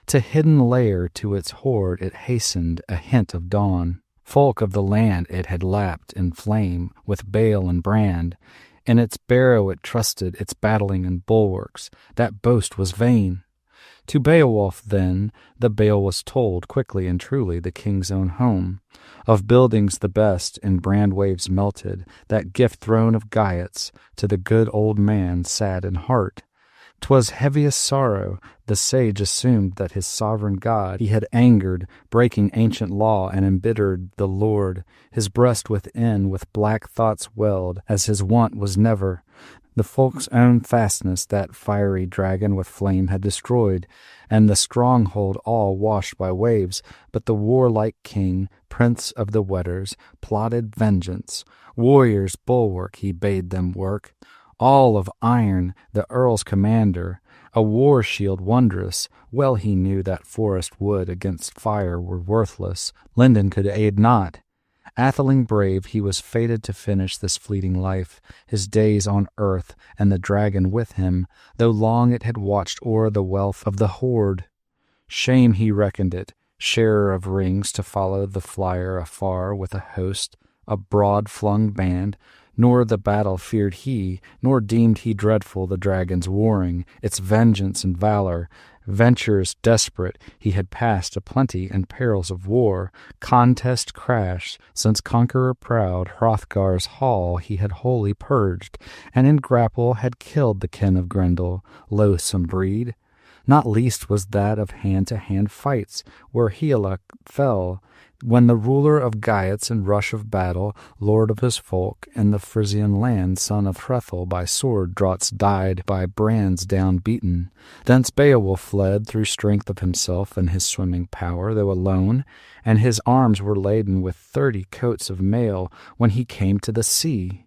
To hidden lair to its hoard it hastened, a hint of dawn. Folk of the land it had lapped in flame, with bale and brand. In its barrow it trusted, its battling and bulwarks. That boast was vain. To Beowulf, then, the bale was told, quickly and truly, the king's own home. Of buildings the best, in brand waves melted, that gift throne of Geats, to the good old man sad in heart. 'Twas heaviest sorrow. The sage assumed that his sovereign God he had angered, breaking ancient law, and embittered the Lord. His breast within with black thoughts welled, as his wont was never. The folk's own fastness that fiery dragon with flame had destroyed, and the stronghold all washed by waves. But the warlike king, prince of the Weders, plotted vengeance. Warrior's bulwark he bade them work, all of iron, the earl's commander, a war shield wondrous. Well he knew that forest wood against fire were worthless. Linden could aid not. Atheling brave, he was fated to finish this fleeting life, his days on earth, and the dragon with him, though long it had watched o'er the wealth of the hoard. Shame he reckoned it, sharer of rings, to follow the flyer afar with a host, a broad-flung band. Nor the battle feared he, nor deemed he dreadful the dragon's warring, its vengeance and valor. Ventures desperate he had passed aplenty and perils of war. Contest crashed, since conqueror proud Hrothgar's hall he had wholly purged, and in grapple had killed the kin of Grendel, loathsome breed. Not least was that of hand-to-hand fights, where Heorot fell, when the ruler of Geats in rush of battle, lord of his folk, in the Frisian land, son of Hrethel, by sword draughts died, by brands down beaten. Thence Beowulf fled through strength of himself and his swimming power, though alone, and his arms were laden with 30 coats of mail when he came to the sea.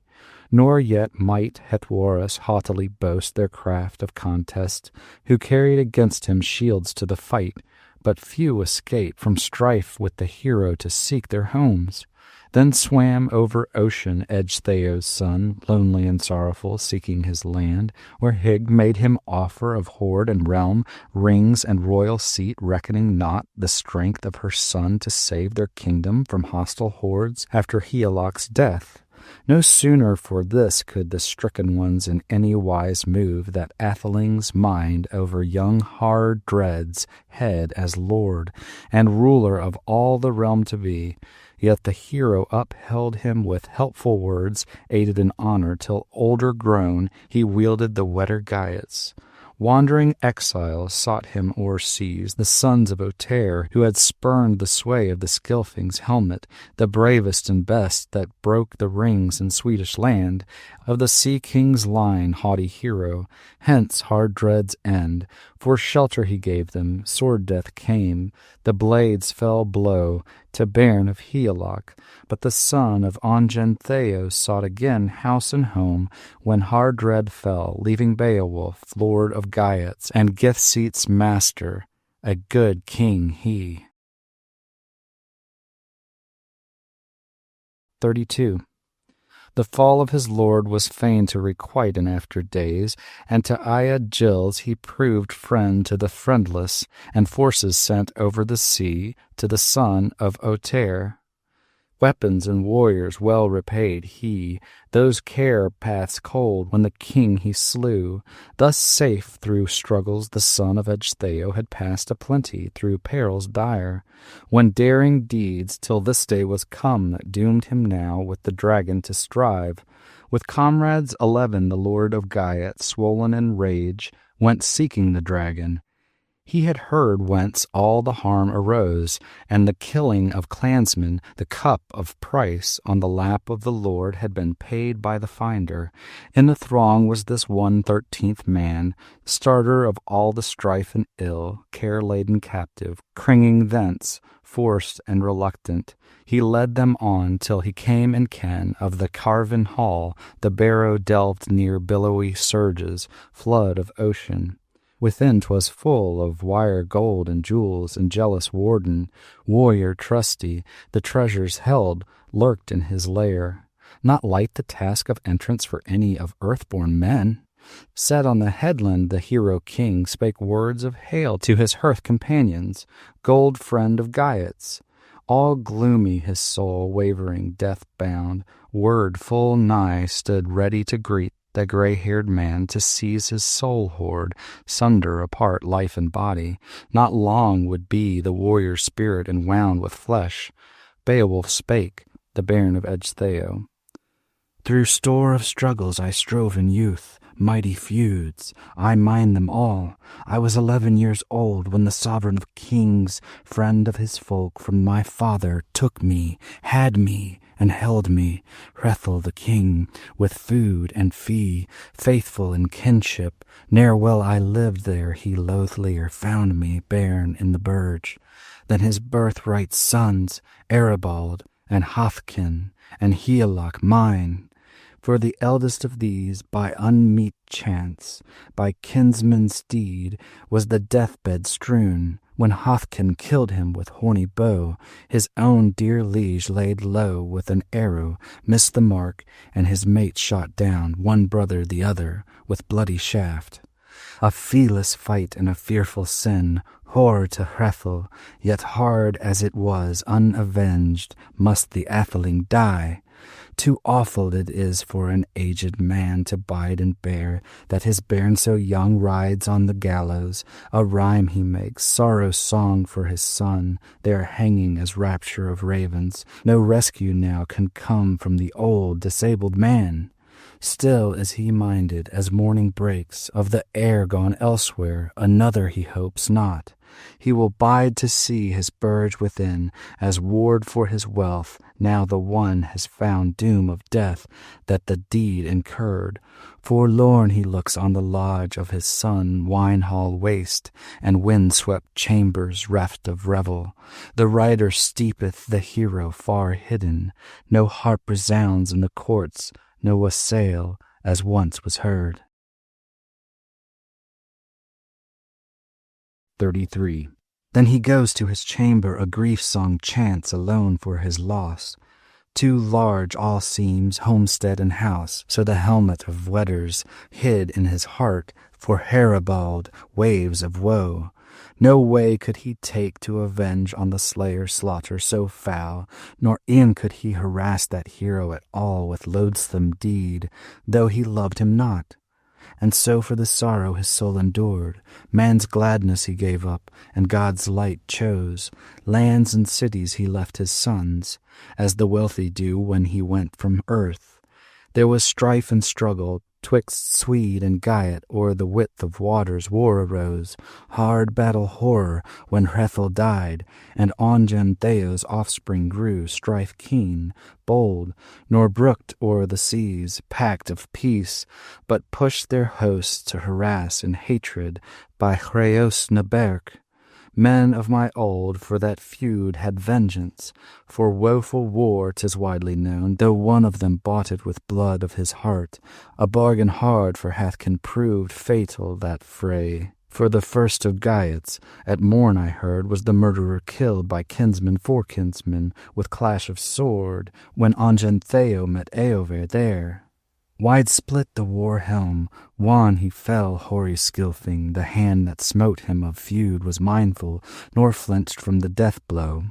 Nor yet might Hethwaris haughtily boast their craft of contest, who carried against him shields to the fight. But few escaped from strife with the hero to seek their homes. Then swam over ocean Ecgtheow's son, lonely and sorrowful, seeking his land, where Hygd made him offer of hoard and realm, rings and royal seat, reckoning not the strength of her son to save their kingdom from hostile hordes after Heorot's death. No sooner for this could the stricken ones in any wise move that Atheling's mind over young Hardred's head as lord and ruler of all the realm to be. Yet the hero upheld him with helpful words, aided in honor, till older grown he wielded the wetter Geats. Wandering exiles sought him o'er seas, the sons of Ohtere, who had spurned the sway of the Skilfing's helmet, the bravest and best that broke the rings in Swedish land, of the sea king's line, haughty hero. Hence Hardred's end, for shelter he gave them. Sword death came, the blades fell blow, to bairn of Heorot. But the son of Ongentheow sought again house and home, when Hardred fell, leaving Beowulf, lord of Geats, and Githseat's master, a good king he. 32. The fall of his lord was fain to requite in after days, and to Aya Gilles he proved friend to the friendless, and forces sent over the sea to the son of Ohtere. Weapons and warriors well repaid he, those care paths cold when the king he slew. Thus safe through struggles the son of Ecgtheow had passed aplenty through perils dire, when daring deeds till this day was come that doomed him now with the dragon to strive. With comrades 11 the lord of Geats, swollen in rage, went seeking the dragon. He had heard whence all the harm arose, and the killing of clansmen. The cup of price on the lap of the Lord had been paid by the finder. In the throng was this 1/13th man, starter of all the strife and ill, care-laden captive, cringing thence, forced and reluctant. He led them on till he came in ken of the carven hall, the barrow delved near billowy surges, flood of ocean. Within 'twas full of wire gold and jewels, and jealous warden, warrior trusty, the treasures held, lurked in his lair. Not light the task of entrance for any of earth-born men. Set on the headland the hero king spake words of hail to his hearth companions, gold friend of Geats. All gloomy his soul, wavering, death-bound, word full nigh stood ready to greet the gray-haired man, to seize his soul-hoard, sunder apart life and body. Not long would be the warrior's spirit enwound with flesh. Beowulf spake, the bairn of Ecgtheow. Through store of struggles I strove in youth, mighty feuds, I mind them all. I was 11 years old when the sovereign of kings, friend of his folk, from my father took me, had me, and held me, Hrethel the king, with food and fee, faithful in kinship. Ne'er well I lived there, he loathlier found me, bairn in the burge, than his birthright sons, Aribald, and Hrothgar, and Hygelac mine. For the eldest of these, by unmeet chance, by kinsman's deed, was the deathbed strewn, when Hrothgar killed him with horny bow. His own dear liege laid low with an arrow, missed the mark, and his mate shot down, one brother the other, with bloody shaft. A feeless fight and a fearful sin, horror to Hrethel, yet hard as it was, unavenged, must the atheling die. Too awful it is for an aged man to bide and bear, that his bairn so young rides on the gallows. A rhyme he makes, sorrow song for his son, there hanging as rapture of ravens. No rescue now can come from the old disabled man. Still is he minded, as morning breaks, of the heir gone elsewhere, another he hopes not. He will bide to see his burge within, as ward for his wealth. Now the one has found doom of death that the deed incurred. Forlorn he looks on the lodge of his son, wine-hall waste, and wind-swept chambers reft of revel. The rider steepeth the hero far hidden. No harp resounds in the courts, no wassail as once was heard. 33. Then he goes to his chamber, a grief-song chants alone for his loss. Too large all seems, homestead and house, so the helmet of Weders hid in his heart for Haribald waves of woe. No way could he take to avenge on the slayer's slaughter so foul, nor e'en could he harass that hero at all with loathsome deed, though he loved him not. And so for the sorrow his soul endured, man's gladness he gave up, and God's light chose. Lands and cities he left his sons, as the wealthy do when he went from earth. There was strife and struggle, twixt Swede and Geat, o'er the width of waters war arose, hard battle horror when Hrethel died, and Ongen Theo's offspring grew, strife keen, bold, nor brooked o'er the seas, pact of peace, but pushed their hosts to harass and hatred by Hreosnaberg. Men of my old for that feud had vengeance, for woeful war 'tis widely known, though one of them bought it with blood of his heart, a bargain hard for Hrothgar proved fatal that fray. For the first of Geats, at morn I heard, was the murderer killed by kinsman for kinsman, with clash of sword, when Ongen Theo met Eofor there. Wide split the war helm, wan he fell, hoary Skilfing. The hand that smote him of feud was mindful, nor flinched from the death blow.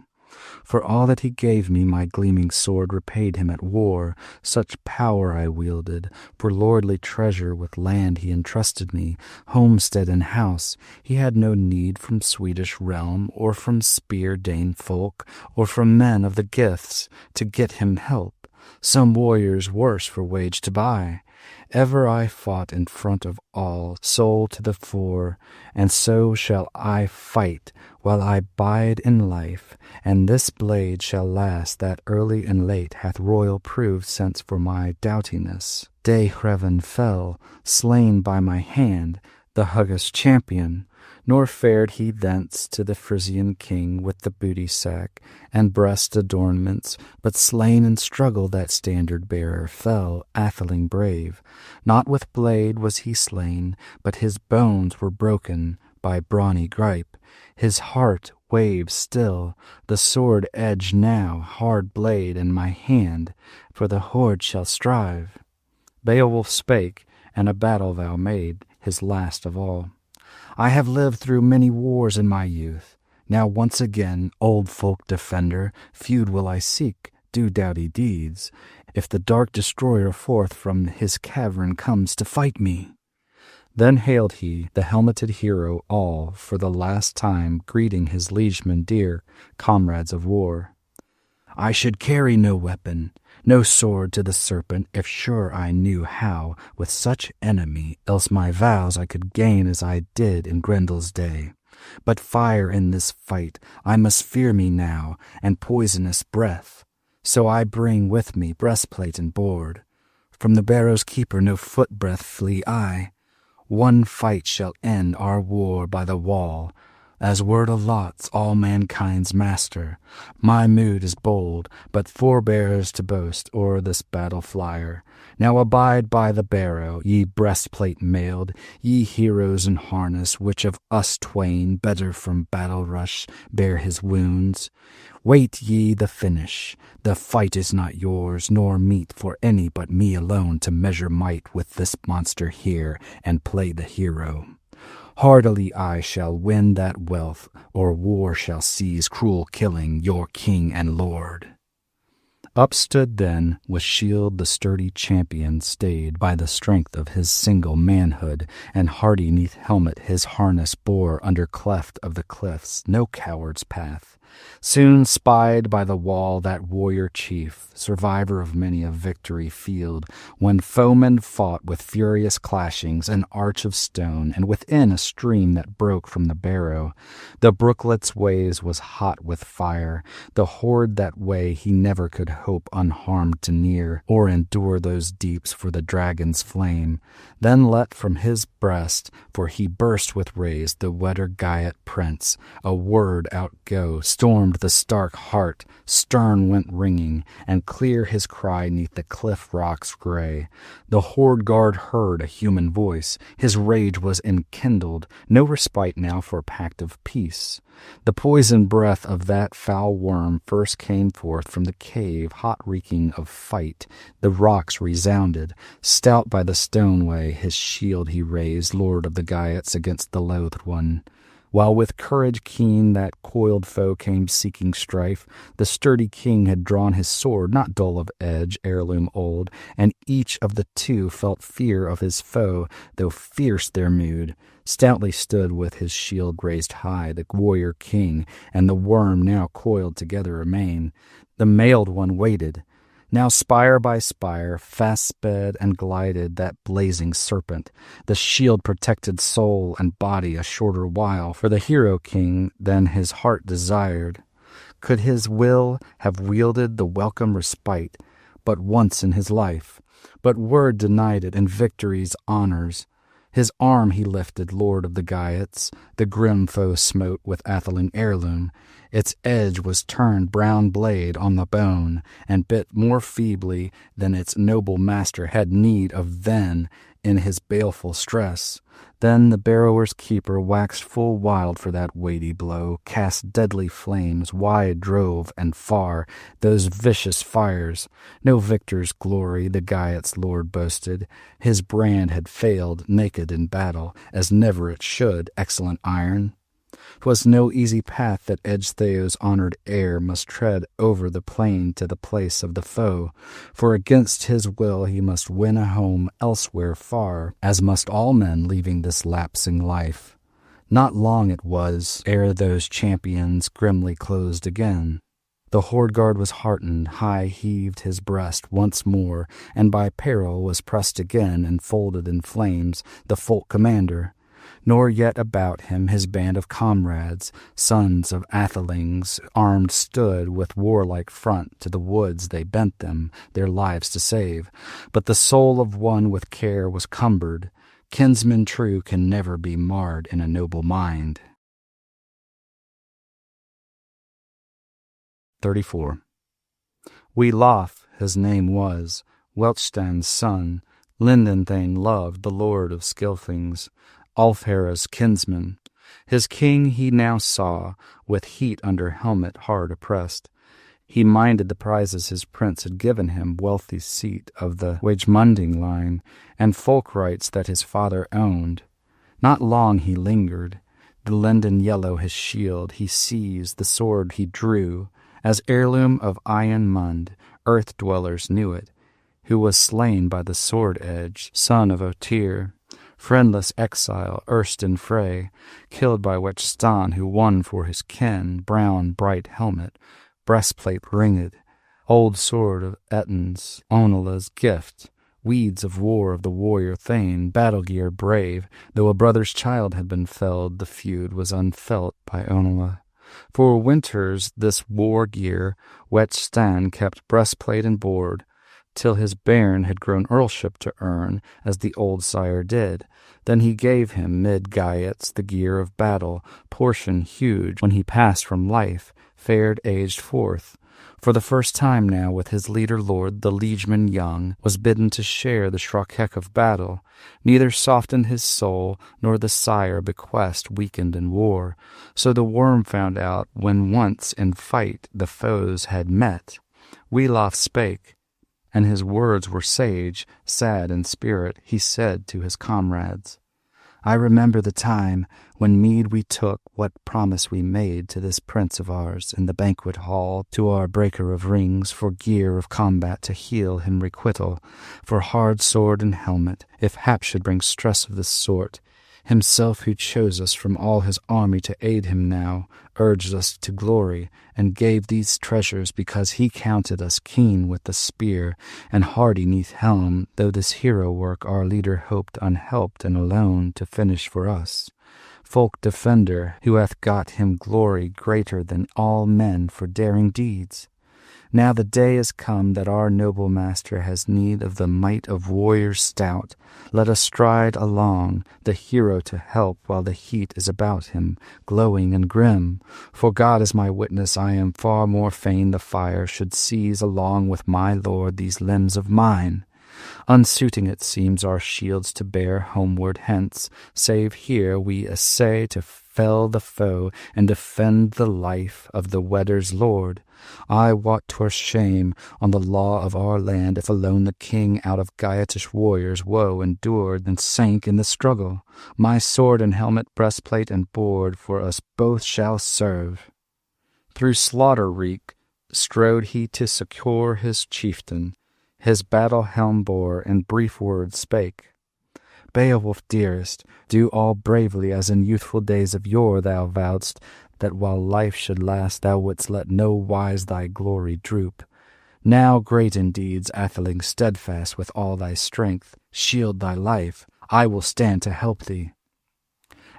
For all that he gave me, my gleaming sword repaid him at war. Such power I wielded, for lordly treasure with land he entrusted me, homestead and house. He had no need from Swedish realm, or from spear Dane folk, or from men of the gifts, to get him help. Some warriors worse for wage to buy. Ever I fought in front of all, soul to the fore, and so shall I fight while I bide in life, and this blade shall last that early and late hath royal proved sense for my doughtiness. Dehrevan fell, slain by my hand, the Hugas champion, nor fared he thence to the Frisian king with the booty sack and breast adornments, but slain in struggle that standard-bearer fell, atheling brave. Not with blade was he slain, but his bones were broken by brawny gripe. His heart waves still, the sword edge now, hard blade in my hand, for the horde shall strive. Beowulf spake, and a battle vow made, his last of all. I have lived through many wars in my youth. Now once again, old folk defender, feud will I seek, do doughty deeds, if the dark destroyer forth from his cavern comes to fight me. Then hailed he, the helmeted hero, all, for the last time, greeting his liegemen dear, comrades of war. I should carry no weapon, No sword to the serpent, if sure I knew how, with such enemy, else my vows I could gain as I did in Grendel's day. But fire in this fight, I must fear me now, and poisonous breath. So I bring with me breastplate and board. From the barrow's keeper no foot breath flee I. One fight shall end our war by the wall, as word allots all mankind's master. My mood is bold, but forbears to boast o'er this battle flyer. Now abide by the barrow, ye breastplate mailed, ye heroes in harness, which of us twain better from battle rush bear his wounds. Wait ye the finish. The fight is not yours, nor meet for any but me alone to measure might with this monster here and play the hero. Hardily I shall win that wealth, or war shall seize cruel killing your king and lord. Up stood then, with shield the sturdy champion stayed by the strength of his single manhood, and hardy 'neath helmet his harness bore under cleft of the cliffs no coward's path. Soon spied by the wall that warrior chief, survivor of many a victory field, when foemen fought with furious clashings, an arch of stone, and within a stream that broke from the barrow. The brooklet's ways was hot with fire, the horde that way he never could hope unharmed to near, or endure those deeps for the dragon's flame. Then let from his breast, for he burst with rage, the Weder-Geat prince, a word outgo, stormed the stark heart, stern went ringing, and clear his cry 'neath the cliff rocks gray. The horde guard heard a human voice, his rage was enkindled, no respite now for pact of peace. The poison breath of that foul worm first came forth from the cave, hot reeking of fight. The rocks resounded. Stout by the stoneway, his shield he raised, lord of the Geats, against the loathed one. While with courage keen that coiled foe came seeking strife, the sturdy king had drawn his sword, not dull of edge, heirloom old, and each of the two felt fear of his foe, though fierce their mood. Stoutly stood with his shield raised high the warrior king, and the worm now coiled together amain. The mailed one waited. Now spire by spire, fast sped and glided that blazing serpent, the shield-protected soul and body a shorter while for the hero king than his heart desired. Could his will have wielded the welcome respite but once in his life, but word denied it in victory's honors. His arm he lifted, lord of the Geats, the grim foe smote with atheling heirloom. Its edge was turned brown blade on the bone, and bit more feebly than its noble master had need of then in his baleful stress. Then the barrower's keeper waxed full wild for that weighty blow, cast deadly flames, wide drove and far those vicious fires. No victor's glory the Geats' lord boasted. His brand had failed, naked in battle, as never it should, excellent iron. 'Twas no easy path that Ecgtheow's honored heir must tread over the plain to the place of the foe, for against his will he must win a home elsewhere far, as must all men leaving this lapsing life. Not long it was ere those champions grimly closed again. The horde guard was heartened, high heaved his breast once more, and by peril was pressed again and folded in flames the folk commander. Nor yet about him his band of comrades, sons of athelings, armed stood with warlike front. To the woods they bent them, their lives to save. But the soul of one with care was cumbered. Kinsmen true can never be marred in a noble mind. 34. Welof his name was, Welchstan's son, Lindenthane loved, the lord of Skilfings, Alfhera's kinsman. His king he now saw, with heat under helmet hard oppressed. He minded the prizes his prince had given him, wealthy seat of the Wagemunding line, and folk rights that his father owned. Not long he lingered. The linden yellow his shield he seized, the sword he drew, as heirloom of Iron-Mund, earth-dwellers knew it, who was slain by the sword-edge, son of Otyr. Friendless exile, erst in fray, killed by Wechstan, who won for his kin brown bright helmet, breastplate ringed, Old sword of Eton's, Onula's gift, weeds of war of the warrior thane, battle gear brave. Though a brother's child had been felled, the feud was unfelt by Onula. For winters this war gear, wet Stan kept breastplate and board, till his bairn had grown earlship to earn, as the old sire did. Then he gave him, mid Gaiets, the gear of battle, portion huge, when he passed from life, fared aged forth. For the first time now with his leader lord, the liegeman young, was bidden to share the shrockheck of battle. Neither softened his soul, nor the sire bequest weakened in war. So the worm found out, when once in fight the foes had met. Welof spake, and his words were sage, sad in spirit, he said to his comrades, I remember the time when mead we took, what promise we made to this prince of ours in the banquet hall, to our breaker of rings, for gear of combat to heal him requital, for hard sword and helmet, if hap should bring stress of this sort. Himself who chose us from all his army to aid him now, urged us to glory, and gave these treasures because he counted us keen with the spear, and hardy neath helm, though this hero work our leader hoped unhelped and alone to finish for us. Folk defender, who hath got him glory greater than all men for daring deeds. Now the day is come that our noble master has need of the might of warriors stout. Let us stride along, the hero to help while the heat is about him, glowing and grim. For God is my witness, I am far more fain the fire should seize along with my lord these limbs of mine. Unsuiting it seems our shields to bear homeward hence, save here we essay to fell the foe and defend the life of the wedder's lord. I wot 'twere shame on the law of our land if alone the king out of Gaetish warriors woe endured and sank in the struggle. My sword and helmet, breastplate and board for us both shall serve. Through slaughter reek strode he to succour his chieftain. His battle helm bore, and brief words spake. Beowulf, dearest, do all bravely as in youthful days of yore thou vowedst, that while life should last thou wouldst let no wise thy glory droop. Now, great in deeds, atheling steadfast with all thy strength, shield thy life, I will stand to help thee.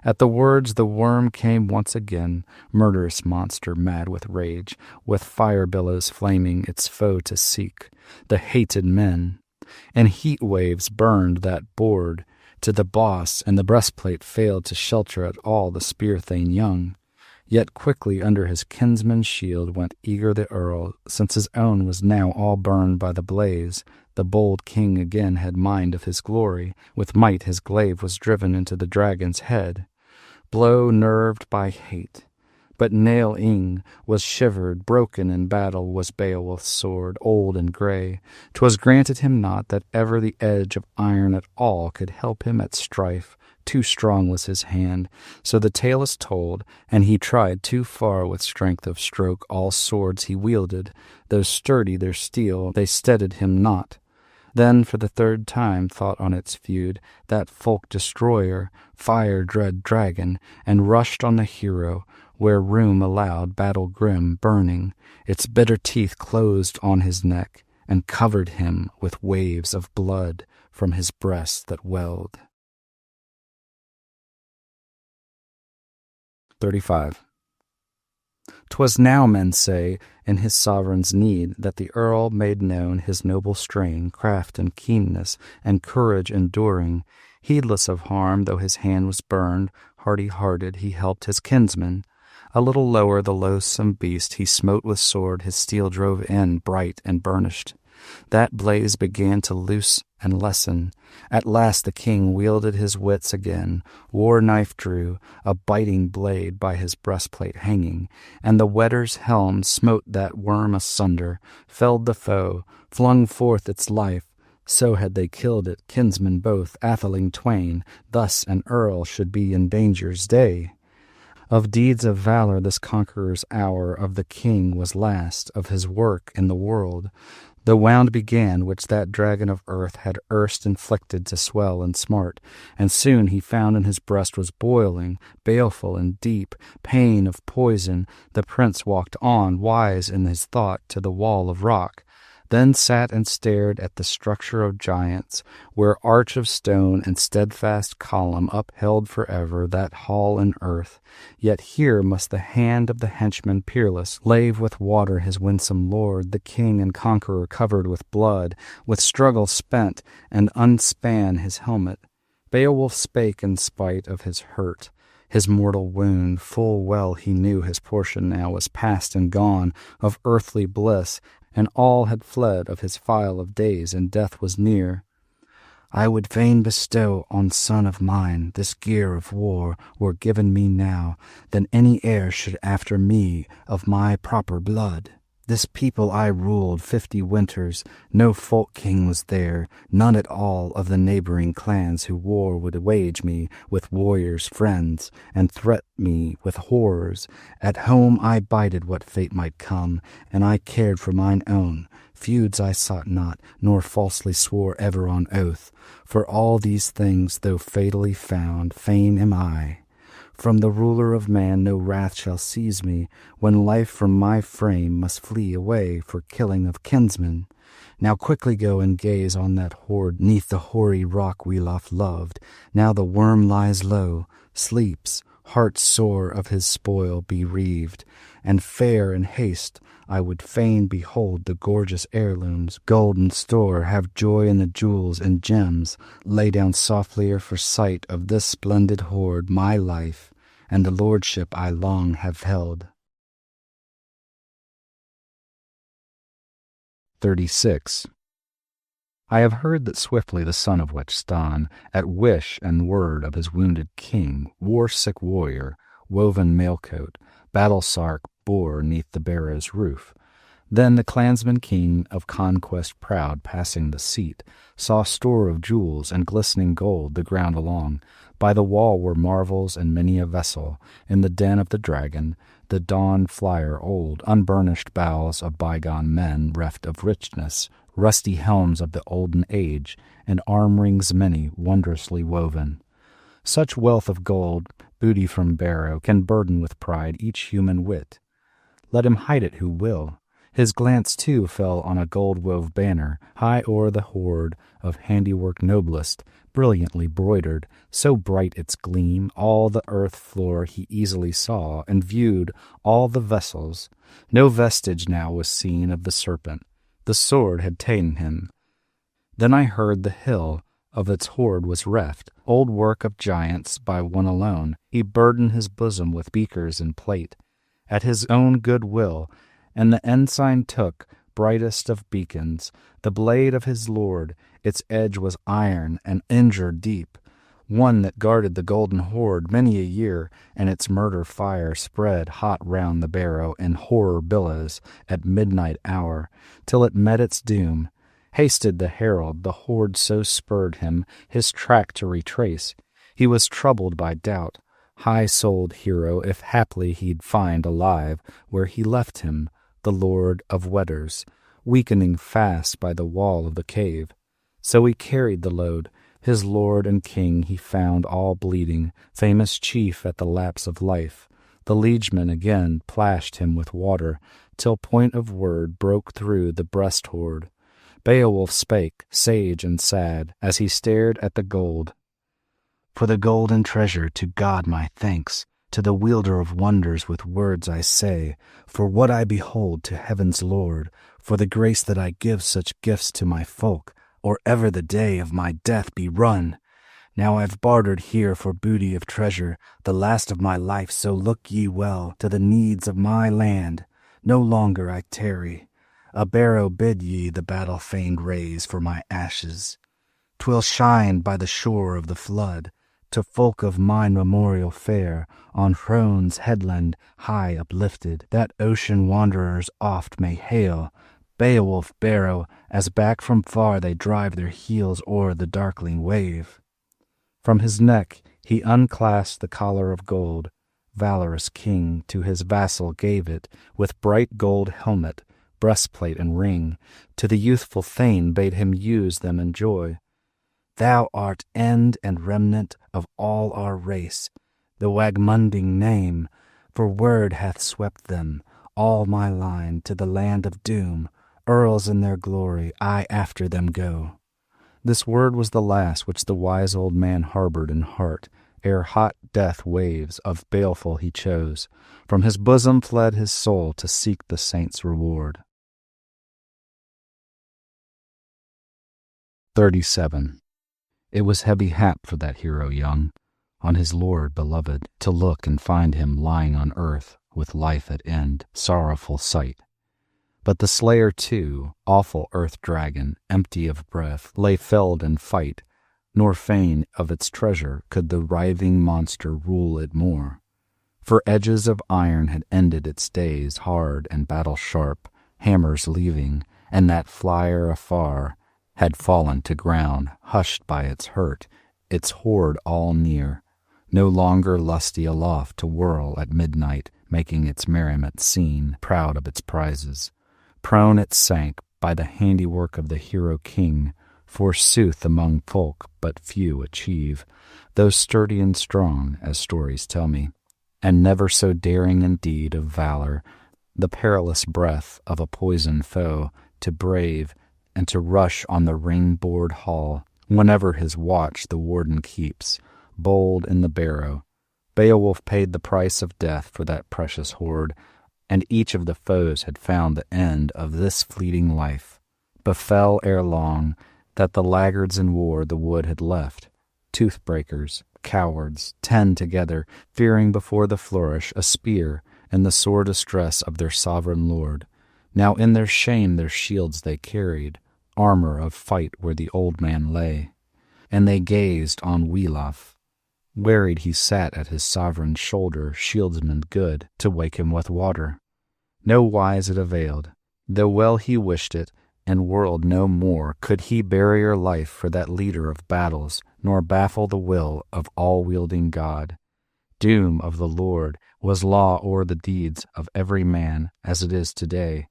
At the words the worm came once again, murderous monster mad with rage, with fire billows flaming its foe to seek, the hated men. And heat waves burned that board to the boss, and the breastplate failed to shelter at all the spear-thane young. Yet quickly under his kinsman's shield went eager the earl, since his own was now all burned by the blaze. The bold king again had mind of his glory, with might his glaive was driven into the dragon's head. Blow nerved by hate, but nail-ing was shivered, broken in battle was Beowulf's sword, old and grey. 'Twas granted him not that ever the edge of iron at all could help him at strife. Too strong was his hand, so the tale is told, and he tried too far with strength of stroke all swords he wielded. Though sturdy their steel, they steadied him not. Then for the third time thought on its feud, that folk-destroyer, fire-dread dragon, and rushed on the hero, where room allowed, battle grim, burning. Its bitter teeth closed on his neck, and covered him with waves of blood from his breast that welled. 35. 'Twas now, men say, in his sovereign's need, that the earl made known his noble strain, craft and keenness, and courage enduring. Heedless of harm, though his hand was burned, hardy-hearted he helped his kinsman. A little lower the loathsome beast he smote with sword, his steel drove in, bright and burnished. That blaze began to loose and lessen. At last the king wielded his wits again, war-knife drew, a biting blade by his breastplate hanging, and the wedder's helm smote that worm asunder, felled the foe, flung forth its life. So had they killed it, kinsmen both, atheling twain, thus an earl should be in danger's day. Of deeds of valor this conqueror's hour of the king was last of his work in the world. The wound began which that dragon of earth had erst inflicted to swell and smart, and soon he found in his breast was boiling, baleful and deep, pain of poison. The prince walked on, wise in his thought, to the wall of rock, then sat and stared at the structure of giants, where arch of stone and steadfast column upheld forever that hall in earth. Yet here must the hand of the henchman peerless lave with water his winsome lord, the king and conqueror covered with blood, with struggle spent, and unspan his helmet. Beowulf spake in spite of his hurt, his mortal wound. Full well he knew his portion now was past and gone of earthly bliss, and all had fled of his file of days, and death was near. I would fain bestow on son of mine this gear of war, were given me now, than any heir should after me of my proper blood. This people I ruled 50 winters, no folk king was there, none at all of the neighboring clans who war would wage me with warriors' friends, and threat me with horrors. At home I bided what fate might come, and I cared for mine own. Feuds I sought not, nor falsely swore ever on oath. For all these things, though fatally found, fain am I. From the ruler of man no wrath shall seize me, when life from my frame must flee away for killing of kinsmen. Now quickly go and gaze on that hoard 'neath the hoary rock we oft loved. Now the worm lies low, sleeps, heart sore of his spoil bereaved, and fair in haste I would fain behold the gorgeous heirlooms, gold and store, have joy in the jewels and gems, lay down softlier for sight of this splendid hoard my life, and the lordship I long have held. 36. I have heard that swiftly the son of Whetstone, at wish and word of his wounded king, war-sick warrior, woven mailcoat, battle-sark bore 'neath the barrow's roof. Then the clansman keen of conquest proud, passing the seat, saw store of jewels and glistening gold the ground along. By the wall were marvels and many a vessel, in the den of the dragon, the dawn flyer old, unburnished bowels of bygone men reft of richness, rusty helms of the olden age, and arm-rings many, wondrously woven. Such wealth of gold, booty from barrow, can burden with pride each human wit. Let him hide it who will. His glance, too, fell on a gold-wove banner, high o'er the hoard of handiwork noblest, brilliantly broidered, so bright its gleam, all the earth floor he easily saw, and viewed all the vessels. No vestige now was seen of the serpent. The sword had ta'en him. Then I heard the hill of its hoard was reft, old work of giants, by one alone. He burdened his bosom with beakers and plate, at his own good will, and the ensign took, brightest of beacons, the blade of his lord. Its edge was iron, and injured deep, one that guarded the golden hoard many a year, and its murder fire spread hot round the barrow in horror billows at midnight hour, till it met its doom. Hasted the herald, the hoard so spurred him, his track to retrace. He was troubled by doubt, high-souled hero, if haply he'd find alive where he left him, the lord of Weders, weakening fast by the wall of the cave. So he carried the load. His lord and king he found all bleeding, famous chief at the lapse of life. The liegeman again plashed him with water, till point of word broke through the breast-hoard. Beowulf spake, sage and sad, as he stared at the gold. For the gold and treasure to God my thanks, to the wielder of wonders with words I say, for what I behold to heaven's Lord, for the grace that I give such gifts to my folk, or ever the day of my death be run. Now I've bartered here for booty of treasure, the last of my life, so look ye well to the needs of my land. No longer I tarry. A barrow bid ye the battle-famed raise for my ashes. 'Twill shine by the shore of the flood, to folk of mine memorial fair, on Hrone's headland high uplifted, that ocean wanderers oft may hail Beowulf barrow, as back from far they drive their heels o'er the darkling wave. From his neck he unclasped the collar of gold, valorous king to his vassal gave it, with bright gold helmet, breastplate, and ring. To the youthful thane bade him use them in joy. Thou art end and remnant of all our race, the Wagmunding name, for word hath swept them, all my line, to the land of doom. Earls in their glory, I after them go. This word was the last which the wise old man harbored in heart, ere hot death waves of Beowulf he chose. From his bosom fled his soul to seek the saint's reward. 37. It was heavy hap for that hero young, on his lord beloved, to look and find him lying on earth, with life at end, sorrowful sight. But the slayer too, awful earth-dragon, empty of breath, lay felled in fight, nor fain of its treasure could the writhing monster rule it more. For edges of iron had ended its days hard and battle-sharp, hammers leaving, and that flyer afar had fallen to ground, hushed by its hurt, its horde all near, no longer lusty aloft to whirl at midnight, making its merriment seen, proud of its prizes. Prone it sank by the handiwork of the hero king, forsooth among folk but few achieve, though sturdy and strong, as stories tell me, and never so daring in deed of valor, the perilous breath of a poisoned foe to brave and to rush on the ring-board hall, whenever his watch the warden keeps, bold in the barrow. Beowulf paid the price of death for that precious hoard, and each of the foes had found the end of this fleeting life. Befell ere long that the laggards in war the wood had left, tooth-breakers, cowards, 10 together, fearing before the flourish a spear and the sore distress of their sovereign lord. Now in their shame their shields they carried, armor of fight where the old man lay. And they gazed on Beowulf. Wearied he sat at his sovereign's shoulder, shieldsman good, to wake him with water. No wise it availed, though well he wished it, and whirled no more, could he barrier life for that leader of battles, nor baffle the will of all-wielding God. Doom of the Lord was law o'er the deeds of every man, as it is today.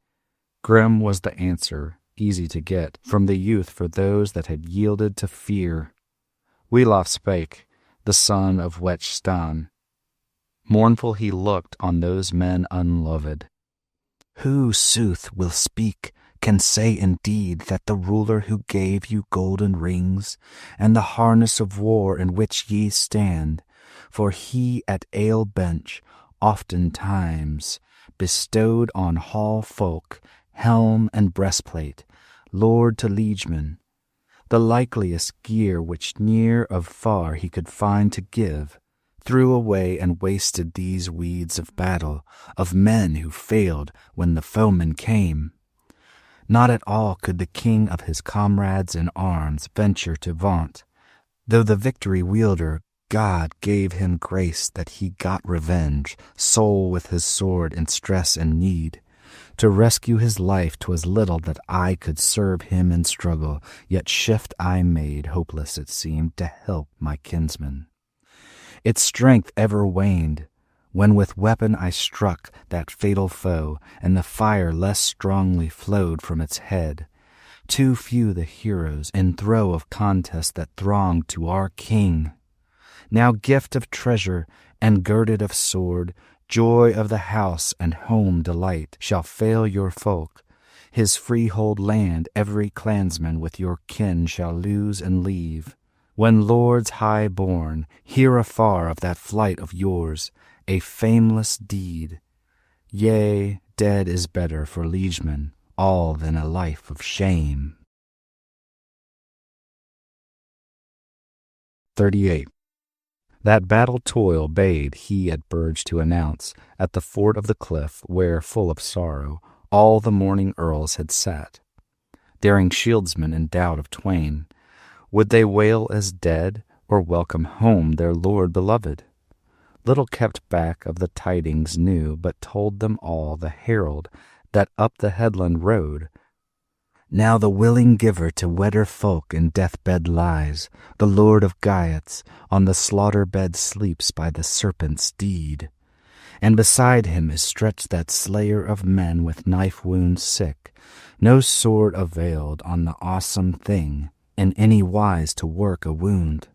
Grim was the answer, easy to get, from the youth for those that had yielded to fear. Beowulf spake, the son of Wechstan. Mournful he looked on those men unloved. Who, sooth, will speak, can say indeed that the ruler who gave you golden rings, and the harness of war in which ye stand, for he at ale bench oftentimes bestowed on hall folk helm and breastplate, lord to liegemen, the likeliest gear which near of far he could find to give, threw away and wasted these weeds of battle, of men who failed when the foeman came. Not at all could the king of his comrades in arms venture to vaunt, though the victory wielder God gave him grace that he got revenge, sole with his sword in stress and need. To rescue his life 'twas little that I could serve him in struggle, yet shift I made, hopeless it seemed, to help my kinsman. Its strength ever waned, when with weapon I struck that fatal foe, and the fire less strongly flowed from its head. Too few the heroes in throe of contest that thronged to our king. Now gift of treasure and girded of sword, joy of the house and home delight, shall fail your folk. His freehold land every clansman with your kin shall lose and leave. When lords high-born hear afar of that flight of yours, a fameless deed, yea, dead is better for liegemen all than a life of shame. 38. That battle toil bade he at Burge to announce, at the fort of the cliff, where, full of sorrow, all the mourning earls had sat. Daring shieldsmen in doubt of twain, would they wail as dead, or welcome home their lord beloved? Little kept back of the tidings knew, but told them all the herald that up the headland rode. Now the willing giver to wedder folk in deathbed lies, the lord of Geats on the slaughter bed sleeps by the serpent's deed. and beside him is stretched that slayer of men with knife wounds sick. No sword availed on the awesome thing in any wise to work a wound.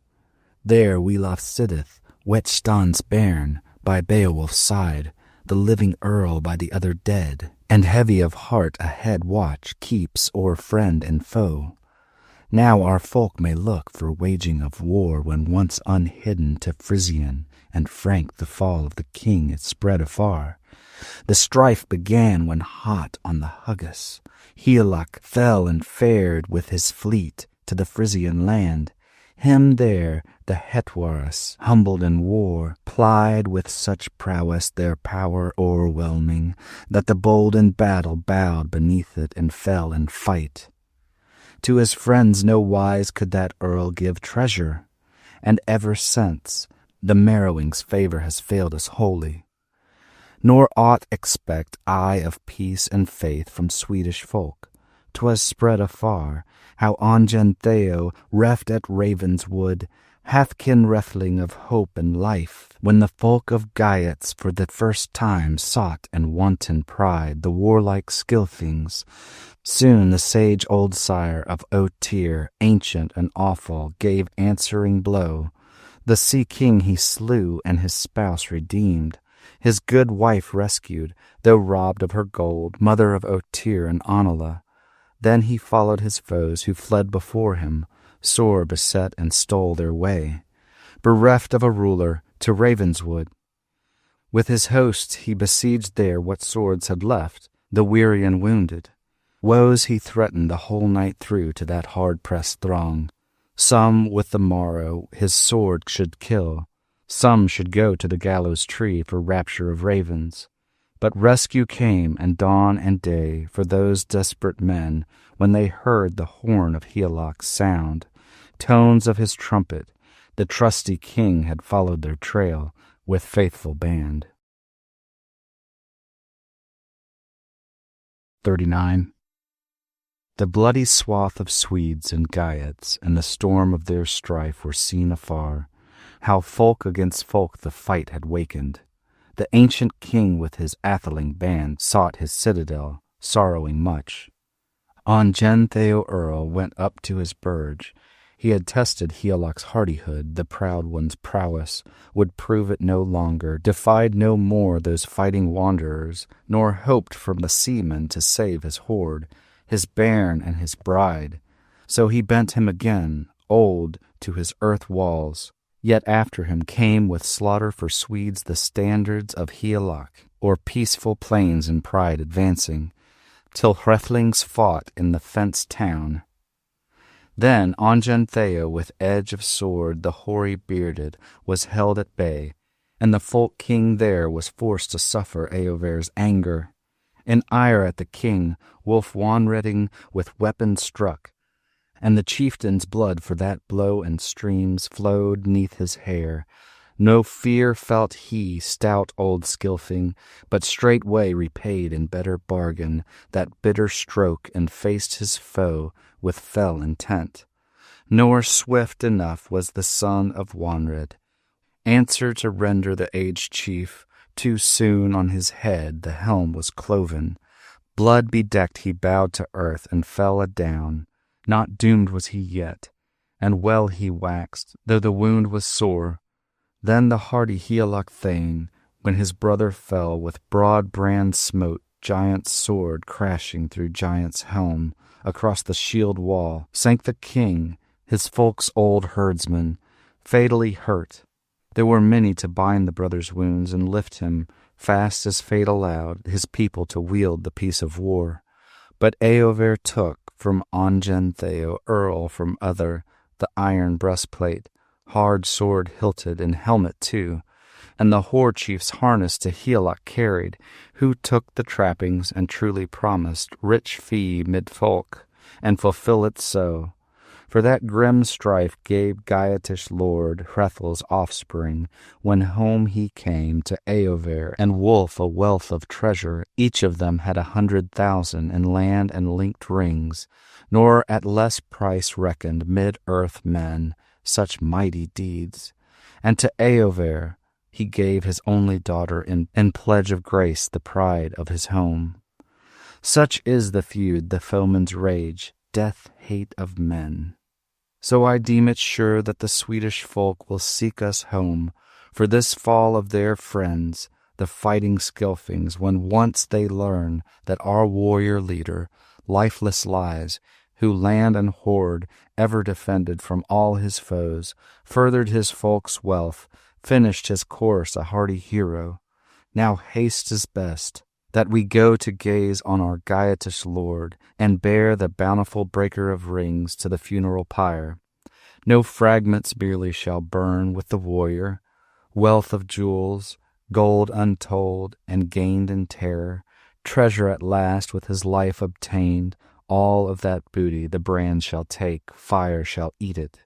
There Beowulf sitteth, whetstones bairn, by Beowulf's side, the living earl by the other dead, and heavy of heart a head watch keeps o'er friend and foe. Now our folk may look for waging of war when once unhidden to Frisian and Frank the fall of the king it spread afar. The strife began when hot on the Hugas Hrothgar fell and fared with his fleet to the Frisian land. Him there the Hetwaras, humbled in war, plied with such prowess their power o'erwhelming, that the bold in battle bowed beneath it and fell in fight. To his friends no wise could that earl give treasure, and ever since the Merowing's favor has failed us wholly. Nor aught expect I of peace and faith from Swedish folk. 'Twas spread afar, how Ongentheow, reft at Ravenswood, hath kin wrestling of hope and life, when the folk of Geats for the first time sought in wanton pride the warlike Skilfings. Soon the sage old sire of Otyr, ancient and awful, gave answering blow. The sea king he slew and his spouse redeemed, his good wife rescued, though robbed of her gold, mother of Otyr and Onela. Then he followed his foes who fled before him, sore beset and stole their way, bereft of a ruler, to Ravenswood. With his host he besieged there what swords had left, the weary and wounded. Woes he threatened the whole night through to that hard-pressed throng. Some with the morrow his sword should kill, some should go to the gallows tree for rapture of ravens. But rescue came, and dawn and day, for those desperate men, when they heard the horn of Hrothgar sound, tones of his trumpet. The trusty king had followed their trail with faithful band. 39. The bloody swath of Swedes and Geats and the storm of their strife were seen afar, how folk against folk the fight had wakened. The ancient king with his atheling band sought his citadel, sorrowing much. Ongentheow Earl went up to his burge. He had tested Hrothgar's hardihood, the proud one's prowess, would prove it no longer, defied no more those fighting wanderers, nor hoped from the seamen to save his hoard, his bairn and his bride. So he bent him again, old, to his earth walls. Yet after him came with slaughter for Swedes the standards of Hrothgar, o'er peaceful plains in pride advancing, till Hrethelings fought in the fenced town. Then Ongentheow with edge of sword, the hoary bearded, was held at bay, and the folk king there was forced to suffer Eover's anger. In ire at the king, Wolf Wonreding with weapon struck, and the chieftain's blood for that blow in streams flowed neath his hair. No fear felt he, stout old Skilfing, but straightway repaid in better bargain that bitter stroke and faced his foe with fell intent. Nor swift enough was the son of Wonred answer to render the aged chief. Too soon on his head the helm was cloven. Blood bedecked he bowed to earth and fell adown. Not doomed was he yet, and well he waxed, though the wound was sore. Then the hardy Hrothgar Thane, when his brother fell, with broad brand smote giant's sword crashing through giant's helm. Across the shield wall sank the king, his folk's old herdsman, fatally hurt. There were many to bind the brother's wounds and lift him, fast as fate allowed, his people to wield the piece of war. But Eover took from Ongentheow Earl from other the iron breastplate, hard sword hilted, and helmet too, and the hoar chief's harness to Hrothgar carried, who took the trappings and truly promised rich fee mid folk, and fulfill it so. For that grim strife gave Geatish lord Hrethel's offspring, when home he came to Eover and Wolf a wealth of treasure. Each of them had 100,000 in land and linked rings, nor at less price reckoned mid-earth men such mighty deeds. And to Eover he gave his only daughter in pledge of grace, the pride of his home. Such is the feud, the foeman's rage, death hate of men. So I deem it sure that the Swedish folk will seek us home, for this fall of their friends, the fighting Skilfings, when once they learn that our warrior leader, lifeless lies, who land and hoard ever defended from all his foes, furthered his folk's wealth, finished his course a hardy hero. Now haste is best, that we go to gaze on our Geatish lord, and bear the bountiful breaker of rings to the funeral pyre. No fragments merely shall burn with the warrior, wealth of jewels, gold untold and gained in terror, treasure at last with his life obtained, all of that booty the brand shall take, fire shall eat it.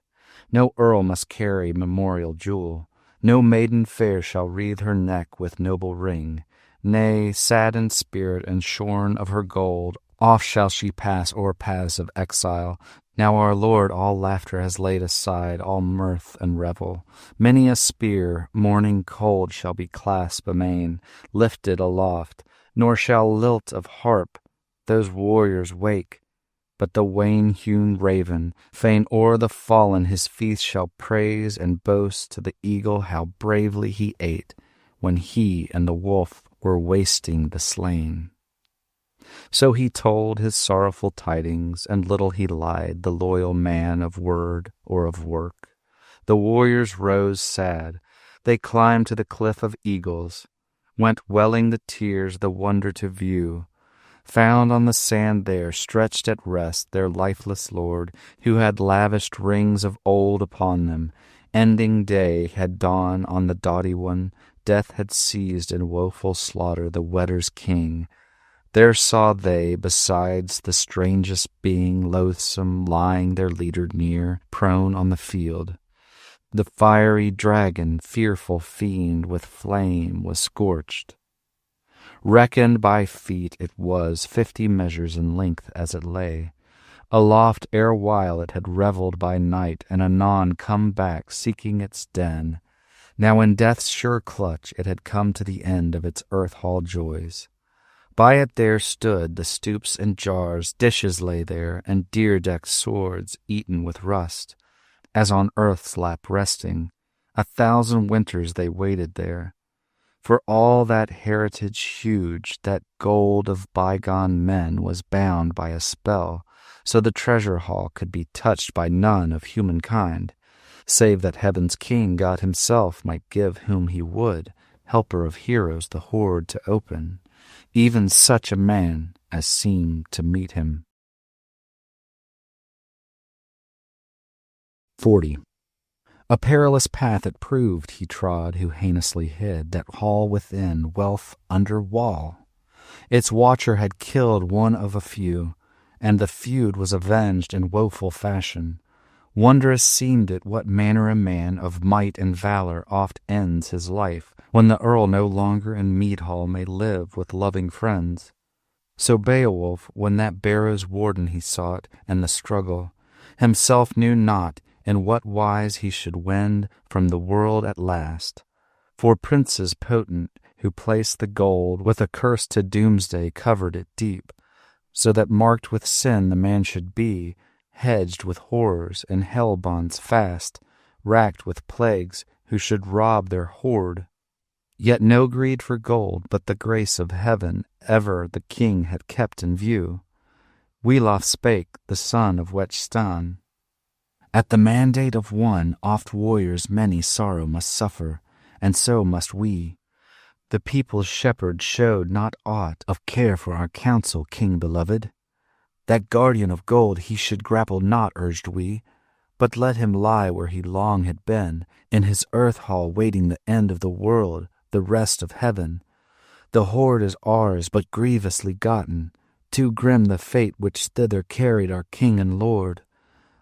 No earl must carry memorial jewel, no maiden fair shall wreathe her neck with noble ring. Nay, sad in spirit and shorn of her gold, oft shall she pass o'er paths of exile. Now our Lord all laughter has laid aside, all mirth and revel. Many a spear, mourning cold, shall be clasped amain, lifted aloft, nor shall lilt of harp those warriors wake. But the wane-hewn raven, fain o'er the fallen his feast shall praise and boast to the eagle how bravely he ate, when he and the wolf were wasting the slain. So he told his sorrowful tidings, and little he lied, the loyal man of word or of work. The warriors rose sad, they climbed to the cliff of eagles, went welling the tears the wonder to view, found on the sand there, stretched at rest, their lifeless lord, who had lavished rings of old upon them. Ending day had dawned on the doughty one, death had seized in woeful slaughter the wedder's king. There saw they, besides the strangest being, loathsome, lying their leader near, prone on the field. The fiery dragon, fearful fiend, with flame was scorched. Reckoned by feet it was 50 measures in length as it lay. Aloft erewhile it had revelled by night, and anon come back, seeking its den. Now in death's sure clutch it had come to the end of its earth-hall joys. By it there stood the stoups and jars, dishes lay there, and deer-decked swords eaten with rust, as on earth's lap resting. 1,000 winters they waited there. For all that heritage huge, that gold of bygone men, was bound by a spell, so the treasure hall could be touched by none of humankind, save that heaven's king God himself might give whom he would, helper of heroes, the hoard to open, even such a man as seemed to meet him. 40. A perilous path it proved he trod who heinously hid that hall within, wealth under wall. Its watcher had killed one of a few, and the feud was avenged in woeful fashion. Wondrous seemed it what manner a man of might and valor oft ends his life, when the earl no longer in mead-hall may live with loving friends. So Beowulf, when that barrow's warden he sought, and the struggle, himself knew not in what wise he should wend from the world at last. For princes potent, who placed the gold with a curse to doomsday, covered it deep, so that marked with sin the man should be, hedged with horrors and hell bonds fast, racked with plagues, who should rob their hoard. Yet no greed for gold, but the grace of heaven ever the king had kept in view. Welof spake, the son of Wechstan. At the mandate of one, oft warriors many sorrow must suffer, and so must we. The people's shepherd showed not aught of care for our counsel, king beloved. That guardian of gold he should grapple not, urged we, but let him lie where he long had been, in his earth-hall waiting the end of the world, the rest of heaven. The hoard is ours, but grievously gotten, too grim the fate which thither carried our king and lord.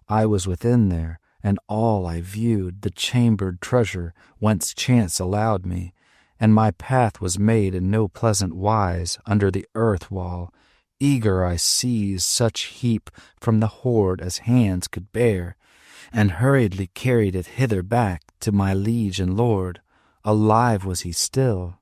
I was within there, and all I viewed, the chambered treasure whence chance allowed me, and my path was made in no pleasant wise under the earth-wall. Eager I seized such heap from the hoard as hands could bear, and hurriedly carried it hither back to my liege and lord. alive was he still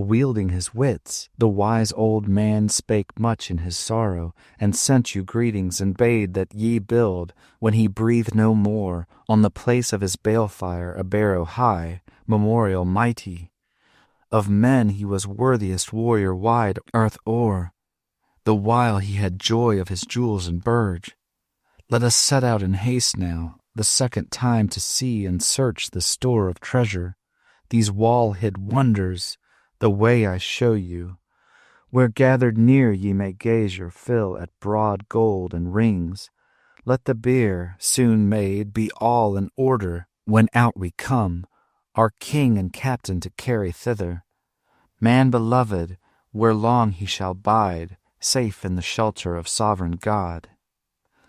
wielding his wits. The wise old man spake much in his sorrow, and sent you greetings, and bade that ye build, when he breathed no more, on the place of his balefire a barrow high, memorial mighty. Of men he was worthiest warrior wide earth o'er, the while he had joy of his jewels and burge. Let us set out in haste now, the second time to see and search the store of treasure, these wall-hid wonders, the way I show you, where gathered near ye may gaze your fill at broad gold and rings. Let the bier, soon made, be all in order, when out we come, our king and captain to carry thither. Man beloved, where long he shall bide, safe in the shelter of sovereign God.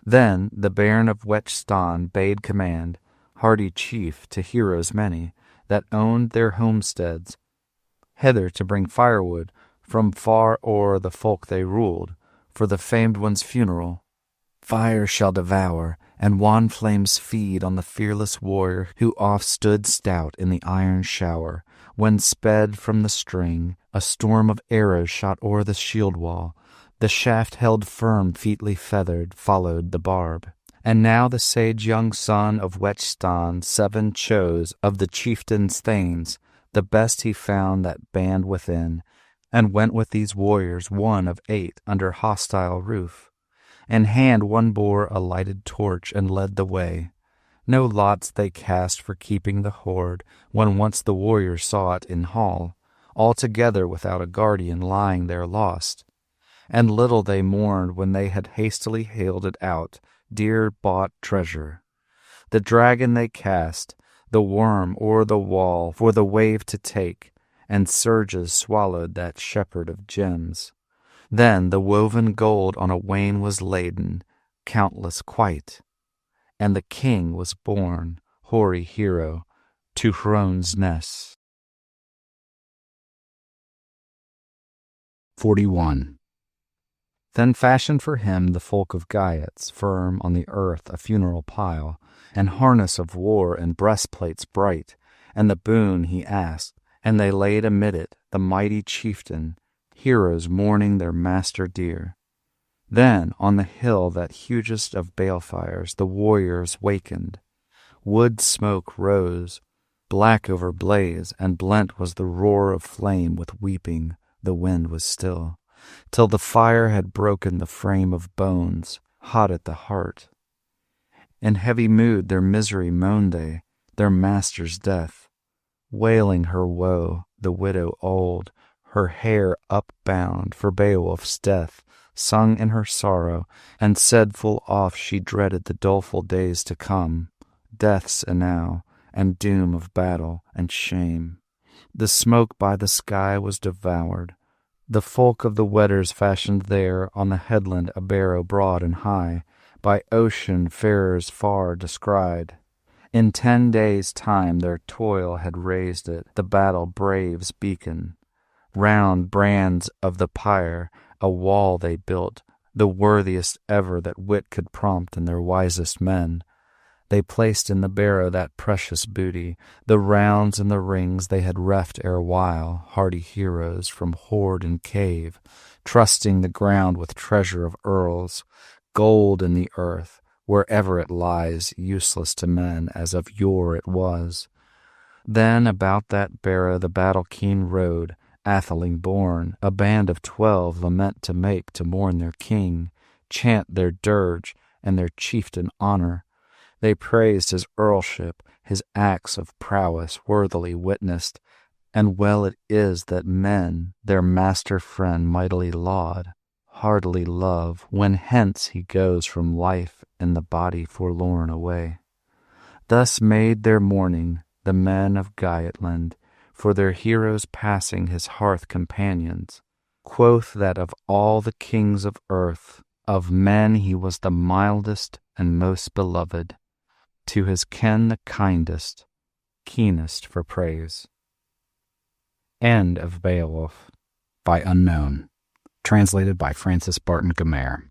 Then the Baron of Wechstan bade command, hardy chief to heroes many, that owned their homesteads, hither to bring firewood from far o'er the folk they ruled, for the famed one's funeral. Fire shall devour, and wan flames feed on the fearless warrior who oft stood stout in the iron shower, when sped from the string a storm of arrows shot o'er the shield wall. The shaft held firm, featly feathered, followed the barb. And now the sage young son of Wechstan 7 chose of the chieftain's thanes, the best he found that band within, and went with these warriors 1 of 8 under hostile roof. In hand one bore a lighted torch and led the way. No lots they cast for keeping the hoard, when once the warriors saw it in hall, altogether without a guardian lying there lost. And little they mourned when they had hastily haled it out, dear-bought treasure. The dragon they cast, the worm o'er the wall for the wave to take, and surges swallowed that shepherd of gems. Then the woven gold on a wain was laden, countless quite, and the king was born, hoary hero, to Hrone's ness. 41. Then fashioned for him the folk of Geats, firm on the earth a funeral pile, and harness of war and breastplates bright, and the boon he asked, and they laid amid it the mighty chieftain, heroes mourning their master dear. Then on the hill that hugest of balefires the warriors wakened. Wood smoke rose, black over blaze, and blent was the roar of flame with weeping. The wind was still, till the fire had broken the frame of bones, hot at the heart. In heavy mood their misery moaned they, their master's death, wailing her woe, the widow old, her hair upbound for Beowulf's death, sung in her sorrow, and said full oft she dreaded the doleful days to come, death's enow, and doom of battle and shame. The smoke by the sky was devoured. The folk of the Weders fashioned there on the headland a barrow broad and high, by ocean farers far descried. In 10 days' time their toil had raised it, the battle braves' beacon. Round brands of the pyre a wall they built, the worthiest ever that wit could prompt in their wisest men. They placed in the barrow that precious booty, the rounds and the rings they had reft erewhile, hardy heroes from hoard and cave, trusting the ground with treasure of earls, gold in the earth, wherever it lies, useless to men as of yore it was. Then about that barrow the battle-keen rode, Atheling born, a band of 12 lament to make to mourn their king, chant their dirge and their chieftain honor. They praised his earlship, his acts of prowess worthily witnessed, and well it is that men their master friend mightily laud, heartily love, when hence he goes from life in the body forlorn away. Thus made their mourning the men of Geatland, for their heroes passing his hearth companions. Quoth that of all the kings of earth, of men he was the mildest and most beloved, to his ken the kindest, keenest for praise. End of Beowulf, by Unknown, translated by Francis Barton Gamer.